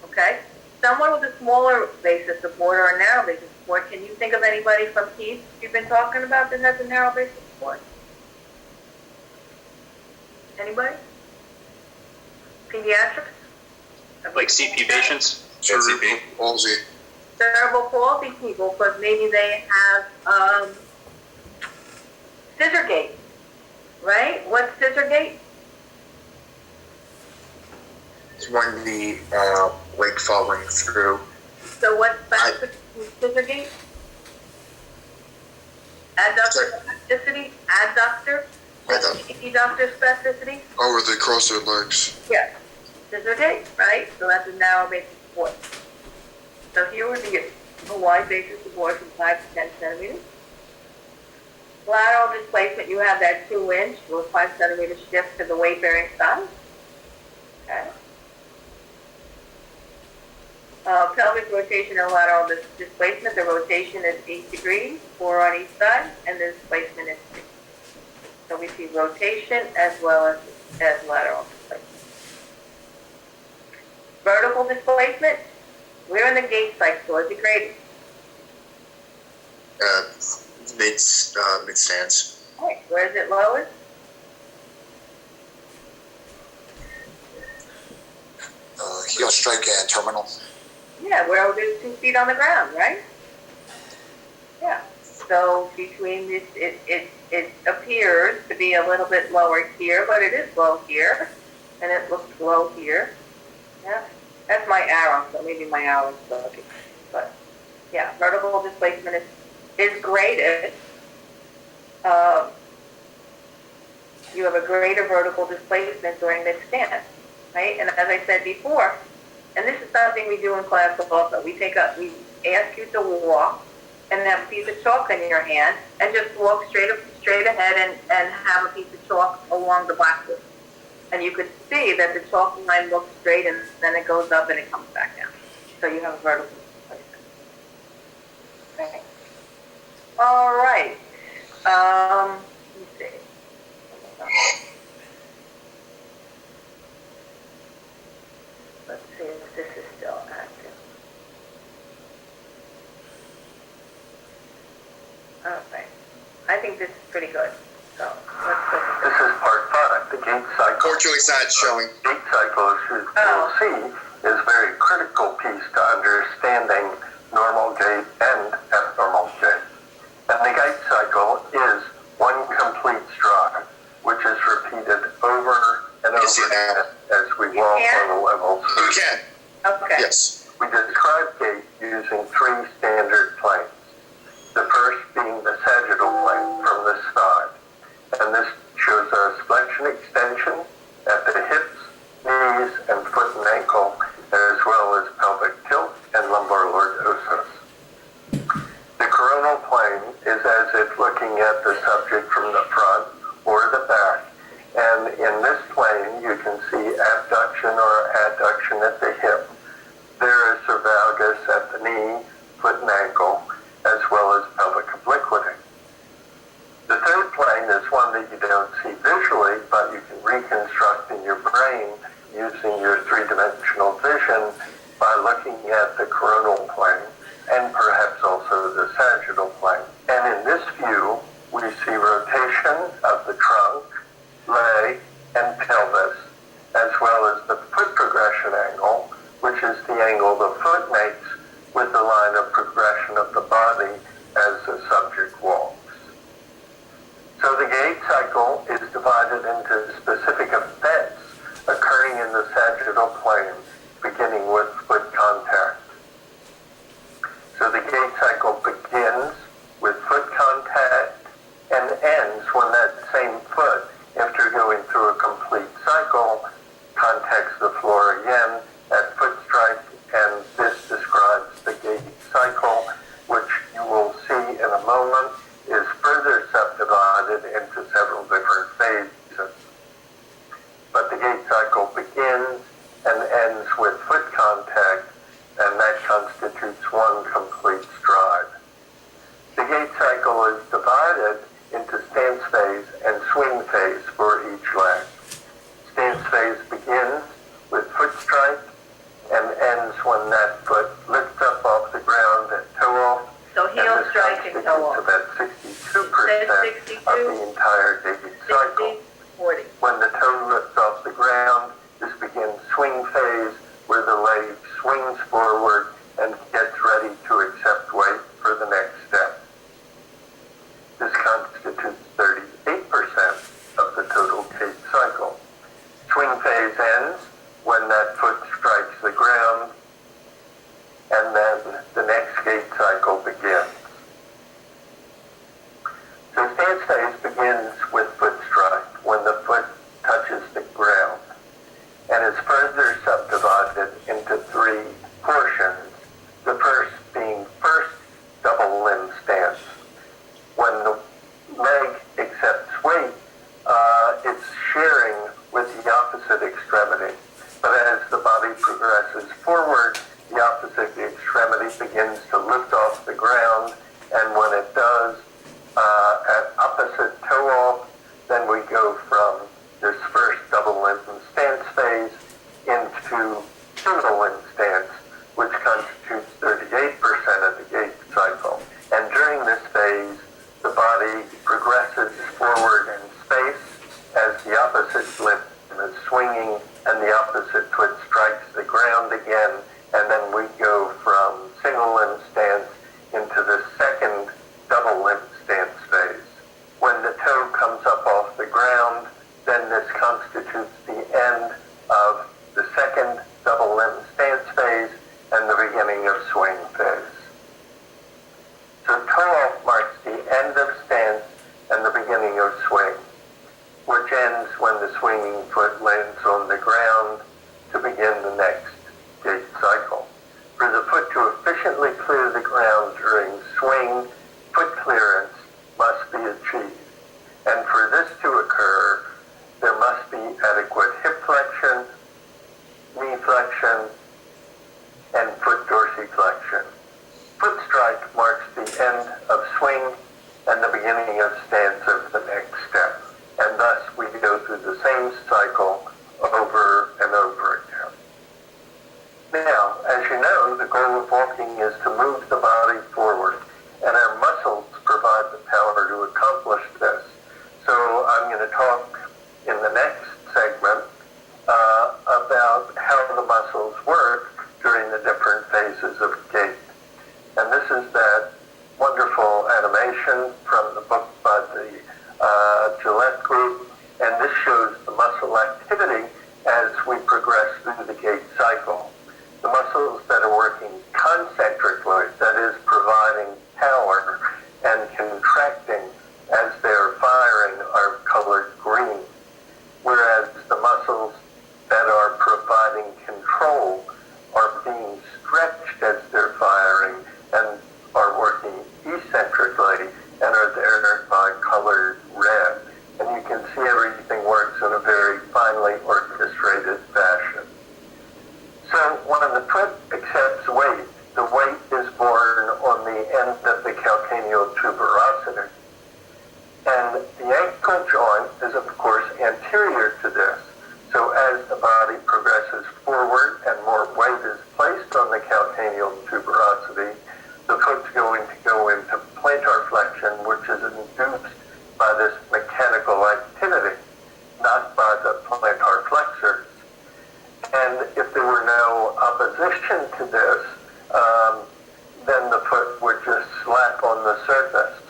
S12: Okay? Someone with a smaller base of support or a narrow base of support, can you think of anybody from Keith you've been talking about that has a narrow base of support? Anybody? Pediatrics?
S13: Like CP patients?
S7: CP.
S2: Palsy.
S12: Cerebral palsy people, because maybe they have scissor gait, right? What's scissor gait?
S6: It's when the leg following through.
S12: So what's scissor gait? Adductor spasticity? Adductor? Adductor spasticity?
S2: Oh, where they cross their legs.
S12: Yes. Scissor gait, right? So that's a narrow base of support. So here would be a wide base of support from 5 to 10 centimeters. Lateral displacement, you have that 2-inch or 5 centimeter shift to the weight-bearing side. Okay. Pelvic rotation and lateral displacement. The rotation is 8 degrees, 4 on each side, and the displacement is 3. So we see rotation as well as lateral displacement. Vertical displacement. We're in the gait cycle. Is it graded?
S6: Mid stance.
S12: All right. Where is it lowest?
S2: Heel strike and terminal.
S12: Yeah, where there's 2 feet on the ground, right? Yeah. So between this, it appears to be a little bit lower here, but it is low here, and it looks low here. Yeah. That's my arrow, so maybe my arrow is broken. But yeah, vertical displacement is graded. You have a greater vertical displacement during this stance, right? And as I said before, and this is something we do in class also, we ask you to walk, and have a piece of chalk in your hand and just walk straight ahead and have a piece of chalk along the blackboard. And you could see that the chalk line looks straight and then it goes up and it comes back down. So you have a vertical placement. Okay. All right. Let me see. Let's see if this is still active. Okay. I think this is pretty good. So let's look at
S15: this. This is part 5, the gate cycle.
S1: Fortunately, it's not showing.
S15: Gate cycle, as you will see, is a very critical piece to understanding normal gait and abnormal gait. And the gait cycle is one complete stride, which is repeated over and over again as we walk on the level.
S1: You can.
S12: Okay.
S1: Yes.
S15: We describe gait using 3 standard planes. The first being the sagittal plane from the side. And this shows us flexion extension at the hips, knees, and foot and ankle, as well as pelvic tilt and lumbar lordosis. The coronal plane is as if looking at the subject from the front or the back. And in this plane, you can see abduction or adduction at the hip. There is cervalgus at the knee, foot and ankle, as well as pelvic obliquity. The third plane is one that you don't see visually, but you can reconstruct in your brain using your 3-dimensional vision by looking at the coronal plane and perhaps also the sagittal plane. And in this view, we see rotation of the trunk, leg, and pelvis, as well as the foot progression angle, which is the angle the foot makes with the line of progression of the body as the subject walks. So the gait cycle is divided into specific events occurring in the sagittal plane, beginning with foot contact. So the gait cycle begins with foot contact and ends when that same foot, after going through a complete cycle, contacts the floor again at foot strike, and this describes the gait cycle, which you will see in a moment is further subdivided into several different phases. But the gait cycle begins and ends with foot contact, and that constitutes one complete stride. The gait cycle is divided into stance phase and swing phase for each leg. Stance phase begins with foot strike and ends when that foot lifts up off the ground and toe off.
S12: So heel strike and toe off.
S15: About 62% of the entire gait cycle.
S12: 40.
S15: When the toe lifts off the ground, this begins swing phase, where the leg swings forward and gets ready to accept weight for the next step. This constitutes 38% of the total gait cycle. Swing phase ends when that foot strikes the ground, and then the next gait cycle begins. So stance phase begins with to talk in the next segment about how the muscles work during the different phases of gait. And this is that wonderful animation from the book by the Gillette Group, and this shows the muscle activity as we progress through the gait cycle. The muscles that are working concentrically, that is providing power, and contracting as they're firing are colored green, whereas the muscles that are providing control are being stretched as they're firing and are working eccentrically and are thereby colored red. And you can see everything works in a very finely orchestrated fashion. So when the foot accepts weight, the weight is borne on the end of the calcaneal tuberosity. And the ankle joint is, of course, anterior to this. So as the body progresses forward and more weight is placed on the calcaneal tuberosity, the foot's going to go into plantar flexion, which is induced by this mechanical activity, not by the plantar flexors. And if there were no opposition to this, then the foot would just slap on the surface.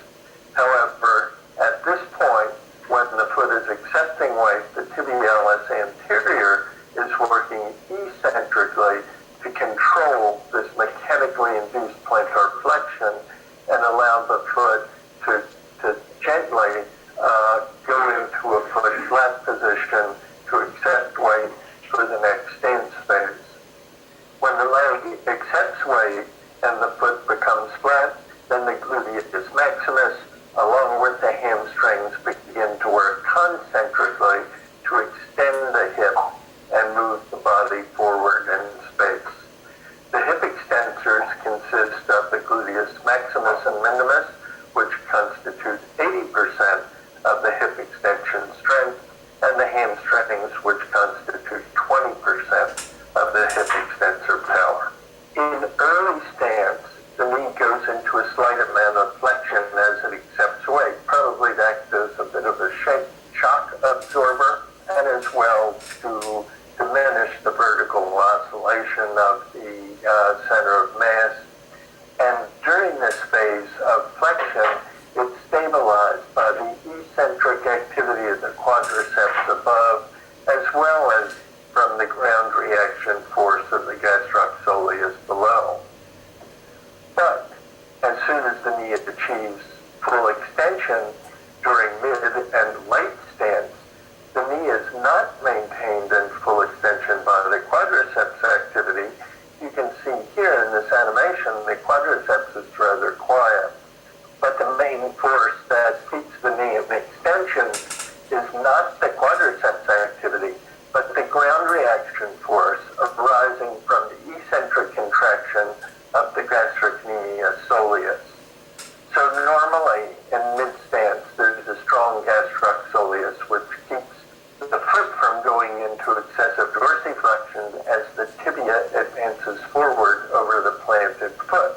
S15: However, at this point, when the foot is accepting weight, the tibialis anterior is working eccentrically to control this mechanically induced plantar flexion and allow the foot to gently go into a foot flat position to accept weight for the next stance phase. When the leg accepts weight and the foot becomes flat, then the gluteus maximus, along with the hamstrings, begin to work concentrically to extend the hip and move the body forward in space. The hip extensors consist of the gluteus maximus and minimus, which constitute 80% of the hip extension strength, and the hamstrings, which constitute 20% of the hip extensor power. In early stance, the knee goes into a slight amount of flexion as it accepts weight, probably to act as a bit of a shock absorber, and as well to diminish the vertical oscillation of the center of mass. And during this phase of flexion, it's stabilized by the eccentric activity of the quadriceps above, as well as from the ground reaction force of the gastrocsoleus below. But as soon as the knee achieves full extension during mid and late stance, the knee is not maintained in full extension by the quadriceps activity. You can see here in this animation, the quadriceps is rather quiet. But the main force that keeps the knee in extension is not the quadriceps activity, but the ground reaction force arising from the eccentric contraction of the gastrocnemius soleus. So normally in mid-stance, there's a strong gastrocsoleus which keeps the foot from going into excessive dorsiflexion as the tibia advances forward over the planted foot.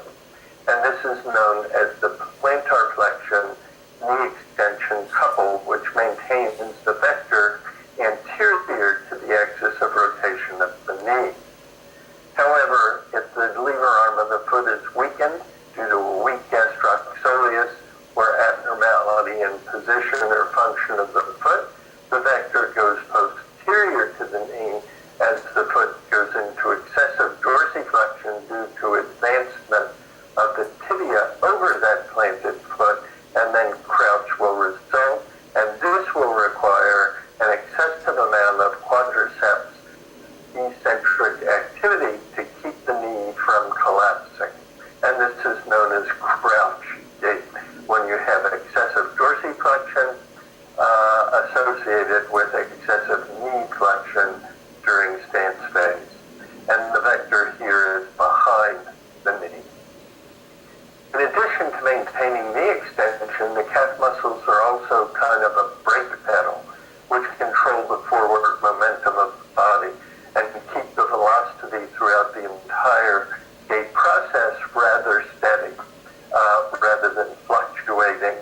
S15: And this is known as the plantar flexion knee extension couple, which maintains the vector anterior to the axis of rotation of the knee. However, if the lever arm of the foot is weakened due to a weak gastrocsoleus or abnormality in position or function of the foot, the vector goes posterior to the knee as the foot goes into excessive dorsiflexion due to advancement of the tibia over that planted foot, and then crouch will result, and this will require an excessive amount of quadriceps eccentric activity to keep the knee from collapsing. And this is known as crouch gait, when you have excessive dorsiflexion associated with excessive knee flexion during stance phase. And the vector here is behind the knee. In addition to maintaining knee extension, the calf muscles are also kind of a brake pedal, which control the forward momentum of the body and keep the velocity throughout the entire gait process rather steady, rather than fluctuating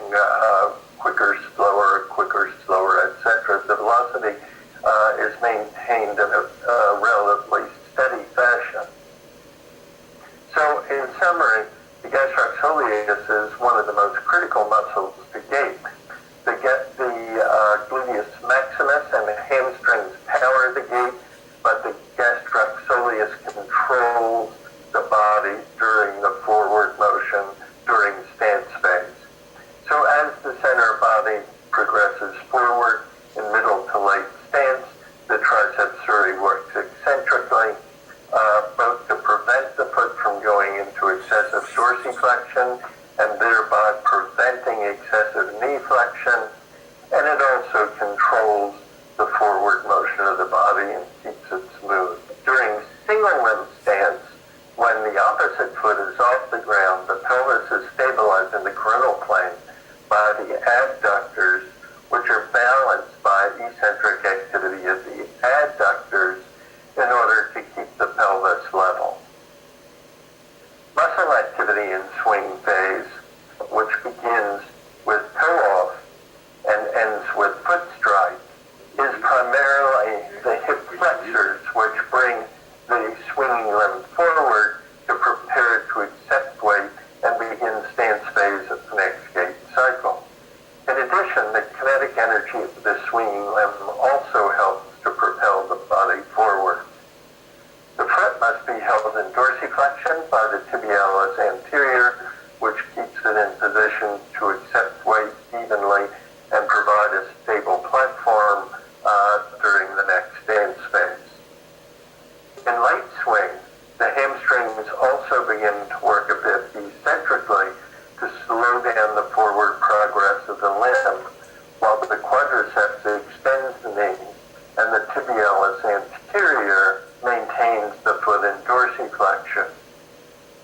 S15: quicker, slower, etc. controls the forward motion of the body and keeps it smooth. During single limb stance, when the opposite foot is off the ground, the pelvis is stabilized in the coronal plane by the abductors, which are balanced by eccentric activity of the adductors in order to keep the pelvis level. Muscle activity in swing phase, which begins with toe off and ends with foot strike, is primarily the hip flexors, which bring the swinging limb forward to prepare to accept weight and begin stance phase of the next gait cycle. In addition, the kinetic energy of the swinging limb also helps to propel the body forward. The foot must be held in dorsiflexion by the tibialis anterior, which keeps it in position to accept weight evenly and provide a stable platform during the next stance phase. In late swing, the hamstrings also begin to work a bit eccentrically to slow down the forward progress of the limb, while the quadriceps extends the knee and the tibialis anterior maintains the foot in dorsiflexion.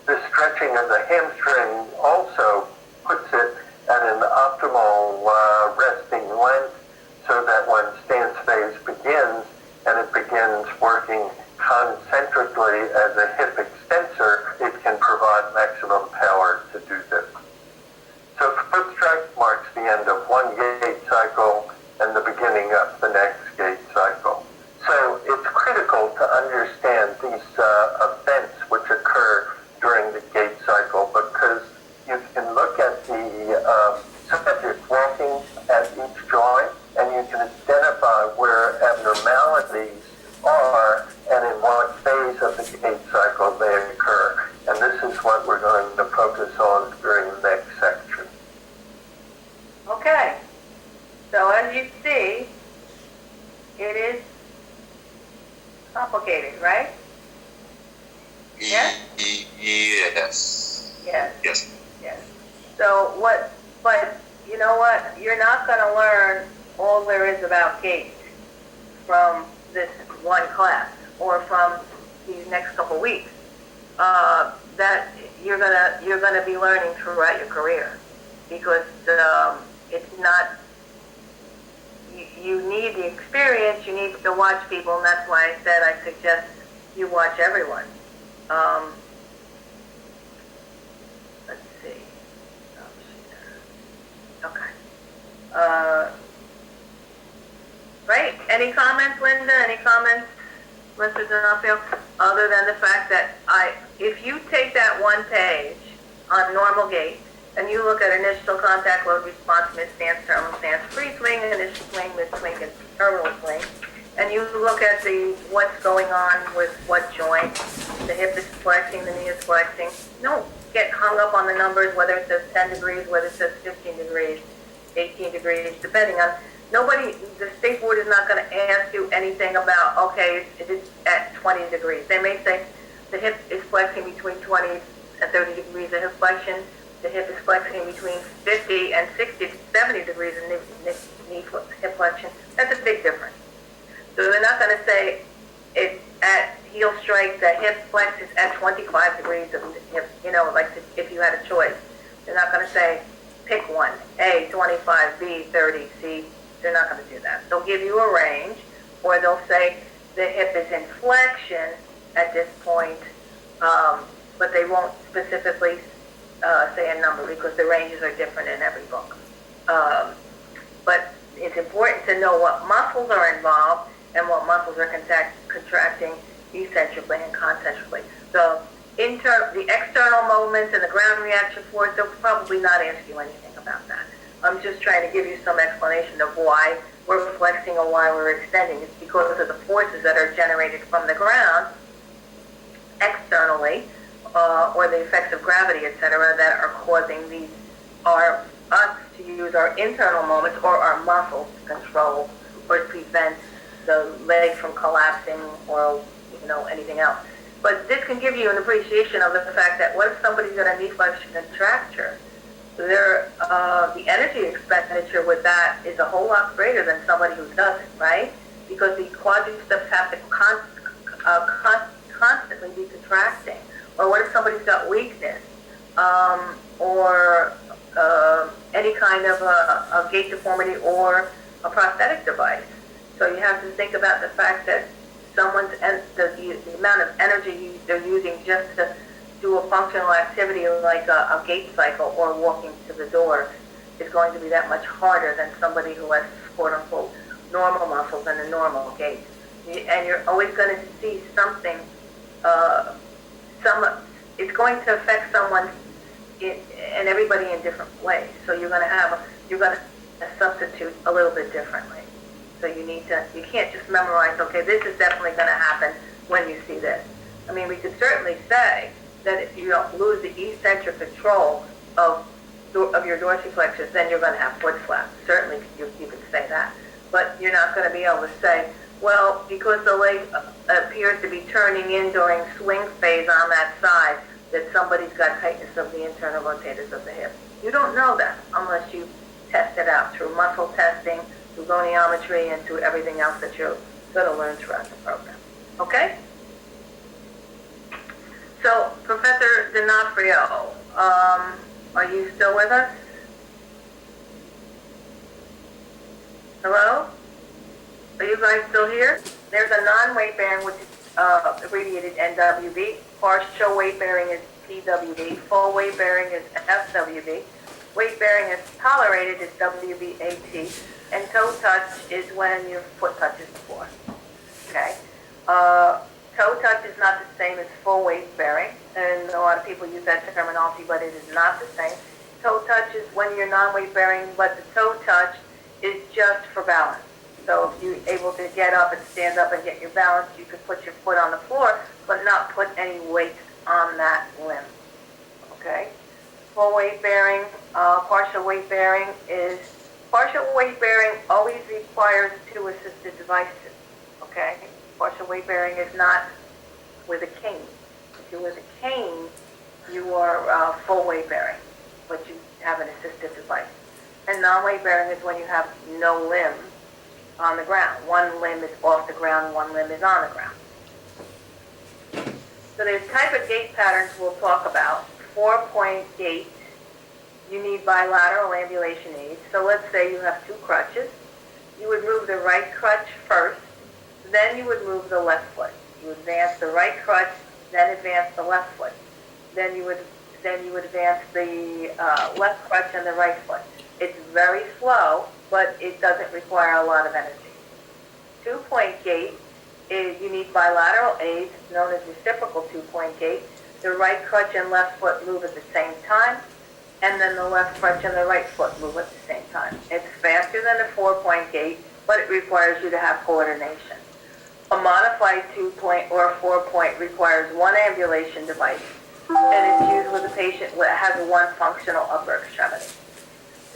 S15: The stretching of the hamstring also puts it at an optimal resting length so that when stance phase begins and it begins working concentrically as a hip extensor, it can provide maximum power to do this. So foot strike marks the end of one gait cycle and the beginning of the next gait cycle. So it's critical to understand these events which occur during the gait cycle, because you can look at the subject walking at each joint and you can identify where abnormalities are and in what phase of the gait cycle they occur. And this is what we're going to focus on during the next section.
S12: Okay. So as you see, it is complicated, right? Yes?
S7: Yes.
S12: Yes.
S7: Yes.
S12: Yes. So but you know what? You're not going to learn all there is about gait from this one class or from these next couple weeks. That you're gonna be learning throughout your career, because it's not. You need the experience. You need to watch people, and that's why I said I suggest you watch everyone. Let's see. Okay. Great. Any comments, Linda? Any comments, Mr. D'Onofrio? Other than the fact that if you take that one page on normal gait and you look at initial contact, load response, mid stance, terminal stance, free swing, initial swing, mid swing, and terminal swing, and you look at what's going on with what joint, the hip is flexing, the knee is flexing. Don't get hung up on the numbers, whether it says 10 degrees, whether it says 15 degrees, 18 degrees, depending on. The state board is not going to ask you anything about, okay, it's at 20 degrees. They may say the hip is flexing between 20 and 30 degrees of hip flexion. The hip is flexing between 50 and 60 to 70 degrees of knee hip flexion. That's a big difference. So they're not going to say it's at heel strike, the hip flexes at 25 degrees of hip, like if you had a choice. They're not going to say, pick one, A, 25, B, 30, C. They're not going to do that. They'll give you a range, or they'll say the hip is in flexion at this point, but they won't specifically say a number because the ranges are different in every book. But it's important to know what muscles are involved and what muscles are contracting eccentrically and concentrically. So the external movements and the ground reaction force, they'll probably not ask you anything about that. I'm just trying to give you some explanation of why we're flexing or why we're extending. It's because of the forces that are generated from the ground externally, or the effects of gravity, etc., that are causing us to use our internal moments or our muscles to control or to prevent the leg from collapsing or anything else. But this can give you an appreciation of the fact that what if somebody's got a knee flexion contracture the energy expenditure with that is a whole lot greater than somebody who doesn't, right? Because the quadriceps have to constantly be contracting. Or what if somebody's got weakness, or any kind of a gait deformity or a prosthetic device? So you have to think about the fact that the amount of energy they're using just to do a functional activity like a gait cycle or walking to the door is going to be that much harder than somebody who has quote unquote normal muscles and a normal gait. And you're always going to see something, it's going to affect someone and everybody in different ways. So you're going to substitute a little bit differently. So you can't just memorize, okay, this is definitely going to happen when you see this. I mean, we could certainly say that if you don't lose the eccentric control of your dorsiflexors, then you're going to have foot flaps. Certainly you can say that. But you're not going to be able to say, well, because the leg appears to be turning in during swing phase on that side, that somebody's got tightness of the internal rotators of the hip. You don't know that unless you test it out through muscle testing, through goniometry, and through everything else that you're going to learn throughout the program. Okay? So, Professor D'Onofrio, are you still with us? Hello? Are you guys still here? There's a non-weight bearing, which is abbreviated NWB. Partial weight bearing is PWB. Full weight bearing is FWB. Weight bearing is tolerated is WBAT. And toe touch is when your foot touches the floor. Okay? Toe touch is not the same as full weight bearing, and a lot of people use that terminology, but it is not the same. Toe touch is when you're non-weight bearing, but the toe touch is just for balance. So if you're able to get up and stand up and get your balance, you could put your foot on the floor, but not put any weight on that limb. Okay? Full weight bearing, partial weight bearing always requires two assisted devices. Okay? Partial weight bearing is not with a cane. If you're with a cane, you are full weight bearing, but you have an assistive device. And non-weight bearing is when you have no limb on the ground. One limb is off the ground, one limb is on the ground. So there's type of gait patterns we'll talk about. 4-point gait, you need bilateral ambulation aids. So let's say you have two crutches. You would move the right crutch first, then you would move the left foot. You would advance the right crutch, then advance the left foot. Then you would advance the left crutch and the right foot. It's very slow, but it doesn't require a lot of energy. 2-point gait is you need bilateral aids, known as reciprocal 2-point gait. The right crutch and left foot move at the same time, and then the left crutch and the right foot move at the same time. It's faster than a 4-point gait, but it requires you to have coordination. A modified 2-point or a 4-point requires one ambulation device, and it's used with a patient that has one functional upper extremity.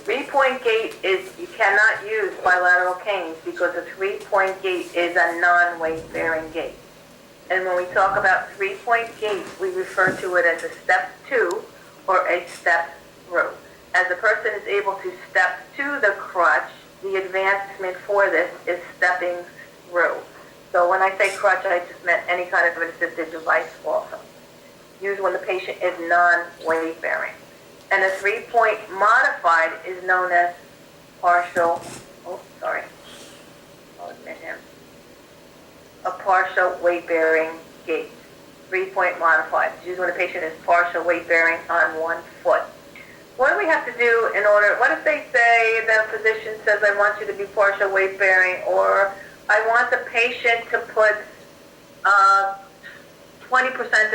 S12: 3-point gait is, you cannot use bilateral canes because a 3-point gait is a non-weight bearing gait. And when we talk about 3-point gait, we refer to it as a step to or a step through. As the person is able to step to the crutch, the advancement for this is stepping through. So when I say crutch, I just meant any kind of an assistive device also. Used when the patient is non-weight bearing. And a 3-point modified is known as partial, a partial weight bearing gait. 3-point modified. It's used when a patient is partial weight bearing on one foot. What do we have to do in order, what if they say, the physician says, I want you to be partial weight bearing, or I want the patient to put 25% of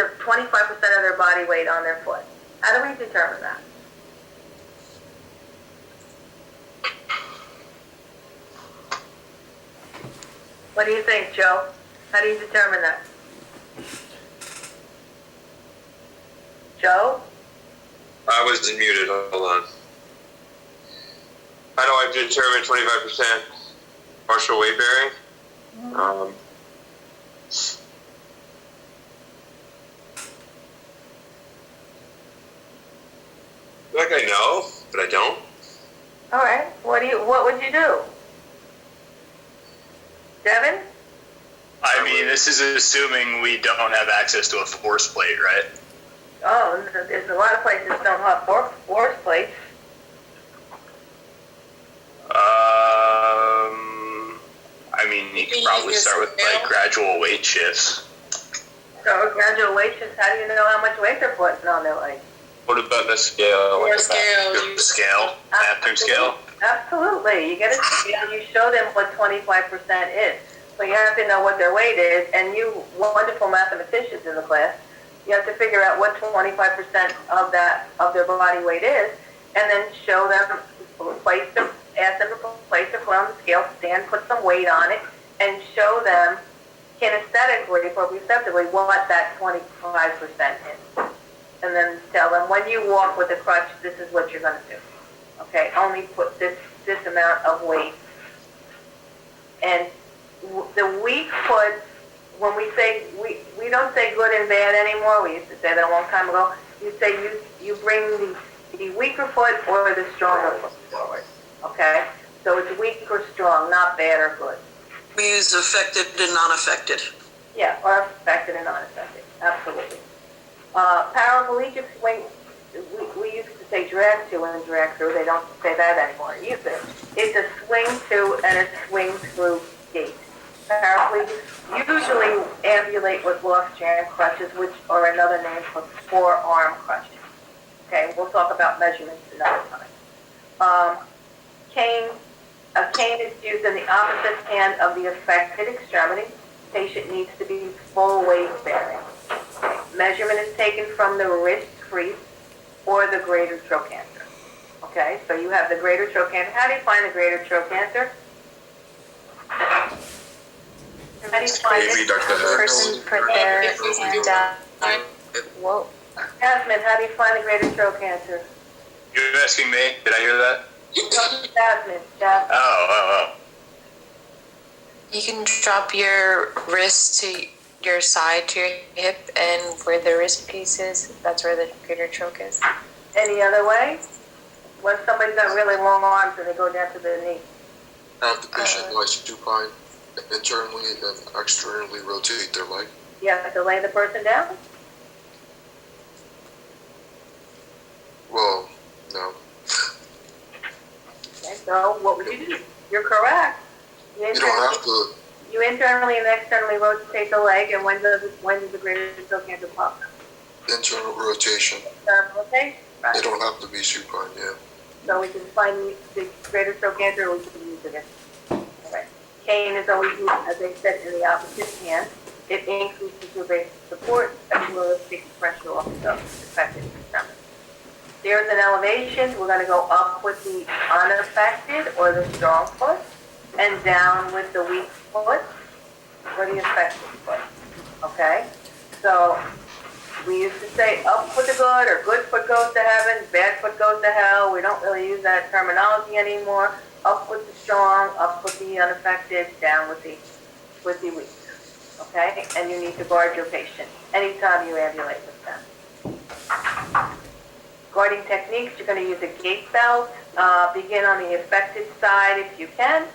S12: their body weight on their foot. How do we determine that? What do you think, Joe? How do you determine that? Joe?
S7: I wasn't muted. Hold on. How do I determine 25% partial weight bearing? feel like I know, but I don't.
S12: All right. What would you do? Devin?
S13: I mean, this is assuming we don't have access to a force plate, right?
S12: Oh, there's a lot of places that don't have force plates.
S13: I mean, you could probably start with like gradual weight shifts.
S12: So gradual weight shifts, how do you know how much weight they're putting on their leg?
S7: What about the scale?
S14: Or scale.
S13: Scale? Bathroom scale?
S12: Absolutely. You get a scale, you show them what 25% is. So you have to know what their weight is, and you wonderful mathematicians in the class, you have to figure out what 25% of their body weight is, and then show them, ask them to place their foot on the scale, stand, put some weight on it, and show them kinesthetically, proprioceptively, what that 25% is. And then tell them, when you walk with a crutch, this is what you're going to do. Okay, only put this amount of weight. And the weak foot, when we say, we don't say good and bad anymore. We used to say that a long time ago. You say you bring the weaker foot or the stronger foot forward. Okay? So it's weak or strong, not bad or good.
S16: We use affected and non-affected.
S12: Yeah, or affected and non-affected. Absolutely. Paraplegic swing, we used to say drag to and drag through. They don't say that anymore either. It's a swing to and a swing through gait. Paraplegics usually ambulate with lost strand crutches, which are another name for forearm crutches. Okay, we'll talk about measurements another time. A cane is used in the opposite hand of the affected extremity. Patient needs to be full weight bearing. Measurement is taken from the wrist crease or the greater trochanter. Okay, so you have the greater trochanter. How do you find the greater trochanter? How do you find
S6: Maybe
S12: it?
S6: Dr.
S11: The person put their hand down. Whoa.
S12: Jasmine, how do you find the greater trochanter?
S13: You're asking me? Did I hear that?
S12: Jasmine.
S13: Oh.
S11: You can drop your wrist to your side to your hip, and where the wrist piece is, that's where the greater troch is.
S12: Any other way? When somebody's got really long arms and they go down to the knee.
S17: Have the patient lie supine internally and externally rotate their leg.
S12: You have to lay the person down?
S17: Well, no.
S12: Okay, so what would you do? You're correct.
S17: You don't have to.
S12: You internally and externally rotate the leg, and when does the greater trochanter pop?
S17: Internal rotation.
S12: Okay, right.
S17: They don't have to be supine, yeah.
S12: So we can find the greater trochanter, we can use it. All right. Cane is always used, as I said, in the opposite hand. It increases the rate of support as well as takes pressure off the affected extremity. Stairs and elevations, we're going to go up with the unaffected or the strong foot, and down with the weak foot or the affected foot. Okay? So we used to say up with the good, or good foot goes to heaven, bad foot goes to hell. We don't really use that terminology anymore. Up with the strong, up with the unaffected, down with the weak. Okay? And you need to guard your patient anytime you ambulate with them. Guarding techniques, you're going to use a gait belt. Begin on the affected side if you can.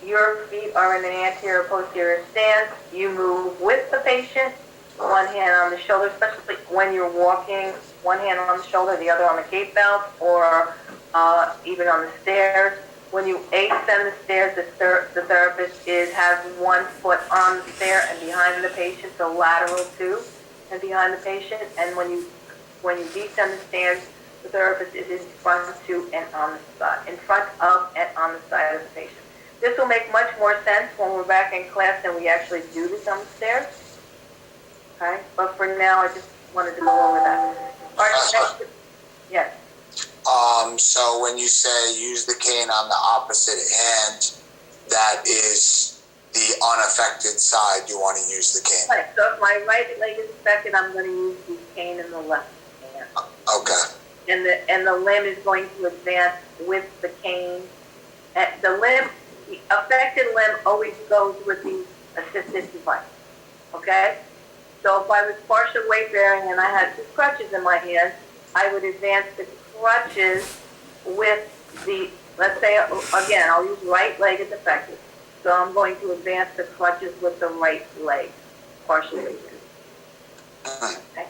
S12: Your feet are in an anterior posterior stance. You move with the patient, one hand on the shoulder, especially when you're walking, one hand on the shoulder, the other on the gait belt, or even on the stairs. When you ascend the stairs, the therapist has one foot on the stair and behind the patient, so lateral to and behind the patient. And when you descend the stairs, the therapist is in front to and on the side, in front of and on the side of the patient. This will make much more sense when we're back in class and we actually do this on the stairs. Okay, but for now, I just wanted to go over that. All right, yes.
S2: So when you say use the cane on the opposite hand, that is the unaffected side. You want to use the cane.
S12: Right. So if my right leg is affected, I'm going to use the cane in the left hand.
S2: Okay.
S12: And the limb is going to advance with the cane. The affected limb always goes with the assisted device. Okay? So if I was partial weight bearing and I had two crutches in my hand, I would advance the crutches with the, let's say, again, I'll use right leg as effective. So I'm going to advance the crutches with the right leg, partially. Okay.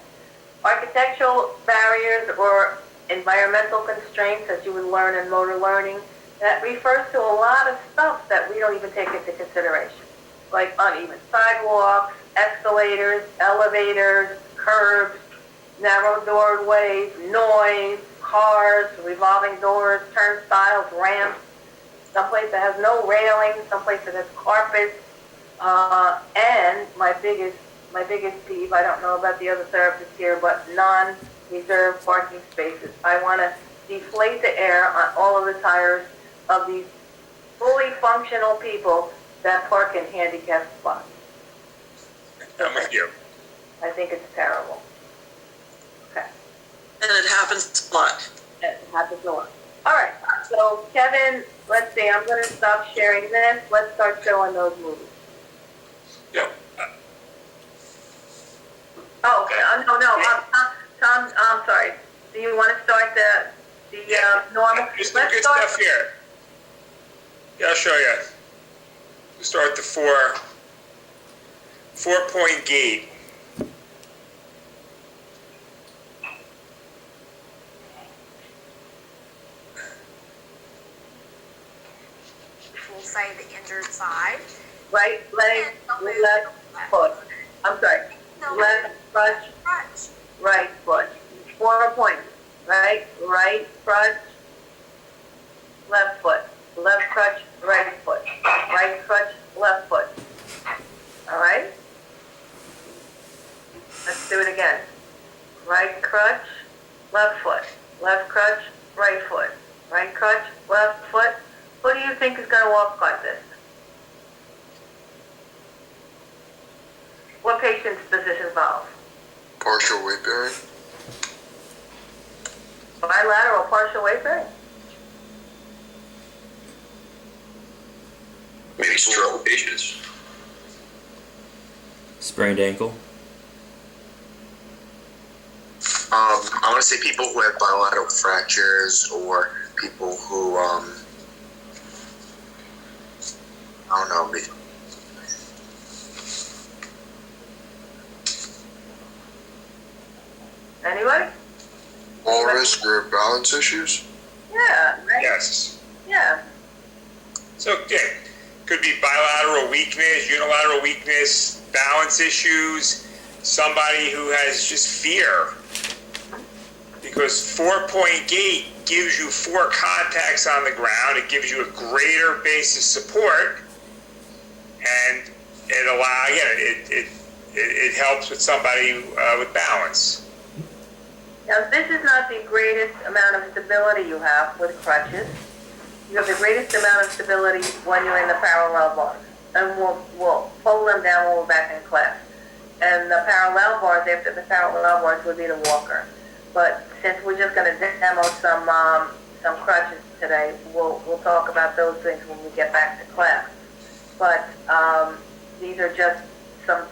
S12: Architectural barriers or environmental constraints, as you would learn in motor learning, that refers to a lot of stuff that we don't even take into consideration, like uneven sidewalks, escalators, elevators, curbs, narrow doorways, noise, cars, revolving doors, turnstiles, ramps, someplace that has no railing, someplace that has carpet, and my biggest peeve, I don't know about the other therapists here, but non-reserved parking spaces. I want to deflate the air on all of the tires of these fully functional people that park in handicapped spots.
S4: I'm with you.
S12: I think it's terrible. Okay.
S16: And it happens a lot.
S12: It happens a lot. All right. So, Kevin, let's see. I'm going to stop sharing this. Let's start showing those movies.
S4: Yeah.
S12: Oh, no. Tom, I'm sorry. Do you want to start the normal?
S4: There's some good stuff here. Yeah, I'll show you. We'll start the 4-point gate.
S18: We'll say the injured side.
S12: Right leg, left foot. I'm sorry. Left crutch, right foot. 4 points. Right crutch, left foot. Left crutch, right foot. Right crutch, left foot. All right? Let's do it again. Right crutch, left foot. Left crutch, right foot. Right crutch, left foot. Who do you think is going to walk like this? What patients does this involve?
S17: Partial weight bearing.
S12: Bilateral partial weight bearing?
S7: Maybe stroke patients.
S3: Sprained ankle.
S6: I want to say people who have bilateral fractures or people who, I don't know,
S12: Anybody?
S17: All risk or balance issues?
S12: Yeah, right?
S4: Yes.
S12: Yeah.
S4: So, yeah, could be bilateral weakness, unilateral weakness, balance issues, somebody who has just fear. Because 4-point gait gives you 4 contacts on the ground. It gives you a greater base of support, and it helps with somebody with balance.
S12: Now, this is not the greatest amount of stability you have with crutches. You have the greatest amount of stability when you're in the parallel bars. And we'll pull them down when we're back in class. And the parallel bars, after the parallel bars, would be the walker. But since we're just going to demo some crutches today, we'll talk about those things when we get back to class. But these are just some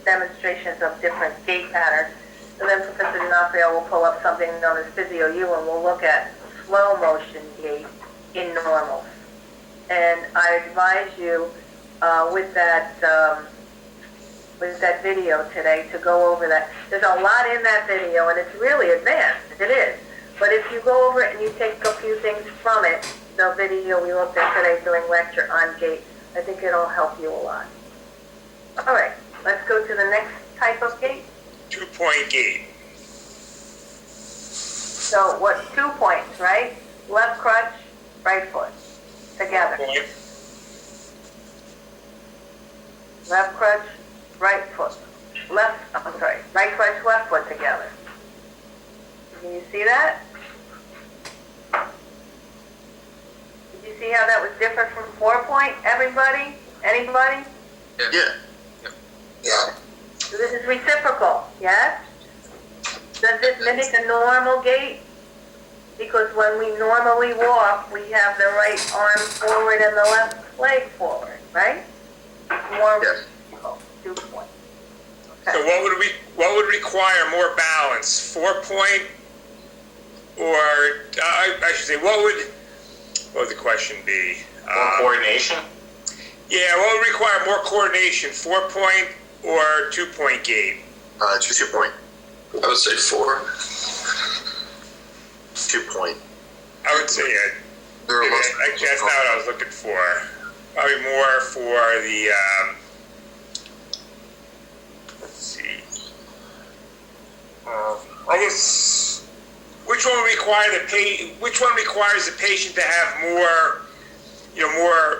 S12: demonstrations of different gait patterns. And then Professor D'Onofrio will pull up something known as Physio-U, and we'll look at slow motion gait in normals. And I advise you with that video today to go over that. There's a lot in that video, and it's really advanced. It is. But if you go over it and you take a few things from it, the video we looked at today during lecture on gait, I think it'll help you a lot. All right, let's go to the next type of gait.
S4: 2-point gait.
S12: So what? 2 points, right? Left crutch, right foot, together.
S4: Point.
S12: Left crutch, right foot. Right crutch, left foot together. Can you see that? Did you see how that was different from 4-point? Everybody? Anybody?
S6: Yeah.
S12: So this is reciprocal, yes? Does this mimic a normal gait? Because when we normally walk, we have the right arm forward and the left leg forward, right? More reciprocal, 2 points. Okay.
S4: So what would require more balance? 4-point I should say, what would the question be?
S9: More coordination?
S4: Yeah, what would require more coordination, 4-point or 2-point gate?
S6: 2-point.
S17: I would say 4.
S6: 2-point.
S4: I would say actually, that's not what I was looking for. Probably more for the, let's see. I guess, which one requires the patient to have more,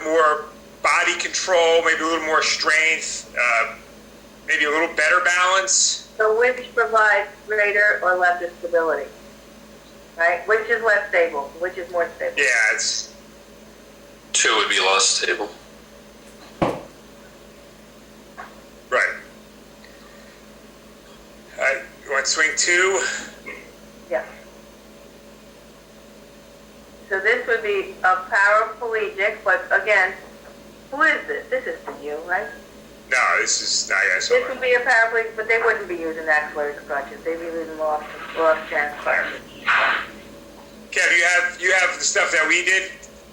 S4: more body control, maybe a little more strength, maybe a little better balance?
S12: So which provides greater or lesser stability? Right? Which is less stable? Which is more stable?
S4: Yeah, it's
S17: 2 would be less stable.
S4: right. You want swing 2?
S12: Yeah. So this would be a paraplegic, but again, who is this? This is for you, right?
S4: No, this is not
S12: This would be a paraplegic, but they wouldn't be using accelerators or crutches. They'd be using lost transfer.
S4: Kev, you have the stuff that we did?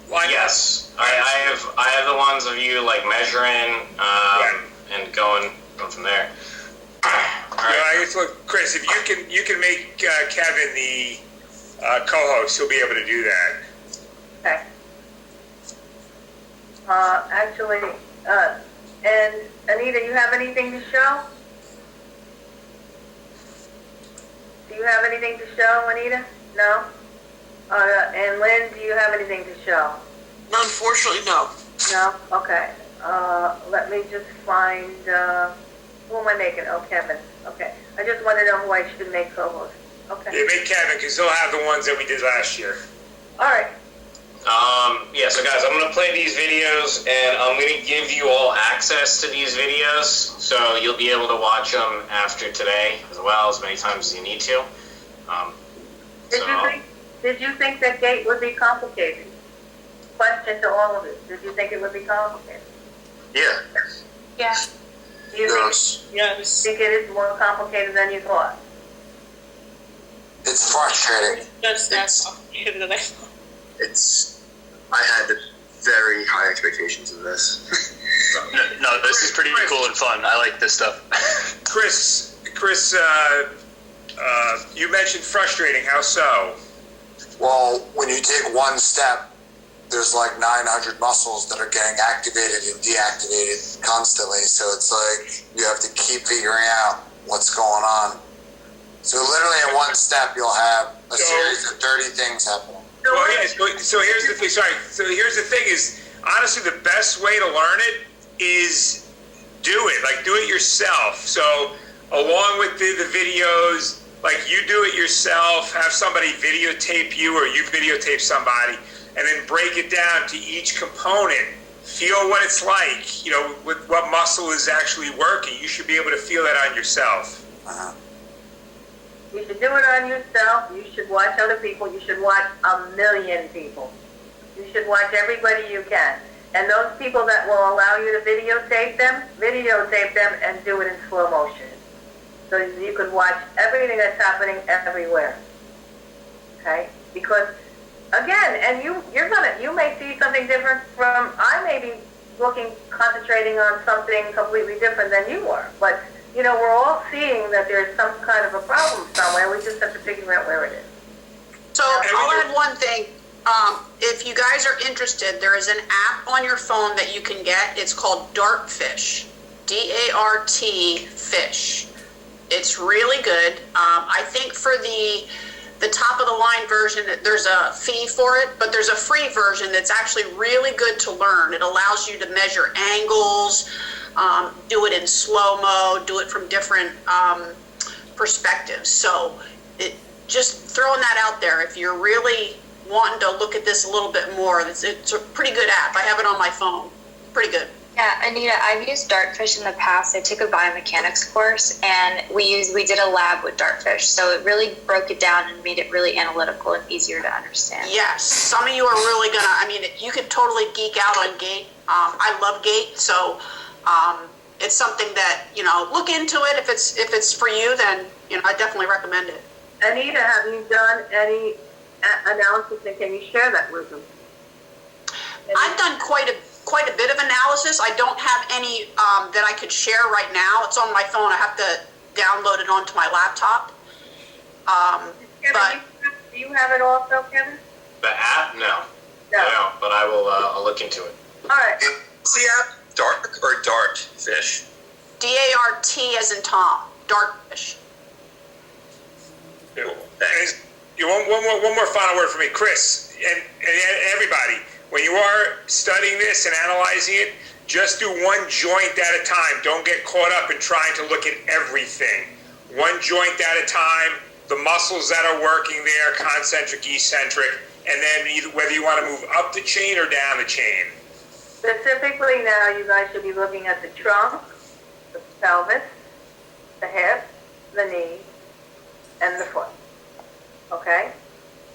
S9: Yes, I have the ones of you like measuring and going from there.
S4: I guess, look, Chris, if you can make Kevin the co-host, he'll be able to do that.
S12: Okay. Actually, and Anita, you have anything to show? Do you have anything to show, Anita? No? And Lynn, do you have anything to show?
S16: Unfortunately, no.
S12: No? Okay. Let me just find, who am I making? Oh, Kevin. Okay. I just want to know who I should make co-host. Okay.
S4: Yeah, make Kevin, because he'll have the ones that we did last year.
S12: All right.
S9: Yeah, so guys, I'm going to play these videos, and I'm going to give you all access to these videos, so you'll be able to watch them after today as well, as many times as you need to.
S12: Did you think that gate would be complicated? Question to all of you. Did you think it would be complicated?
S6: Yeah.
S11: Yeah.
S12: Do you think it is more complicated than you thought?
S2: It's frustrating.
S14: Just as complicated as I thought.
S6: I had very high expectations of this.
S13: No, this is pretty cool and fun. I like this stuff.
S4: Chris, you mentioned frustrating. How so?
S2: Well, when you take one step, there's like 900 muscles that are getting activated and deactivated constantly. So it's like you have to keep figuring out what's going on. So literally in one step, you'll have a series of 30 things happening.
S4: Well, yeah, so here's the thing. Sorry. So here's the thing: is honestly the best way to learn it is do it. Like do it yourself. So along with the videos, like you do it yourself. Have somebody videotape you, or you videotape somebody, and then break it down to each component. Feel what it's like. You know, with what muscle is actually working. You should be able to feel that on yourself.
S12: You should do it on yourself. You should watch other people. You should watch 1 million people. You should watch everybody you can. And those people that will allow you to videotape them and do it in slow motion. So you can watch everything that's happening everywhere. Okay? Because, again, and you may see something different from, I may be concentrating on something completely different than you are. But you know, we're all seeing that there's some kind of a problem somewhere. We just have to figure out where it is.
S16: So I'll add one thing. If you guys are interested, there is an app on your phone that you can get. It's called Dartfish. D-A-R-T Fish. It's really good. I think for the top of the line version, there's a fee for it, but there's a free version that's actually really good to learn. It allows you to measure angles, do it in slow-mo, do it from different perspectives. So just throwing that out there, if you're really wanting to look at this a little bit more, it's a pretty good app. I have it on my phone. Pretty good.
S11: Yeah, Anita, I've used Dartfish in the past. I took a biomechanics course, and we did a lab with Dartfish. So it really broke it down and made it really analytical and easier to understand.
S16: Yes, some of you are really you could totally geek out on gait. I love gait, so it's something that, look into it. If it's for you, then, I definitely recommend it.
S12: Anita, have you done any analysis, and can you share that with them?
S16: I've done quite a bit of analysis. I don't have any that I could share right now. It's on my phone. I have to download it onto my laptop.
S12: Kevin, do you have it also, Kevin?
S9: The app? No. No, but I will. I'll look into it.
S12: All right.
S7: What's the app? Dark or dart fish?
S16: DART as in Tom. Dartfish.
S4: Thanks. One more final word for me, Chris, and everybody. When you are studying this and analyzing it, just do one joint at a time. Don't get caught up in trying to look at everything. One joint at a time, the muscles that are working there, concentric, eccentric, and then whether you want to move up the chain or down the chain.
S12: Specifically now, you guys should be looking at the trunk, the pelvis, the hip, the knee, and the foot. Okay?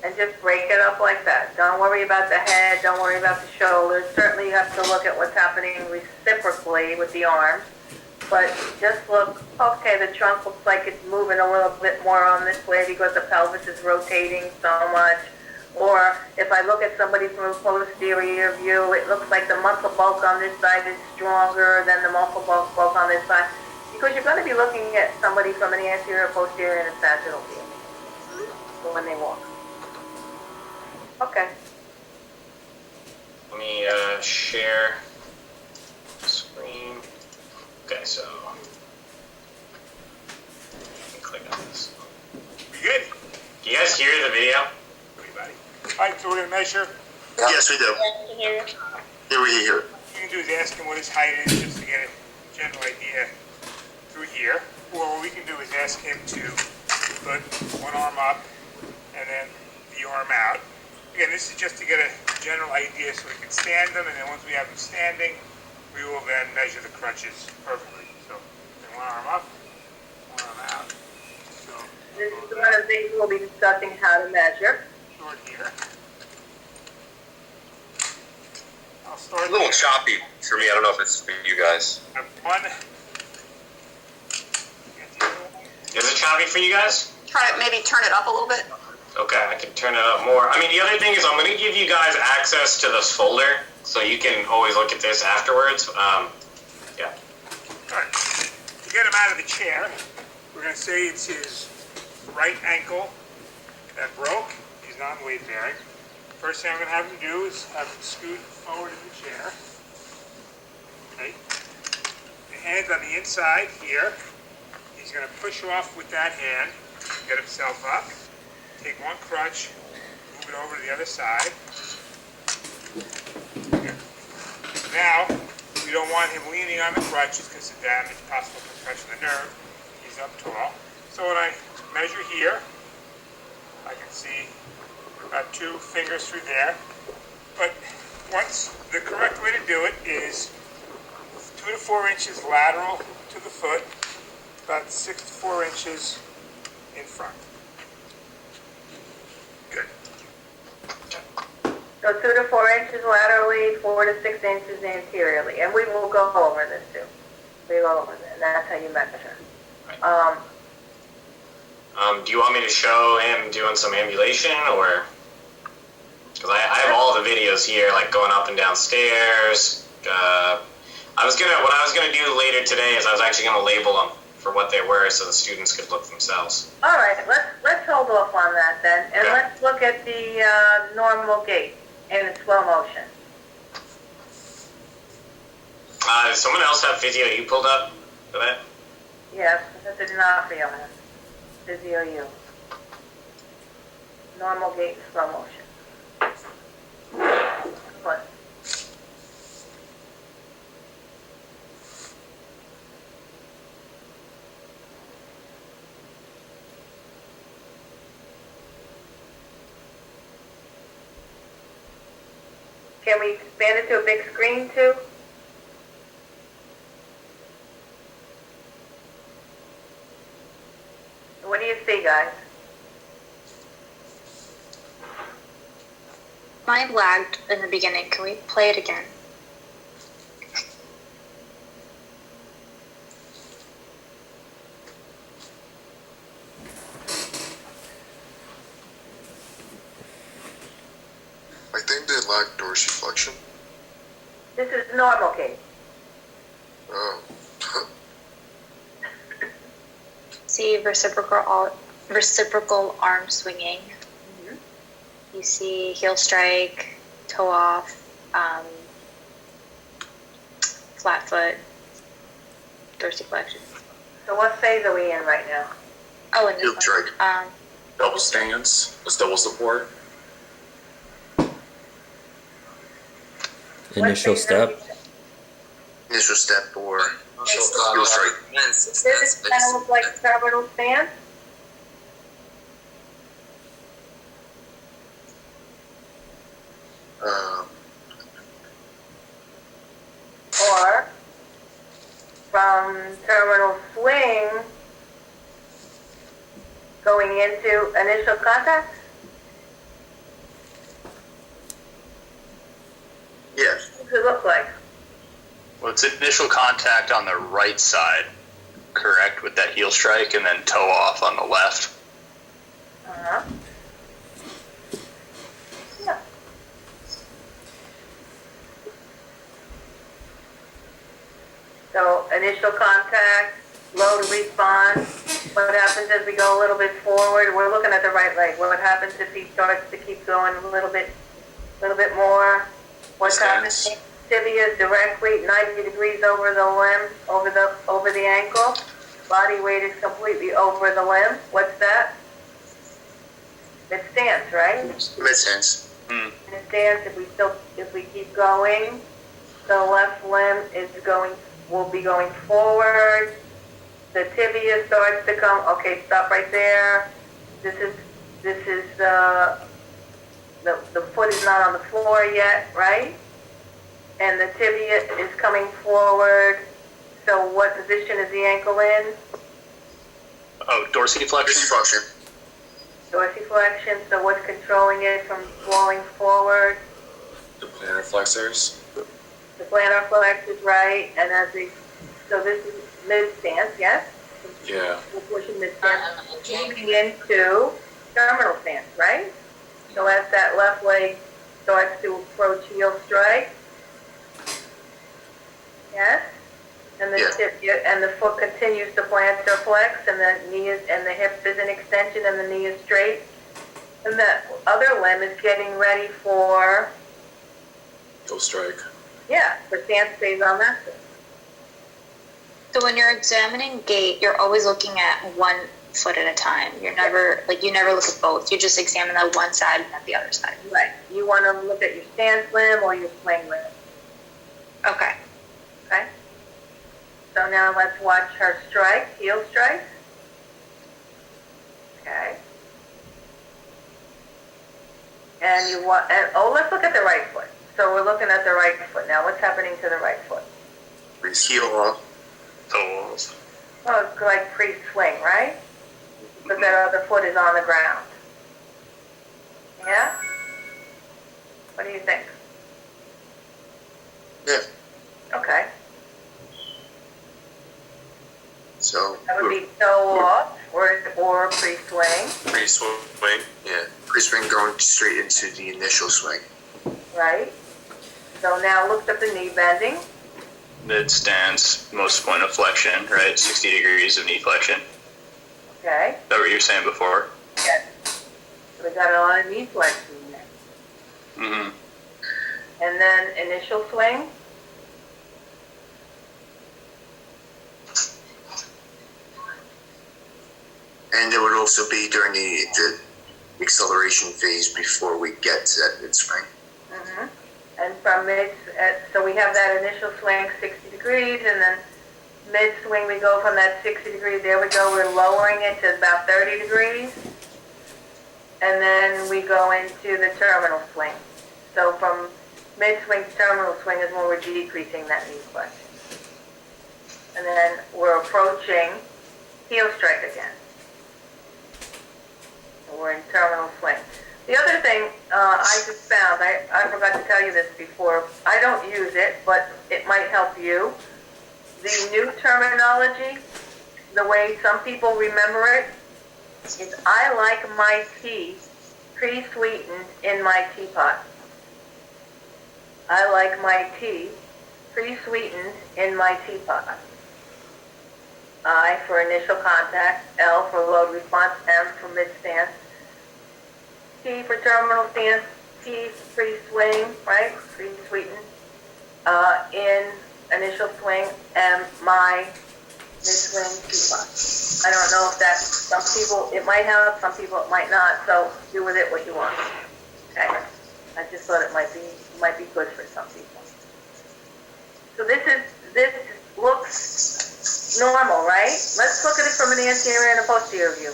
S12: And just break it up like that. Don't worry about the head, don't worry about the shoulders. Certainly you have to look at what's happening reciprocally with the arms. But just look, okay, the trunk looks like it's moving a little bit more on this way because the pelvis is rotating so much. Or if I look at somebody from a posterior view, it looks like the muscle bulk on this side is stronger than the muscle bulk on this side. Because you're going to be looking at somebody from an anterior, posterior, and a sagittal view when they walk. Okay.
S9: Let me share screen. Okay, so let me click on this.
S4: We good?
S9: Do you guys hear the video?
S4: Everybody. All right, so we're going to measure.
S6: Yes, we do. Yeah, we hear.
S4: What you can do is ask him what his height is just to get a general idea through here. Or what we can do is ask him to put one arm up and then the arm out. Again, this is just to get a general idea so we can stand them, and then once we have them standing, we will then measure the crutches perfectly. So, one arm up, one arm out. So,
S12: this is one of the things we'll be discussing how to measure.
S4: Start here. I'll start
S7: A little
S4: there.
S7: choppy for me. I don't know if it's for you guys.
S4: One.
S9: Is it choppy for you guys?
S16: Try to maybe turn it up a little bit.
S9: Okay, I can turn it up more. I mean, the other thing is I'm going to give you guys access to this folder, so you can always look at this afterwards. Yeah.
S4: All right. To get him out of the chair, we're going to say it's his right ankle that broke. He's non-weight bearing. First thing I'm going to have him do is have him scoot forward in the chair. Okay. The hands on the inside here. He's going to push off with that hand, get himself up. Take one crutch, move it over to the other side. Here. Now, we don't want him leaning on the crutches because of damage possible compression of the nerve. He's up tall. So when I measure here, I can see about 2 fingers through there. But once the correct way to do it is 2 to 4 inches lateral to the foot, about 6 to 4 inches in front. Good.
S12: So 2 to 4 inches laterally, 4 to 6 inches anteriorly. And we will go over this too. We go over this, and that's how you measure.
S9: Do you want me to show him doing some ambulation, or? Because I have all the videos here, like going up and down stairs. What I was gonna do later today is I was actually gonna label them for what they were, so the students could look themselves.
S12: All right, let's hold off on that then, and let's look at the normal gait in slow motion.
S9: Does someone else have physio you pulled up for that?
S12: Yes, this is not for you. Physio you. Normal gait, slow motion. What? Can we expand it to a big screen too? What do you see, guys?
S11: Mine lagged in the beginning. Can we play it again?
S17: it lack dorsiflexion?
S12: This is normal case.
S17: Oh.
S11: See reciprocal arm swinging.
S12: Mm-hmm.
S11: You see heel strike, toe off, flat foot, dorsiflexion.
S12: So what phase are we in right now?
S11: Oh, and this
S6: Heel
S11: one.
S6: strike.
S19: Double stance. It's double support.
S3: Initial step.
S6: Initial step or
S12: Does this kind of look like terminal stance? Or from terminal swing going into initial contact?
S6: Yes.
S12: What does it look like?
S13: Well, it's initial contact on the right side, correct, with that heel strike, and then toe off on the left.
S12: Uh-huh. Yeah. So initial contact, low to respond. What happens as we go a little bit forward? We're looking at the right leg. What happens if he starts to keep going a little bit more? What happens? Tibia is directly 90 degrees over the limb, over the ankle. Body weight is completely over the limb. What's that? Mid stance, right?
S6: Mid stance.
S12: Mid stance. If we keep going, the left limb will be going forward. The tibia starts to come. Okay, stop right there. This is the foot is not on the floor yet, right? And the tibia is coming forward. So what position is the ankle in?
S13: Oh, dorsiflexion.
S12: Dorsiflexion. So what's controlling it from flowing forward?
S19: The plantar flexors.
S12: The plantar flexors, right? And so this is mid stance, yes?
S19: Yeah.
S12: We're pushing mid stance, moving into terminal stance, right? So as that left leg starts to approach heel strike, yes? And the tibia and the foot continues to plantar flex, and the knee and the hip is in extension, and the knee is straight, and the other limb is getting ready for
S19: Heel strike.
S12: for stance phase on that side.
S11: So when you're examining gait, you're always looking at one foot at a time. You never look at both. You just examine that one side and not the other side.
S12: Right. You want to look at your stance limb or your swing limb.
S11: Okay.
S12: Okay. So now let's watch her strike, heel strike. Okay. And let's look at the right foot. So we're looking at the right foot now. What's happening to the right foot?
S6: Heel off.
S13: Toe off.
S12: Oh, it's like pre-swing, right? But that other foot is on the ground. Yeah? What do you think?
S6: Yeah.
S12: Okay.
S6: So
S12: That would be toe off or pre-swing.
S6: pre-swing. Yeah. Pre-swing going straight into the initial swing.
S12: Right. So now look at the knee bending.
S13: Mid stance, most point of flexion, right? 60 degrees of knee flexion.
S12: Okay.
S13: Is that what you were saying before?
S12: Yes. So we got a lot of knee flexion there.
S13: Mm-hmm.
S12: And then initial swing.
S6: And it would also be during the acceleration phase before we get to that mid swing.
S12: Mm-hmm. And from so we have that initial swing 60 degrees, and then mid swing we go from that 60 degrees, there we go, we're lowering it to about 30 degrees. And then we go into the terminal swing. So from mid swing to terminal swing is when we're decreasing that knee flexion. And then we're approaching heel strike again. So we're in terminal swing. The other thing I just found, I forgot to tell you this before, I don't use it, but it might help you. The new terminology, the way some people remember it, is I like my tea pre-sweetened in my teapot. I like my tea pre-sweetened in my teapot. I for initial contact, L for load response, M for mid-stance, T for terminal stance, T for pre-swing, right? Pre-sweetened. In initial swing, M, my mid-swing teapot. I don't know if that's, some people it might have, some people it might not, so do with it what you want. Okay? I just thought it might be good for some people. So this looks normal, right? Let's look at it from an anterior and a posterior view.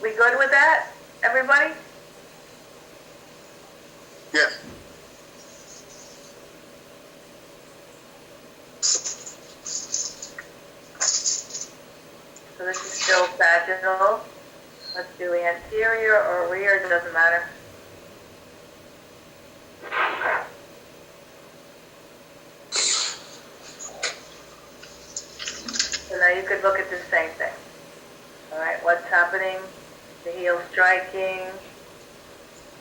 S12: We good with that, everybody?
S6: Yeah.
S12: So this is still sagittal. Let's do anterior or rear, it doesn't matter. So now you could look at the same thing. All right, what's happening? The heel striking,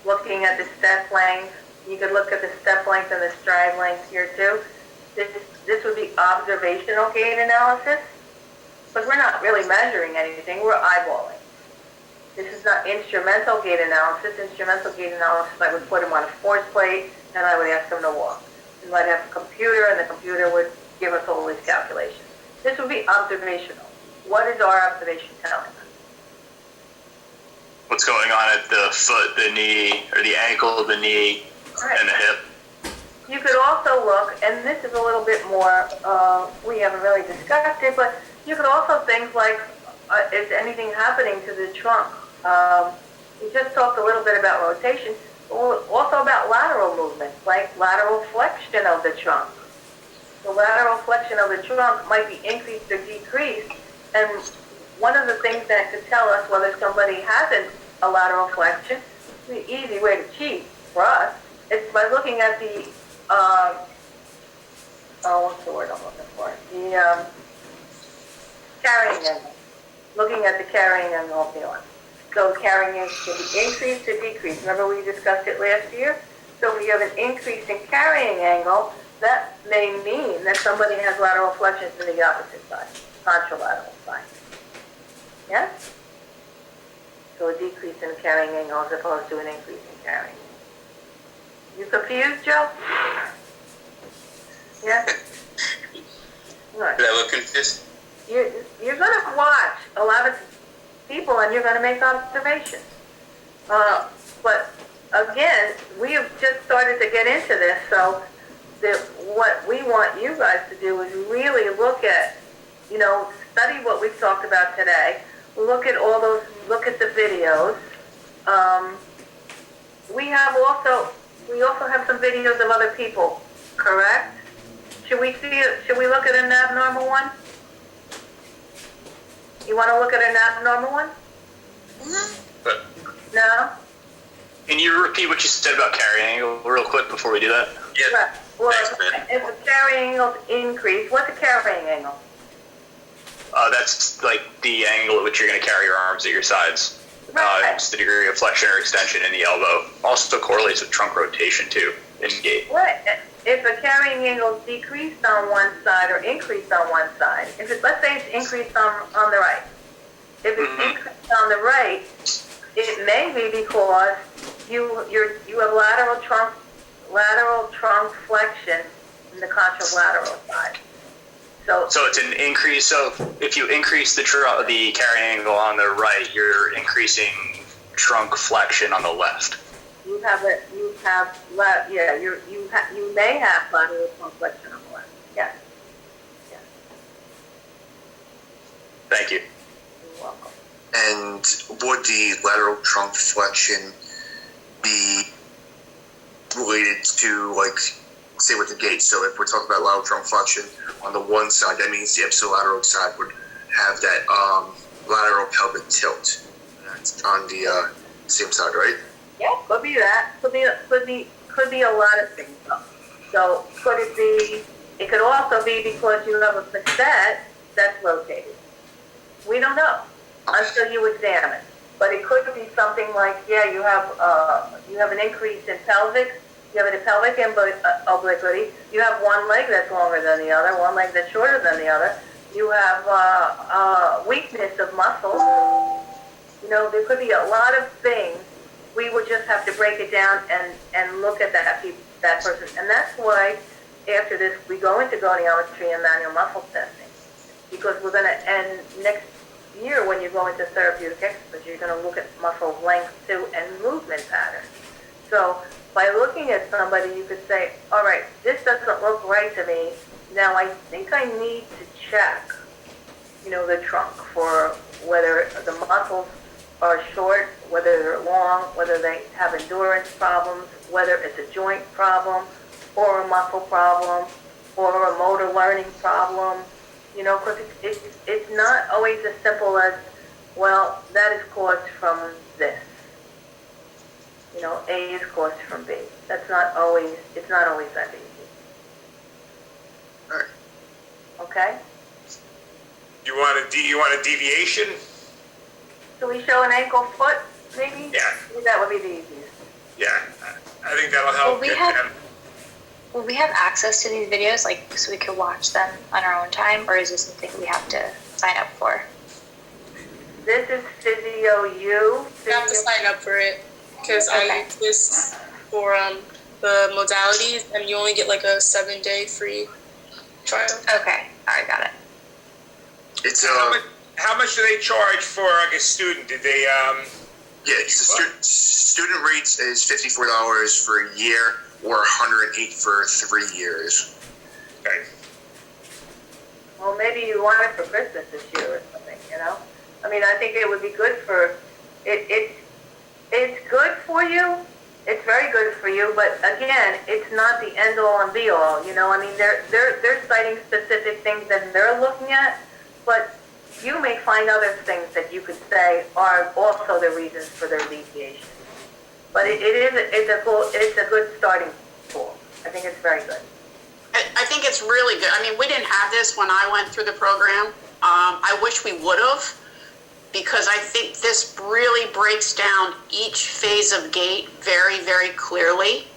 S12: looking at the step length. You could look at the step length and the stride length here too. This would be observational gait analysis, but we're not really measuring anything, we're eyeballing. This is not instrumental gait analysis. Instrumental gait analysis, I would put him on a force plate and I would ask him to walk. And I'd have a computer and the computer would give us all these calculations. This would be observational. What is our observation telling us?
S13: What's going on at the foot, the knee, or the ankle, the knee, and the hip?
S12: You could also look, and this is a little bit more, we haven't really discussed it, but you could also think like, is anything happening to the trunk? We just talked a little bit about rotation, also about lateral movement, like lateral flexion of the trunk. The lateral flexion of the trunk might be increased or decreased, and one of the things that could tell us whether somebody has a lateral flexion, the easy way to cheat for us, is by looking at the, what's the word I'm looking for? The carrying angle. Looking at the carrying angle of the arm. So carrying angle can be increased or decreased. Remember we discussed it last year? So if you have an increase in carrying angle, that may mean that somebody has lateral flexion to the opposite side, contralateral side. Yeah? So a decrease in carrying angle as opposed to an increase in carrying. You confused, Joe? Yeah? Right.
S7: Did I look confused?
S12: You're going to watch a lot of people and you're going to make observations. But again, we have just started to get into this, so what we want you guys to do is really look at, study what we've talked about today. Look at all those, look at the videos. We also have some videos of other people, correct? Should we look at an abnormal one? You want to look at an abnormal one? No?
S13: Can you repeat what you said about carrying angle real quick before we do that?
S12: Yeah. Right. Well, if the carrying angle increase, what's the carrying angle?
S13: That's like the angle at which you're going to carry your arms at your sides.
S12: Right.
S13: It's the degree of flexion or extension in the elbow. Also correlates with trunk rotation too in gait.
S12: Right. If the carrying angle is decreased on one side or increased on one side, let's say it's increased on the right. If it's increased on the right, it may be because you have lateral trunk flexion in the contralateral side. So
S13: it's an increase of, if you increase the carrying angle on the right, you're increasing trunk flexion on the left.
S12: You may have lateral trunk flexion on the left. Yes. Yes.
S13: Thank you.
S12: You're welcome.
S6: And would the lateral trunk flexion be related to, like, say with the gait? So if we're talking about lateral trunk flexion on the one side, that means the ipsilateral side would have that lateral pelvic tilt. That's on the same side, right?
S12: Yeah, could be that. Could be a lot of things. So could it be? It could also be because you have a facet that's rotated. We don't know until you examine. But it could be something like, yeah, you have an increase in pelvic, you have a pelvic obliquity, you have one leg that's longer than the other, one leg that's shorter than the other, you have weakness of muscles. You know, there could be a lot of things. We would just have to break it down and look at that person. And that's why after this we go into goniometry and manual muscle testing, because we're going to end next year when you go into therapeutic exercise, you're going to look at muscle length too and movement patterns. So by looking at somebody, you could say, all right, this doesn't look right to me. Now I think I need to check, you know, the trunk for whether the muscles are short, whether they're long, whether they have endurance problems, whether it's a joint problem or a muscle problem or a motor learning problem. You know, because it's not always as simple as, well, that is caused from this. You know, A is caused from B. It's not always that easy.
S1: All right.
S12: Okay?
S4: You want a deviation?
S12: So we show an ankle foot, maybe?
S4: Yeah.
S12: Maybe that would be the easiest.
S4: Yeah, I think that'll help.
S11: Will we have access to these videos, like, so we could watch them on our own time, or is this something we have to sign up for?
S12: This is Physio U.
S20: You have to sign up for it, because I use this for the modalities, and you only get like a 7-day free trial.
S11: Okay, alright, got it.
S6: It's
S4: how much do they charge for like a student? Did they
S6: Yeah, so student rates is $54 for a year or $108 for 3 years.
S4: Okay.
S12: Well, maybe you want it for Christmas this year or something, you know? I mean, I think it would be good for, it's good for you, it's very good for you, but again, it's not the end all and be all, you know? I mean, they're citing specific things that they're looking at, but you may find other things that you could say are also the reasons for their deviation. But it's a good starting tool. I think it's very good.
S16: I think it's really good. I mean, we didn't have this when I went through the program. I wish we would have, because I think this really breaks down each phase of gait very, very clearly.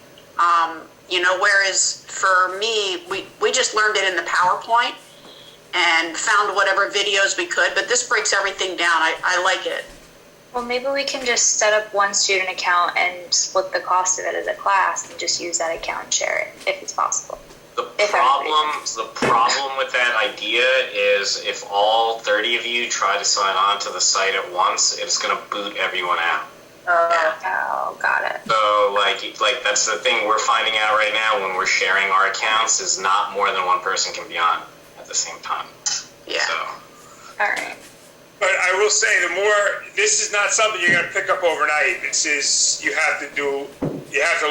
S16: You know, whereas for me, we just learned it in the PowerPoint and found whatever videos we could, but this breaks everything down. I like it.
S11: Well, maybe we can just set up one student account and split the cost of it as a class and just use that account and share it, if it's possible.
S9: The problem with that idea is if all 30 of you try to sign on to the site at once, it's going to boot everyone out.
S11: Oh, got it.
S9: So, like that's the thing we're finding out right now when we're sharing our accounts is not more than one person can be on at the same time.
S16: Yeah.
S9: So.
S11: All right.
S4: But I will say, this is not something you're going to pick up overnight. This is, you have to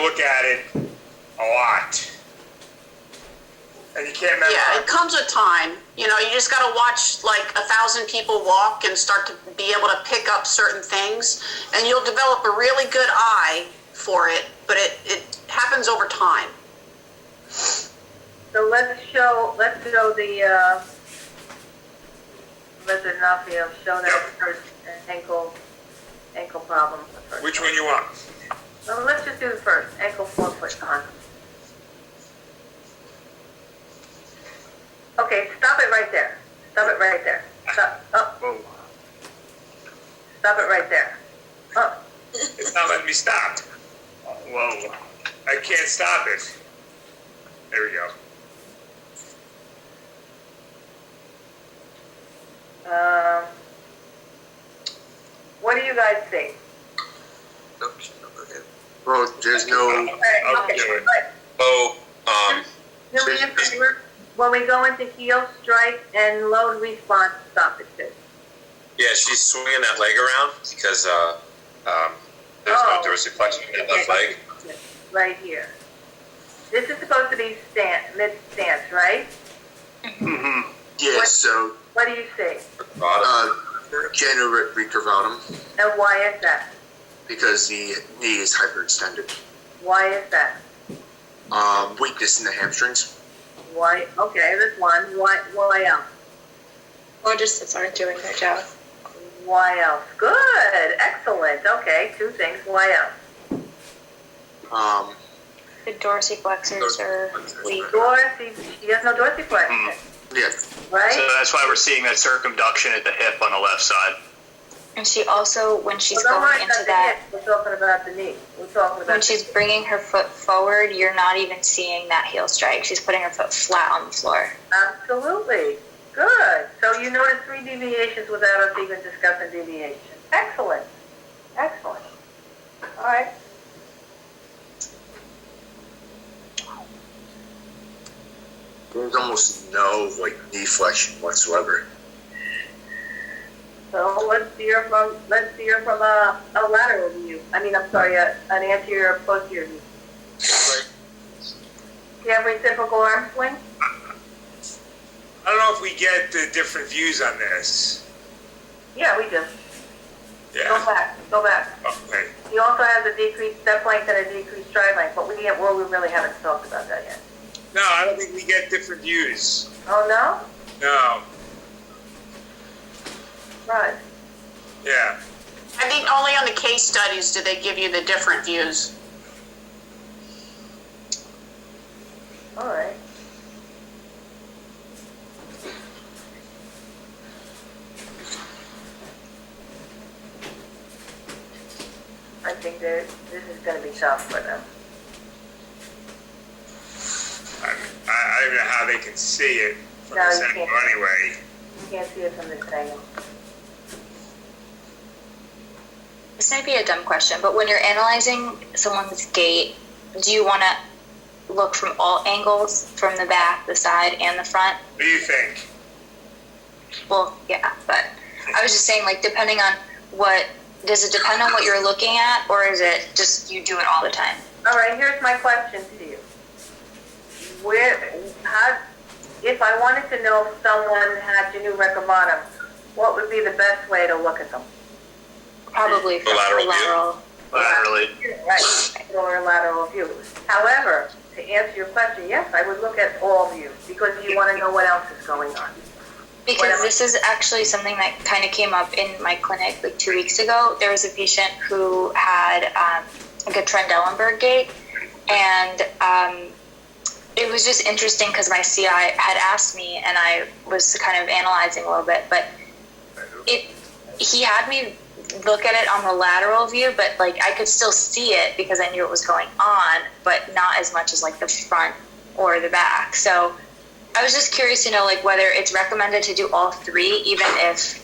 S4: look at it a lot. And you can't memorize.
S16: Yeah, it comes with time. You know, you just got to watch like 1,000 people walk and start to be able to pick up certain things, and you'll develop a really good eye for it, but it happens over time.
S12: So let's show the Lizard Nafio, show that first ankle problem. First.
S4: Which one you want?
S12: Well, let's just do the first, ankle forefoot on. Okay, stop it right there. Stop it right there. Stop. Oh. Stop it right there. Oh.
S4: It's not letting me stop. Whoa. I can't stop it. There we go.
S12: What do you guys think?
S6: Well, there's no.
S12: Okay.
S6: When
S12: we go into heel strike and load response, stop it too.
S7: Yeah, she's swinging that leg around because there's no dorsiflexion in that left leg.
S12: Right here. This is supposed to be mid stance, right?
S6: Mm-hmm. Yeah. So.
S12: What do you see?
S6: Genu recurvatum.
S12: And why is that?
S6: Because the knee is hyperextended.
S12: Why is that?
S6: Weakness in the hamstrings.
S12: Why? Okay, that's one. Why else?
S11: Quadriceps aren't doing their job.
S12: Why else? Good, excellent. Okay, 2 things. Why else?
S11: The dorsiflexors are weak.
S12: She has no dorsiflexion.
S6: Yeah.
S12: Right?
S13: So that's why we're seeing that circumduction at the hip on the left side.
S11: And she also, when she's
S12: Well, don't
S11: going
S12: worry
S11: into
S12: about the
S11: that,
S12: hip. We're talking about the knee. We're talking about
S11: when she's bringing her foot forward, you're not even seeing that heel strike. She's putting her foot flat on the floor.
S12: Absolutely. Good. So you noticed 3 deviations without us even discussing deviation. Excellent. Excellent. All right.
S6: There's almost no knee flexion whatsoever.
S12: So let's hear from a lateral view. I mean, I'm sorry, an anterior or posterior view. Do you have reciprocal arm swing?
S4: I don't know if we get the different views on this.
S12: Yeah, we do.
S4: Yeah.
S12: Go back.
S4: Okay.
S12: He also has a decreased step length and a decreased stride length, but we really haven't talked about that yet.
S4: No, I don't think we get different views.
S12: Oh, no?
S4: No.
S12: Right.
S4: Yeah.
S16: I think only on the case studies do they give you the different views.
S12: All right. I think this is going to be tough for them.
S4: I don't know how they can see it from
S12: No,
S4: this
S12: you
S4: angle
S12: can't.
S4: anyway.
S12: You can't see it from this angle.
S11: This might be a dumb question, but when you're analyzing someone's gait, do you want to look from all angles, from the back, the side, and the front?
S4: What do you think?
S11: Well, yeah, but I was just saying, depending on does it depend on what you're looking at, or is it just you do it all the time?
S12: All right, here's my question to you. If I wanted to know if someone had Genu recurvatum, what would be the best way to look at them?
S11: Probably from lateral.
S13: Laterally.
S12: Right, or lateral view. However, to answer your question, yes, I would look at all views because you want to know what else is going on.
S11: Because this is actually something that kind of came up in my clinic 2 weeks ago. There was a patient who had a Trendelenburg gait, and it was just interesting because my CI had asked me, and I was kind of analyzing a little bit, but he had me look at it on the lateral view, but I could still see it because I knew it was going on, but not as much as the front or the back. So I was just curious to know whether it's recommended to do all 3, even if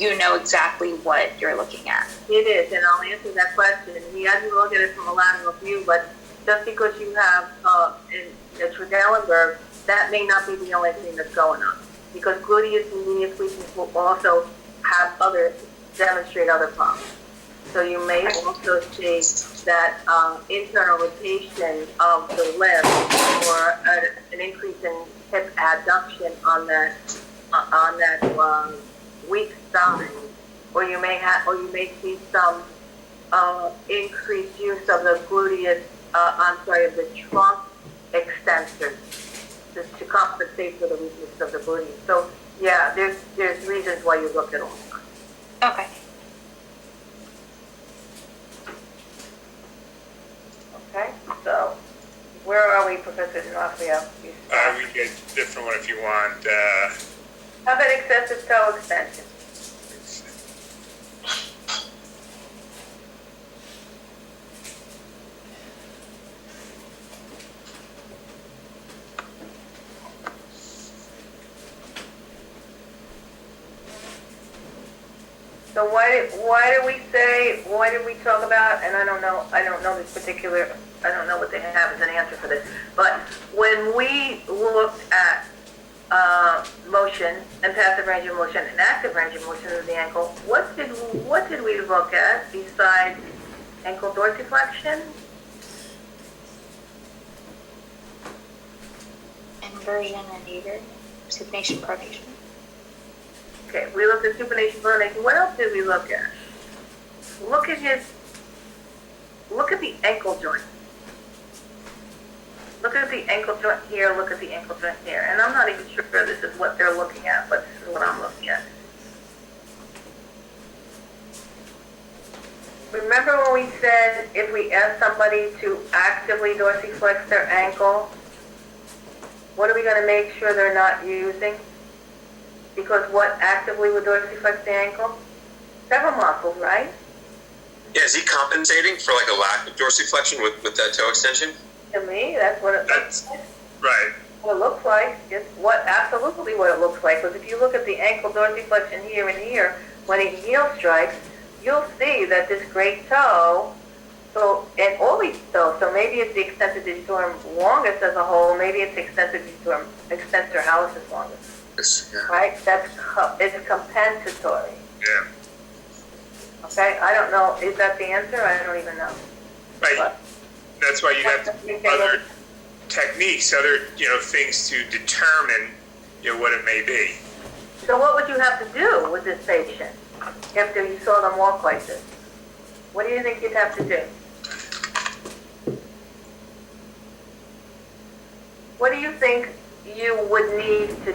S11: you know exactly what you're looking at.
S12: It is, and I'll answer that question. He has to look at it from a lateral view, but just because you have a Trendelenburg, that may not be the only thing that's going on, because gluteus and medius weakness will also demonstrate other problems. So you may also see that internal rotation of the limb or an increase in hip adduction on that weak side, or you may see some increased use of the gluteus. Of the trunk extensors to compensate for the weakness of the gluteus. So yeah, there's reasons why you look at all.
S11: Okay.
S12: Okay, so where are we, Professor D'Onofrio?
S4: We get a different one if you want.
S12: How about excessive toe extension? So why did we talk about, and I don't know this particular, I don't know what they have as an answer for this, but when we looked at motion and passive range of motion and active range of motion of the ankle, what did we look at besides ankle dorsiflexion?
S11: Inversion and either supination, pronation.
S12: Okay, we looked at supination, pronation. What else did we look at? Look at the ankle joint. Look at the ankle joint here, look at the ankle joint here. And I'm not even sure this is what they're looking at, but this is what I'm looking at. remember when we said if we ask somebody to actively dorsiflex their ankle, what are we going to make sure they're not using? Because what actively would dorsiflex the ankle? Several muscles, right?
S7: Yeah, is he compensating for like a lack of dorsiflexion with that toe extension?
S12: To me, that's what it looks like.
S4: Right.
S12: What it looks like is absolutely what it looks like. Because if you look at the ankle dorsiflexion here and here, when he heel strikes, you'll see that this great toe, and all these toes, so maybe it's the extensor digitorum longus as a whole, maybe it's extensor hallucis longus.
S6: Yes, yeah.
S12: Right? It's compensatory.
S4: Yeah.
S12: Okay? I don't know. Is that the answer? I don't even know.
S4: Right.
S12: But
S4: that's why you have other techniques, other things to determine what it may be.
S12: So what would you have to do with this patient after you saw them walk like this? What do you think you'd have to do? What do you think you would need to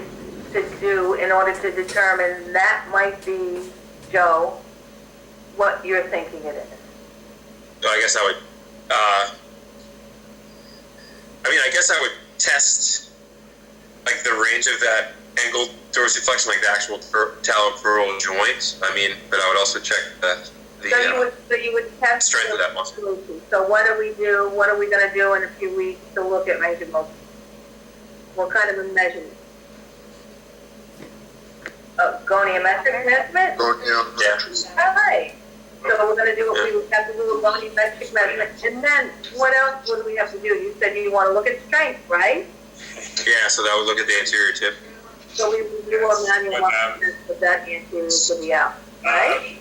S12: do in order to determine that might be, Joe, what you're thinking it is?
S7: So I guess I would, I guess I would test like the range of that ankle dorsiflexion, like the actual talocrural joint. But I would also check
S12: So you would test
S7: strength of that muscle.
S12: So what do we do? What are we going to do in a few weeks to look at range of motion? What kind of a measurement? Goniometric measurement?
S6: Goniometric.
S12: All right. So we're going to do what we would have to do, a goniometric measurement. And then what else would we have to do? You said you want to look at strength, right?
S7: Yeah, so that would look at the anterior tip.
S12: So we would do a manual muscle with that anterior to the out, right?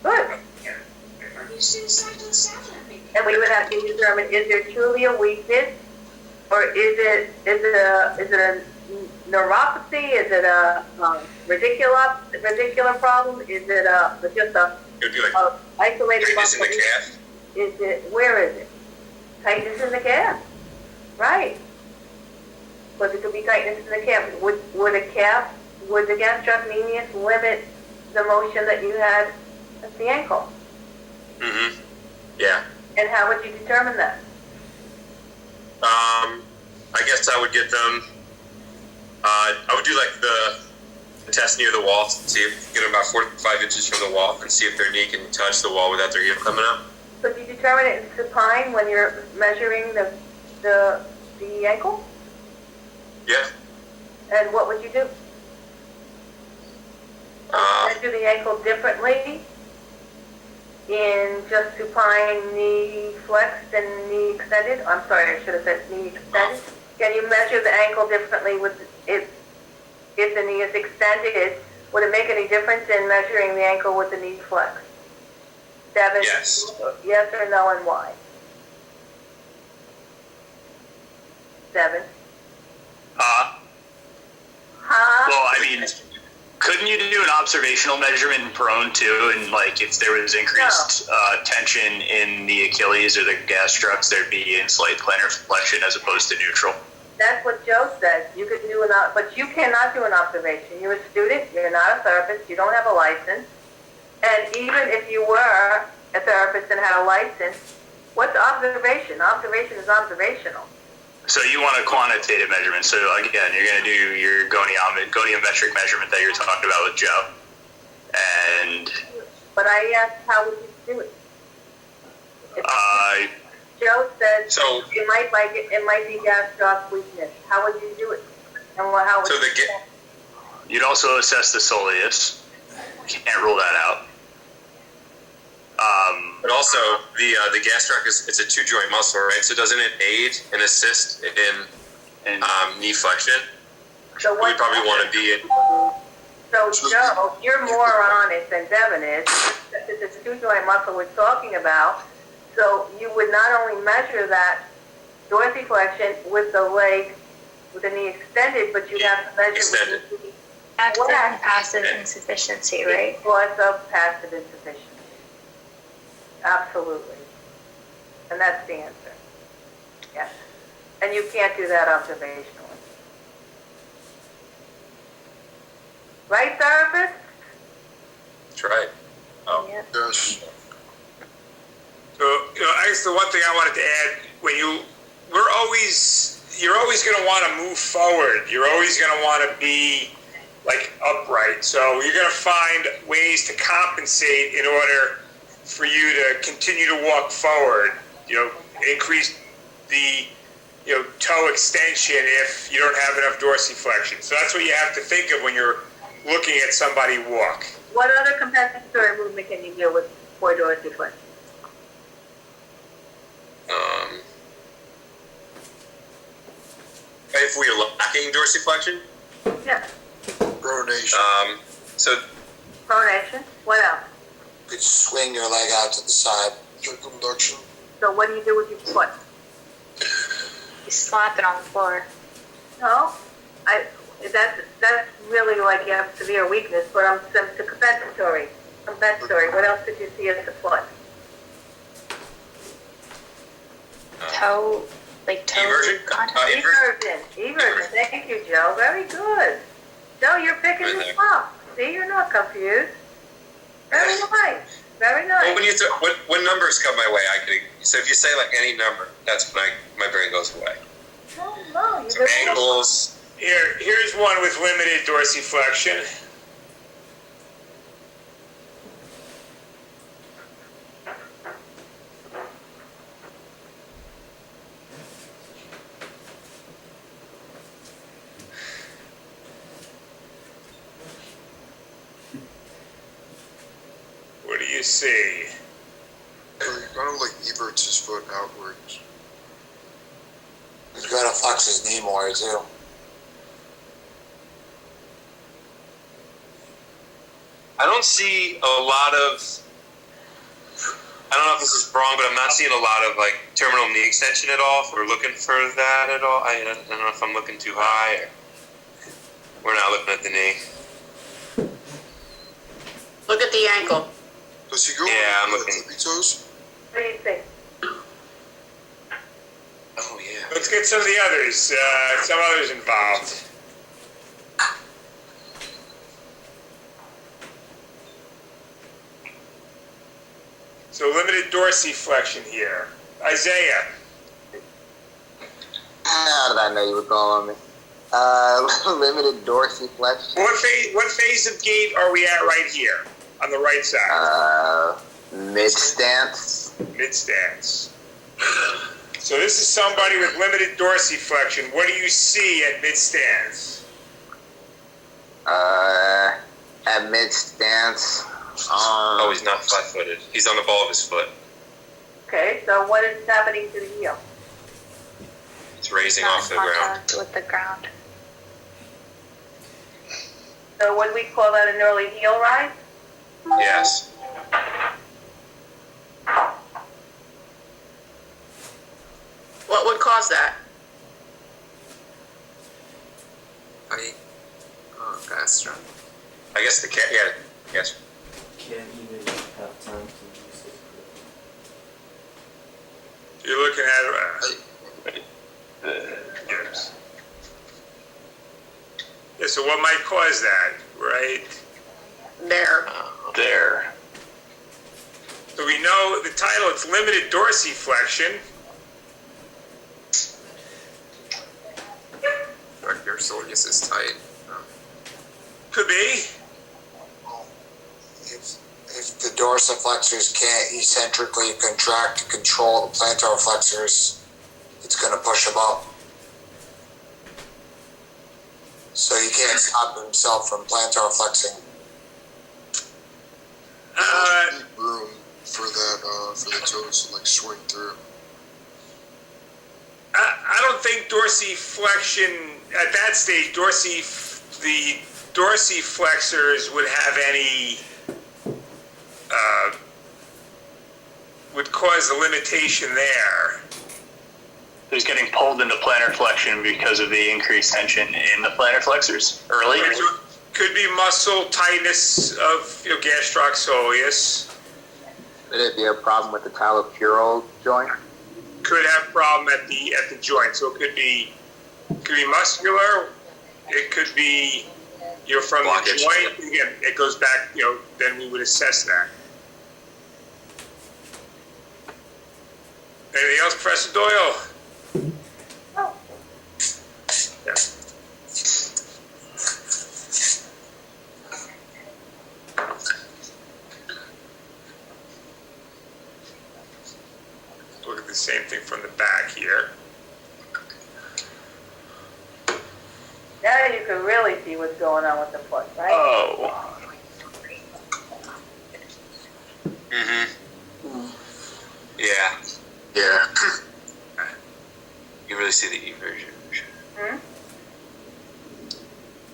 S12: Good. And we would have to determine, is there truly a weakness, or is it a neuropathy? Is it a radicular problem? Is it just a isolated
S7: tightness
S12: muscle?
S7: in the calf.
S12: Where is it? Tightness in the calf, right? But it could be tightness in the calf. Would the gastrocnemius limit the motion that you had at the ankle?
S7: Mm-hmm. Yeah.
S12: And how would you determine that?
S7: I guess I would get them. I would do like the test near the wall, see if get them about 4 to 5 inches from the wall, and see if their knee can touch the wall without their heel coming up.
S12: So do you determine it in supine when you're measuring the ankle?
S7: Yeah.
S12: And what would you do? Measure the ankle differently in just supine knee flexed and knee extended? I'm sorry, I should have said knee extended. Can you measure the ankle differently if the knee is extended? Would it make any difference in measuring the ankle with the knee flexed? Devin?
S7: Yes.
S12: Yes or no, and why? Devin?
S13: Well, couldn't you do an observational measurement in prone too? And like if there was increased tension in the Achilles or the gastrocs, there'd be in slight plantar flexion as opposed to neutral.
S12: That's what Joe said. You could do but you cannot do an observation. You're a student. You're not a therapist. You don't have a license. And even if you were a therapist and had a license, what's observation? Observation is observational.
S13: So you want a quantitative measurement. So again, you're going to do your goniometric measurement that you're talking about with Joe. And
S12: but I asked, how would you do it? Joe said it might be gastroc weakness. How would you do it? And how would
S13: you'd also assess the soleus. Can't rule that out.
S7: But also, the gastroc it's a 2-joint muscle, right? So doesn't it aid and assist in knee flexion?
S12: So
S7: we probably want to be in.
S12: So Joe, you're more on it than Devin is. It's a 2-joint muscle we're talking about. So you would not only measure that dorsiflexion with the leg, with the knee extended, but you'd have to measure with the knee.
S11: Active and passive insufficiency, right?
S12: Because of passive insufficiency. Absolutely. And that's the answer. Yes. And you can't do that observationally. Right, therapist?
S7: That's right.
S4: guess the one thing I wanted to add, you're always going to want to move forward. You're always going to want to be like upright. So you're going to find ways to compensate in order for you to continue to walk forward. Increase the toe extension if you don't have enough dorsiflexion. So that's what you have to think of when you're looking at somebody walk.
S12: What other compensatory movement can you do with poor dorsiflexion?
S7: If we are lacking dorsiflexion,
S12: Yeah.
S17: Pronation.
S7: So
S12: Pronation. What else?
S2: You could swing your leg out to the side.
S17: Circumduction.
S12: So what do you do with your foot?
S11: You slap it on the floor.
S12: No, that's really like you have severe weakness. But I'm to compensatory. What else did you see at the foot?
S11: Toe, like toe
S7: eversion.
S11: contact.
S12: Eversion. Thank you, Joe. Very good. Joe, you're picking
S7: Right
S12: this
S7: there.
S12: up. See, you're not confused. Very nice. Very nice.
S7: Well, when numbers come my way, so if you say like any number, that's when my brain goes away.
S12: No,
S7: So angles.
S4: Here's one with limited dorsiflexion. What do you see?
S17: Kind of like everts his foot outwards.
S2: He's got to flex his knee more too.
S7: I don't see a lot of. I don't know if this is wrong, but I'm not seeing a lot of like terminal knee extension at all. If we're looking for that at all, I don't know if I'm looking too high. We're not looking at the knee.
S16: Look at the ankle.
S17: Does he go
S7: Yeah, I'm
S17: on
S7: looking.
S17: tippy toes?
S12: What do you think?
S7: Oh yeah.
S4: Let's get some of the others. Some others involved. So limited dorsiflexion here. Isaiah.
S21: How did I know you were calling me? Limited dorsiflexion.
S4: What phase of gait are we at right here on the right side?
S21: Mid stance.
S4: Mid stance. So this is somebody with limited dorsiflexion. What do you see at mid stance?
S21: At mid stance.
S7: Oh, he's not flat-footed. He's on the ball of his foot.
S12: Okay, so what is happening to the heel?
S7: It's raising off the ground.
S11: Contact with the ground.
S12: So would we call that an early heel rise?
S7: Yes.
S16: What would cause that?
S21: Gastro.
S7: I guess the cat. Yeah. Yes.
S3: Can't even have time to use it.
S4: You're looking at yes. Yeah, so what might cause that, right?
S13: There.
S4: So we know the title, it's limited dorsiflexion.
S21: Your soleus is tight.
S4: Could be.
S2: If the dorsiflexors can't eccentrically contract to control the plantar flexors, it's going to push them up. So you can't stop himself from plantar flexing.
S17: Need room for that for the toes to like swing through.
S4: I don't think dorsiflexion at that stage. The dorsiflexors would have any would cause a limitation there.
S13: He's getting pulled into plantar flexion because of the increased tension in the plantar flexors early.
S4: Could be muscle tightness of gastroc
S21: Would it be a problem with the talopural joint?
S4: Could have problem at the joint. So it could be muscular. It could be from
S7: blockage.
S4: The joint. Again, it goes back. Then we would assess that. Anything else, Professor Doyle?
S12: Oh.
S4: Yeah. Look at the same thing from the back here.
S12: Now you can really see what's going on with the foot, right?
S7: Oh.
S13: Yeah.
S6: Yeah.
S13: You really see the E version.
S12: Hmm?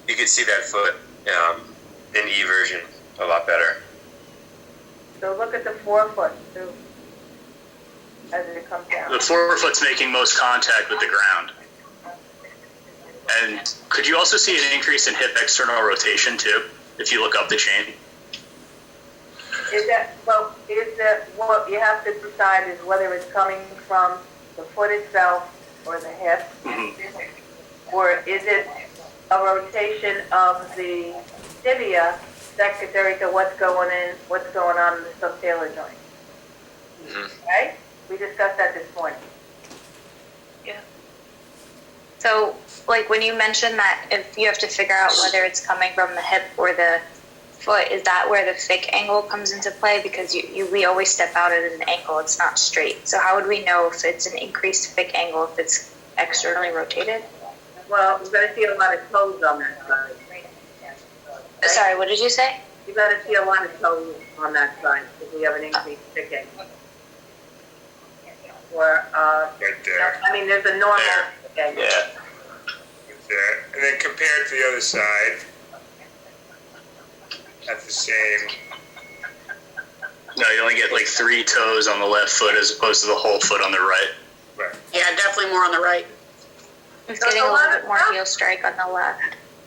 S13: You can see that foot in E version a lot better.
S12: So look at the forefoot too, as it comes down.
S13: The forefoot's making most contact with the ground. And could you also see an increase in hip external rotation too, if you look up the chain?
S12: Is that what you have to decide is whether it's coming from the foot itself or the hip, or is it a rotation of the tibia secondary to what's going on in the subtalar joint? Right? We discussed that this morning.
S11: Yeah. So, like when you mentioned that if you have to figure out whether it's coming from the hip or the foot, is that where the thick angle comes into play? Because we always step out at an angle, it's not straight. So how would we know if it's an increased thick angle if it's externally rotated?
S12: Well, you're going to see a lot of toes on that side.
S11: Sorry, what did you say?
S12: You're going to see a lot of toes on that side if we have an increased thick angle. Or,
S4: right there.
S12: I mean, there's a normal thick angle.
S4: Yeah. Right there. And then compared to the other side, at the same.
S13: No, you only get like 3 toes on the left foot as opposed to the whole foot on the right.
S4: Right.
S16: Yeah, definitely more on the right.
S11: It's getting a little bit more heel strike on the left.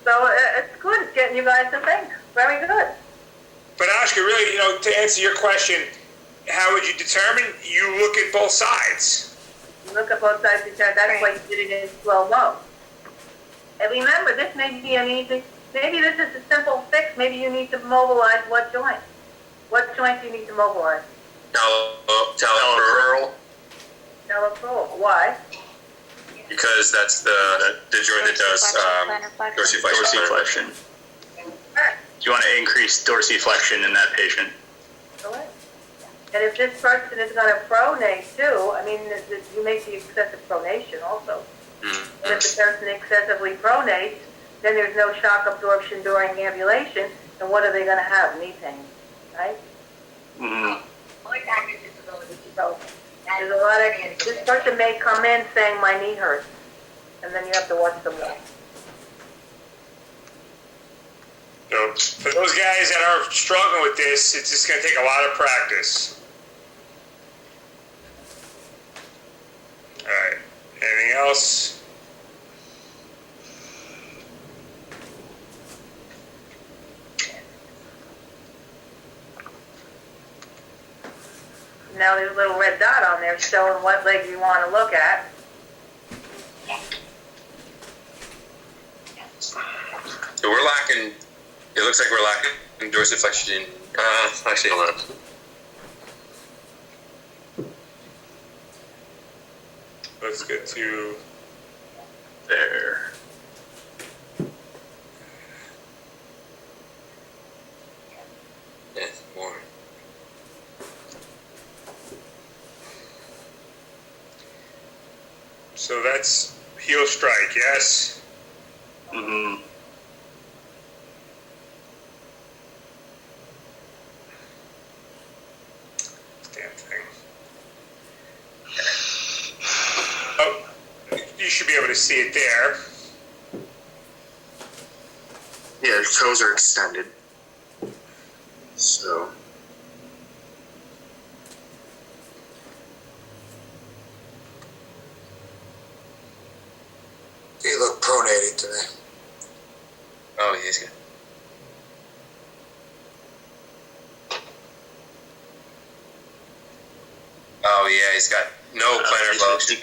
S12: So it's good. It's getting you guys to think. Very good.
S4: But Oscar, really, to answer your question, how would you determine? You look at both sides.
S12: You look at both sides of the chart. That's why you did it in slow-mo. And remember, this may be an easy. Maybe this is a simple fix. Maybe you need to mobilize what joint? What joint do you need to mobilize?
S13: Talocrural.
S12: Talocrural. Why?
S13: Because that's the joint that does dorsiflexion. You want to increase dorsiflexion in that patient.
S12: Correct. And if this person is going to pronate too, I mean, you make the excessive pronation also. Mm-hmm. And if the person excessively pronates, then there's no shock absorption during ambulation, and what are they going to have? Knee pain, right?
S13: Mm-hmm.
S12: So there's a lot of, this person may come in saying, my knee hurts, and then you have to watch them walk.
S4: So for those guys that are struggling with this, it's just going to take a lot of practice. All right. Anything else?
S12: Now there's a little red dot on there showing what leg you want to look at.
S13: So we're lacking, it looks like we're lacking dorsiflexion. Actually, hold on.
S4: Let's get to
S13: there. Yeah, more.
S4: So that's heel strike, yes?
S13: Mm-hmm.
S4: Damn thing. Oh, you should be able to see it there.
S6: Yeah, the toes are extended. So.
S2: You look pronated to me.
S13: Oh, yeah, he's good. Oh, yeah, he's got no plantar flexion.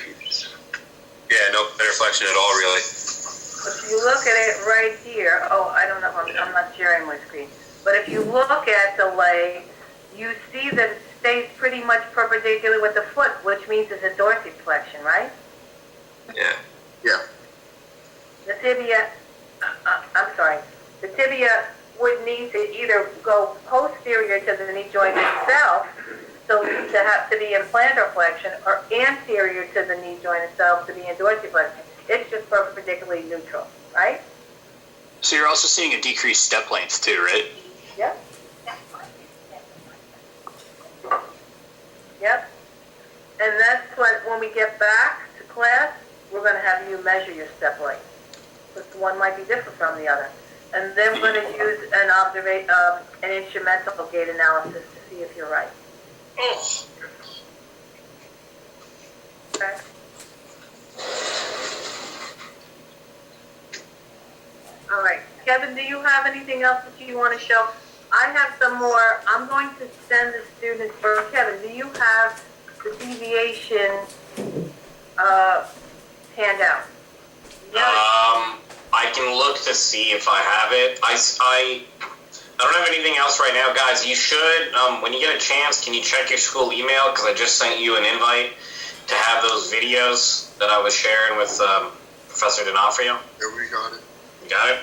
S13: Yeah, no plantar flexion at all, really.
S12: If you look at it right here, I don't know, I'm not sharing my screen. But if you look at the leg, you see that it's stays pretty much perpendicular with the foot, which means it's a dorsiflexion, right?
S6: Yeah. Yeah.
S12: The tibia, the tibia would need to either go posterior to the knee joint itself, so to be in plantar flexion, or anterior to the knee joint itself to be in dorsiflexion. It's just perpendicularly neutral, right?
S13: So you're also seeing a decreased step length too, right?
S12: Yep. Yep. And that's what, when we get back to class, we're going to have you measure your step length. Because one might be different from the other. And then we're going to use an instrumental gait analysis to see if you're right.
S4: Oh.
S12: Okay. All right. Kevin, do you have anything else that you want to show? I have some more. I'm going to send the students for Kevin. Do you have the deviation handout?
S9: I can look to see if I have it. I don't have anything else right now, guys. You should, when you get a chance, can you check your school email? Because I just sent you an invite to have those videos that I was sharing with Professor D'Onofrio.
S6: Yeah, we got it.
S9: You got it?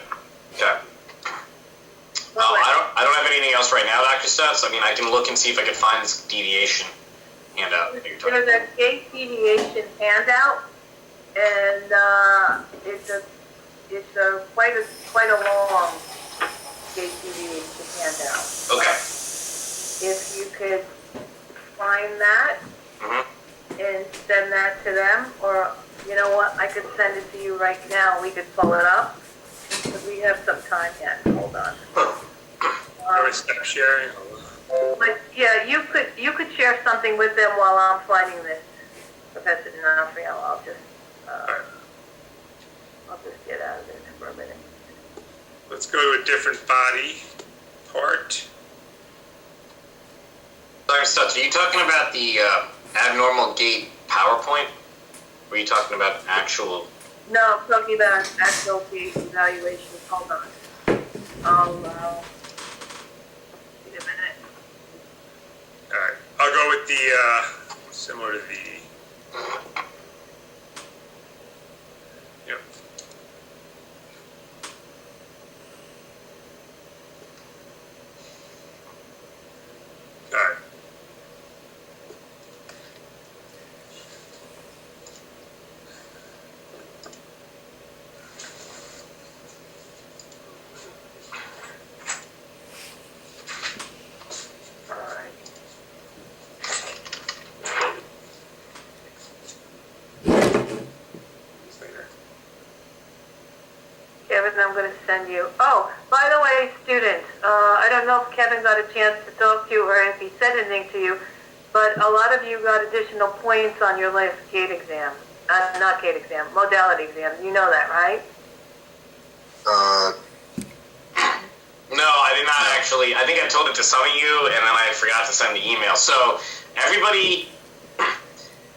S9: Okay. I don't have anything else right now, Dr. Stutz. I mean, I can look and see if I can find this deviation handout that you're talking about.
S12: There's a gait deviation handout, and it's quite a long gait deviation handout.
S9: Okay.
S12: If you could find that and send that to them, or you know what, I could send it to you right now. We could pull it up. Because we have some time yet. Hold on.
S4: Stop sharing.
S12: But yeah, you could share something with them while I'm finding this, Professor D'Onofrio. I'll just get out of this for a minute.
S4: Let's go to a different body part.
S9: Dr. Stutz, are you talking about the abnormal gait PowerPoint? Or are you talking about actual?
S12: No, I'm talking about actual gait evaluation. Hold on. Wait a minute.
S4: All right. I'll go with the similar to the. Yep. All right.
S12: Kevin, I'm going to send you. Oh, by the way, students, I don't know if Kevin got a chance to talk to you or if he said anything to you, but a lot of you got additional points on your last gait exam. Not gait exam, modality exam. You know that, right?
S9: No, I did not actually. I think I told it to some of you, and then I forgot to send the email. So everybody,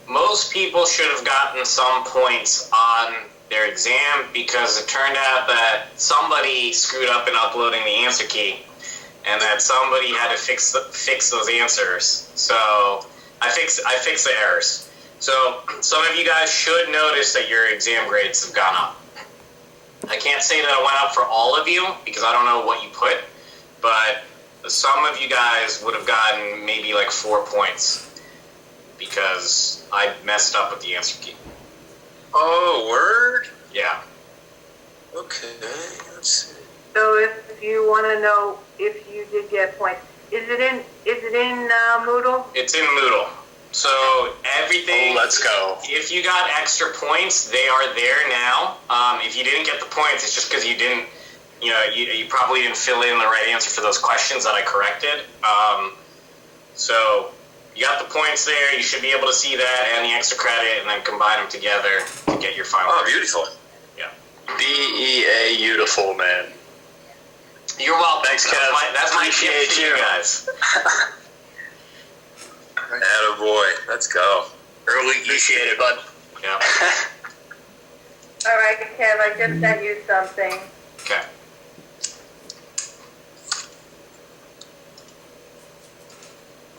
S9: most people should have gotten some points on their exam because it turned out that somebody screwed up in uploading the answer key, and that somebody had to fix those answers. So I fixed the errors. So some of you guys should notice that your exam grades have gone up. I can't say that it went up for all of you because I don't know what you put, but some of you guys would have gotten maybe like 4 points because I messed up with the answer key.
S17: Oh, word?
S9: Yeah.
S17: Okay, let's see.
S12: So if you want to know if you did get points, is it in Moodle?
S9: It's in Moodle. So everything.
S13: Oh, let's go.
S9: If you got extra points, they are there now. If you didn't get the points, it's just because you didn't, you probably didn't fill in the right answer for those questions that I corrected. So you got the points there. You should be able to see that and the extra credit, and then combine them together to get your final.
S17: Oh, beautiful.
S9: Yeah.
S13: BEA, beautiful, man.
S9: You're welcome.
S13: Thanks, Kev.
S9: That's my gift
S13: Appreciate
S9: to you guys.
S17: Attaboy. Let's go.
S13: Early appreciate it, bud.
S9: Yeah.
S12: All right, Kev, I just sent you something.
S9: Okay.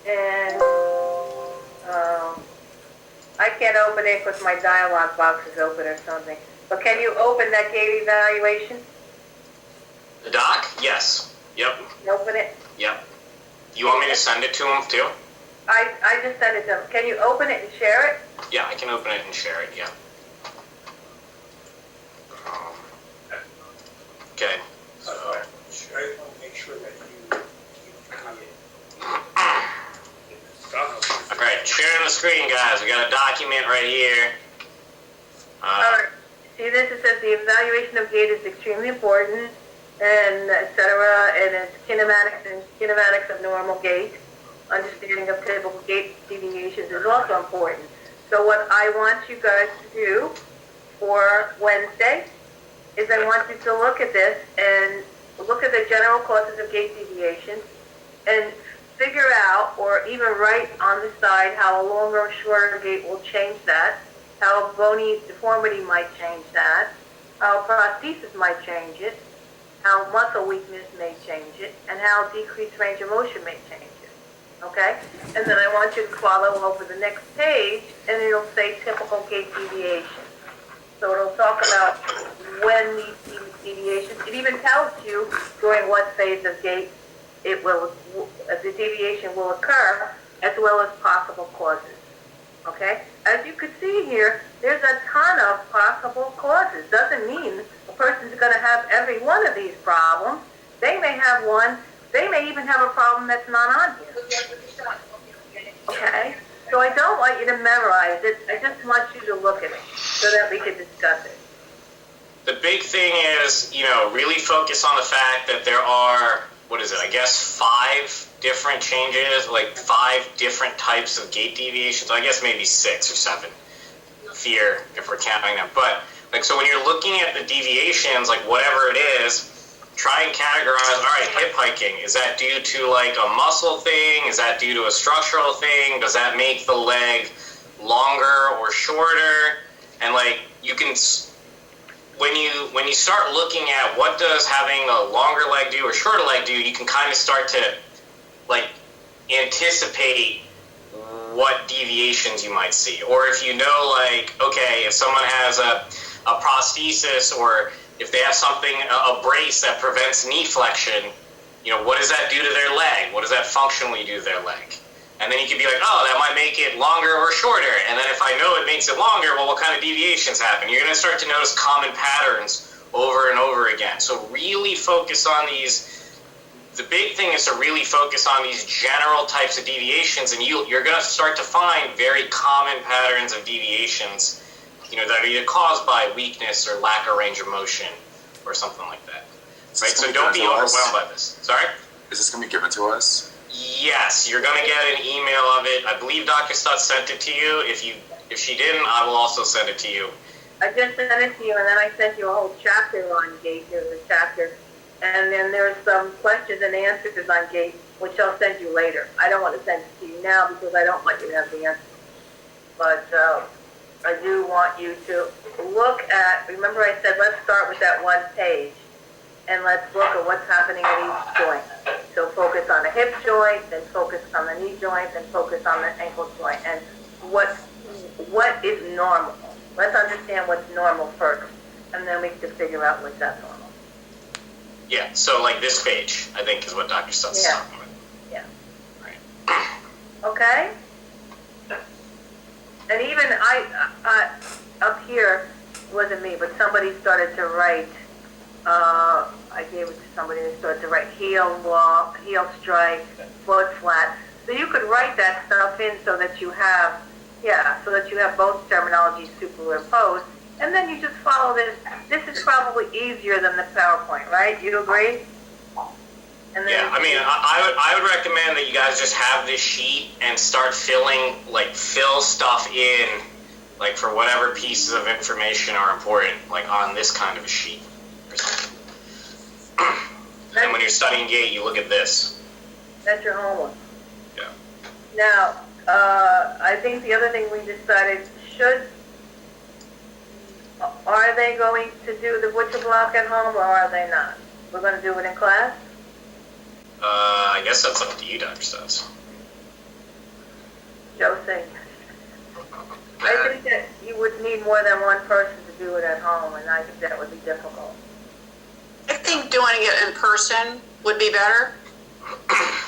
S12: And I can't open it because my dialog box is open or something. But can you open that gate evaluation?
S9: The doc? Yes. Yep.
S12: Open it?
S9: Yep. You want me to send it to him too?
S12: I just sent it to him. Can you open it and share it?
S9: Yeah, I can open it and share it, yeah. Okay. So,
S4: I want to make sure that you
S9: alright, sharing the screen, guys. We got a document right here.
S12: Alright. See this? It says the evaluation of gait is extremely important, and et cetera, and it's kinematics of normal gait. Understanding of typical gait deviations is also important. So what I want you guys to do for Wednesday is I want you to look at this and look at the general causes of gait deviation and figure out, or even write on the side, how a longer or shorter gait will change that, how bony deformity might change that, how prosthesis might change it, how muscle weakness may change it, and how decreased range of motion may change it. Okay? And then I want you to follow over the next page, and it'll say typical gait deviation. So it'll talk about when these deviations, it even tells you during what phase of gait the deviation will occur, as well as possible causes. Okay? As you can see here, there's a ton of possible causes. Doesn't mean a person's going to have every one of these problems. They may have one. They may even have a problem that's not on here. Okay? So I don't want you to memorize it. I just want you to look at it so that we can discuss it.
S9: the big thing is, really focus on the fact that there are, 5 different changes, like 5 different types of gait deviations. I guess maybe 6 or 7. Fear, if we're counting them. But, so when you're looking at the deviations, whatever it is, try and categorize, all right, hip hiking, is that due to a muscle thing? Is that due to a structural thing? Does that make the leg longer or shorter? And you can, when you start looking at what does having a longer leg do or shorter leg do, you can kind of start to anticipate what deviations you might see. Or if you know, okay, if someone has a prosthesis, or if they have something, a brace that prevents knee flexion, what does that do to their leg? What does that functionally do to their leg? And then you could be like, oh, that might make it longer or shorter. And then if I know it makes it longer, well, what kind of deviations happen? You're going to start to notice common patterns over and over again. So really focus on these. The big thing is to really focus on these general types of deviations, and you're going to start to find very common patterns of deviations, that are either caused by weakness or lack of range of motion or something like that. Right? So don't be overwhelmed by this. Sorry?
S19: Is this going to be given to us?
S9: Yes, you're going to get an email of it. I believe Dr. Stutz sent it to you. If she didn't, I will also send it to you.
S12: I just sent it to you, and then I sent you a whole chapter on gait. There's a chapter. And then there's some questions and answers on gait, which I'll send you later. I don't want to send it to you now because I don't want you to have the answer. But I do want you to look at, remember I said let's start with that one page, and let's look at what's happening at each joint. So focus on the hip joint, then focus on the knee joint, then focus on the ankle joint, and what is normal. Let's understand what's normal first, and then we can figure out what's abnormal.
S9: Yeah, so this page, I think, is what Dr. Stutz is talking about.
S12: Yeah.
S9: Right.
S12: Okay? And even I up here, wasn't me, but somebody started to write, I gave it to somebody who started to write heel walk, heel strike, foot flat. So you could write that stuff in so that you have, both terminologies superimposed. And then you just follow this. This is probably easier than the PowerPoint, right? You agree? And then
S9: I would recommend that you guys just have this sheet and start filling, fill stuff in, for whatever pieces of information are important, on this kind of a sheet or something. And when you're studying gait, you look at this.
S12: That's your homework.
S9: Yeah.
S12: Now, I think the other thing we decided are they going to do the butcher block at home, or are they not? We're going to do it in class?
S9: I guess that's up to you, Dr. Stutz.
S12: Josie. I think that you would need more than one person to do it at home, and I think that would be difficult.
S16: I think doing it in person would be better.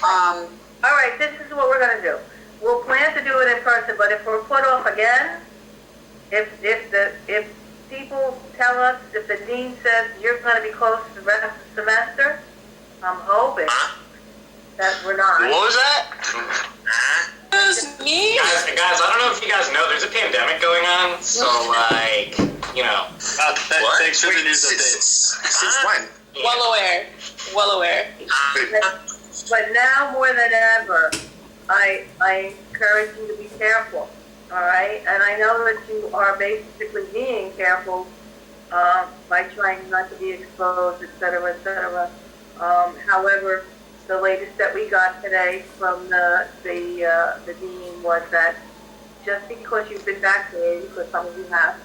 S12: All right, this is what we're gonna do. We'll plan to do it in person, but if we're put off again, if people tell us, if the dean says you're gonna be closed the rest of the semester, I'm hoping that we're not.
S9: What was that?
S20: Me?
S9: Guys, I don't know if you guys know, there's a pandemic going on, so like, you know.
S13: Thanks for the news updates.
S6: Since when?
S20: Well aware.
S12: But now more than ever, I encourage you to be careful, all right? And I know that you are basically being careful by trying not to be exposed, et cetera, et cetera. However, the latest that we got today from the dean was that just because you've been vaccinated, because some of you have,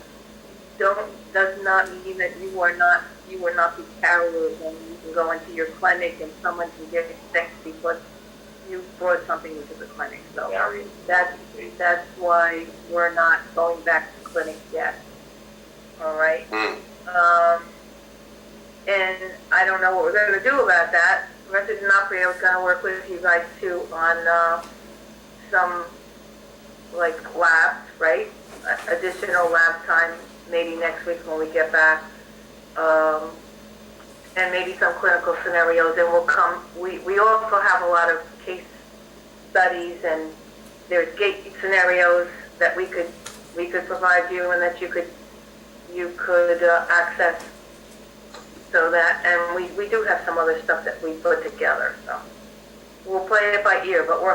S12: does not mean that you will not be carriers, and you can go into your clinic and someone can get sick because you brought something into the clinic. So that's why we're not going back to clinics yet. All right. And I don't know what we're going to do about that. Mr. D'Onofrio is going to work with you guys too on some like labs, right? Additional lab time maybe next week when we get back, and maybe some clinical scenarios. And we'll come. We also have a lot of case studies, and there's gate scenarios that we could provide you, and that you could access. So that, and we do have some other stuff that we put together. So we'll play it by ear. But we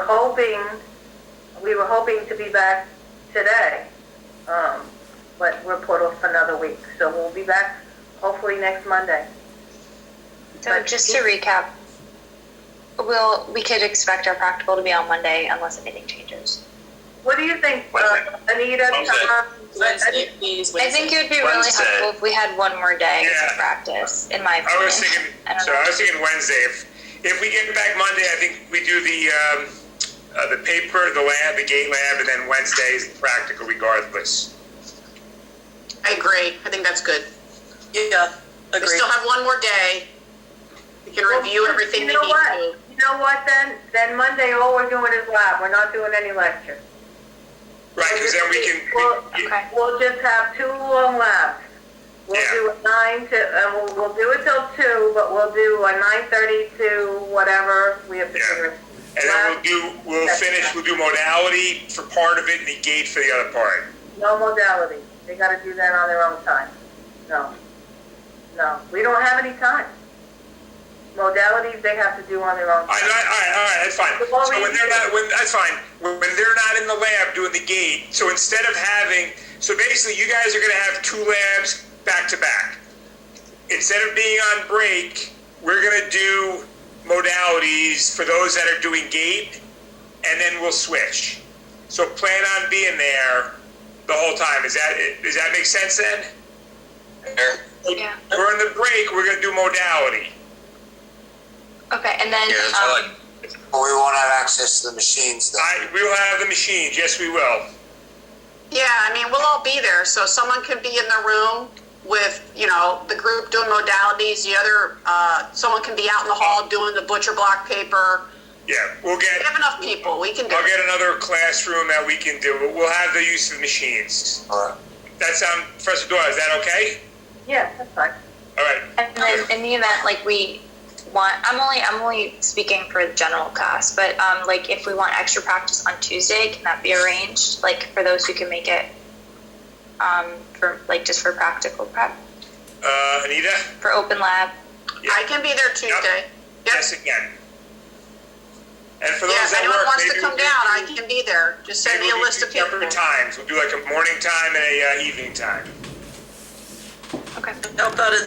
S12: were hoping to be back today. But we're put off another week. So we'll be back hopefully next Monday.
S11: So but just to recap, we could expect our practical to be on Monday unless anything changes.
S12: What do you think, Anita?
S20: Wednesday, please.
S11: I think it would be really helpful if we had one more day to practice, in my opinion.
S4: I was thinking Wednesday. If we get back Monday, I think we do the paper, the lab, the gate lab, and then Wednesday is practical regardless.
S16: I agree. I think that's good.
S20: Yeah, agree.
S16: We still have one more day. We can review everything we need to.
S12: You know what, then Monday all we're doing is lab. We're not doing any lecture.
S4: Right, because then we can...
S12: We'll just have 2 long labs. We'll do a 9 to... And we'll do it till 2, but we'll do a 9:30 to whatever we have to figure.
S4: And then we'll do modality for part of it and the gate for the other part.
S12: No modality. They got to do that on their own time. No. We don't have any time. Modalities they have to do on their own time. All
S4: right, that's fine. So that's fine. When they're not in the lab doing the gate, so instead of so basically you guys are going to have 2 labs back to back. Instead of being on break, we're going to do modalities for those that are doing gate, and then we'll switch. So plan on being there the whole time. Does that make sense then?
S11: Yeah.
S4: During the break, we're going to do modality.
S11: Okay, and then...
S2: But we won't have access to the machines, though.
S4: We will have the machines. Yes, we will.
S16: Yeah, I mean, we'll all be there. So someone could be in the room with, the group doing modalities. The other, someone can be out in the hall doing the butcher block paper.
S4: Yeah, we
S16: have enough people. We can do
S4: I'll get another classroom that we can do. We'll have the use of the machines.
S2: All right.
S4: That sound, Professor Doyle, is that okay?
S12: Yeah, that's fine.
S4: All right.
S11: And then in the event, I'm only speaking for the general class, but if we want extra practice on Tuesday, can that be arranged? For those who can make it, just for practical prep.
S4: Anita?
S11: For open lab.
S4: Yeah.
S16: I can be there Tuesday. Yep.
S4: Yes, again. And for those
S16: if
S4: that
S16: anyone
S4: work,
S16: wants to come down, I can be there. Just send me a list of people.
S4: Separate times. We'll do a morning time and a evening time.
S11: Okay.
S20: How about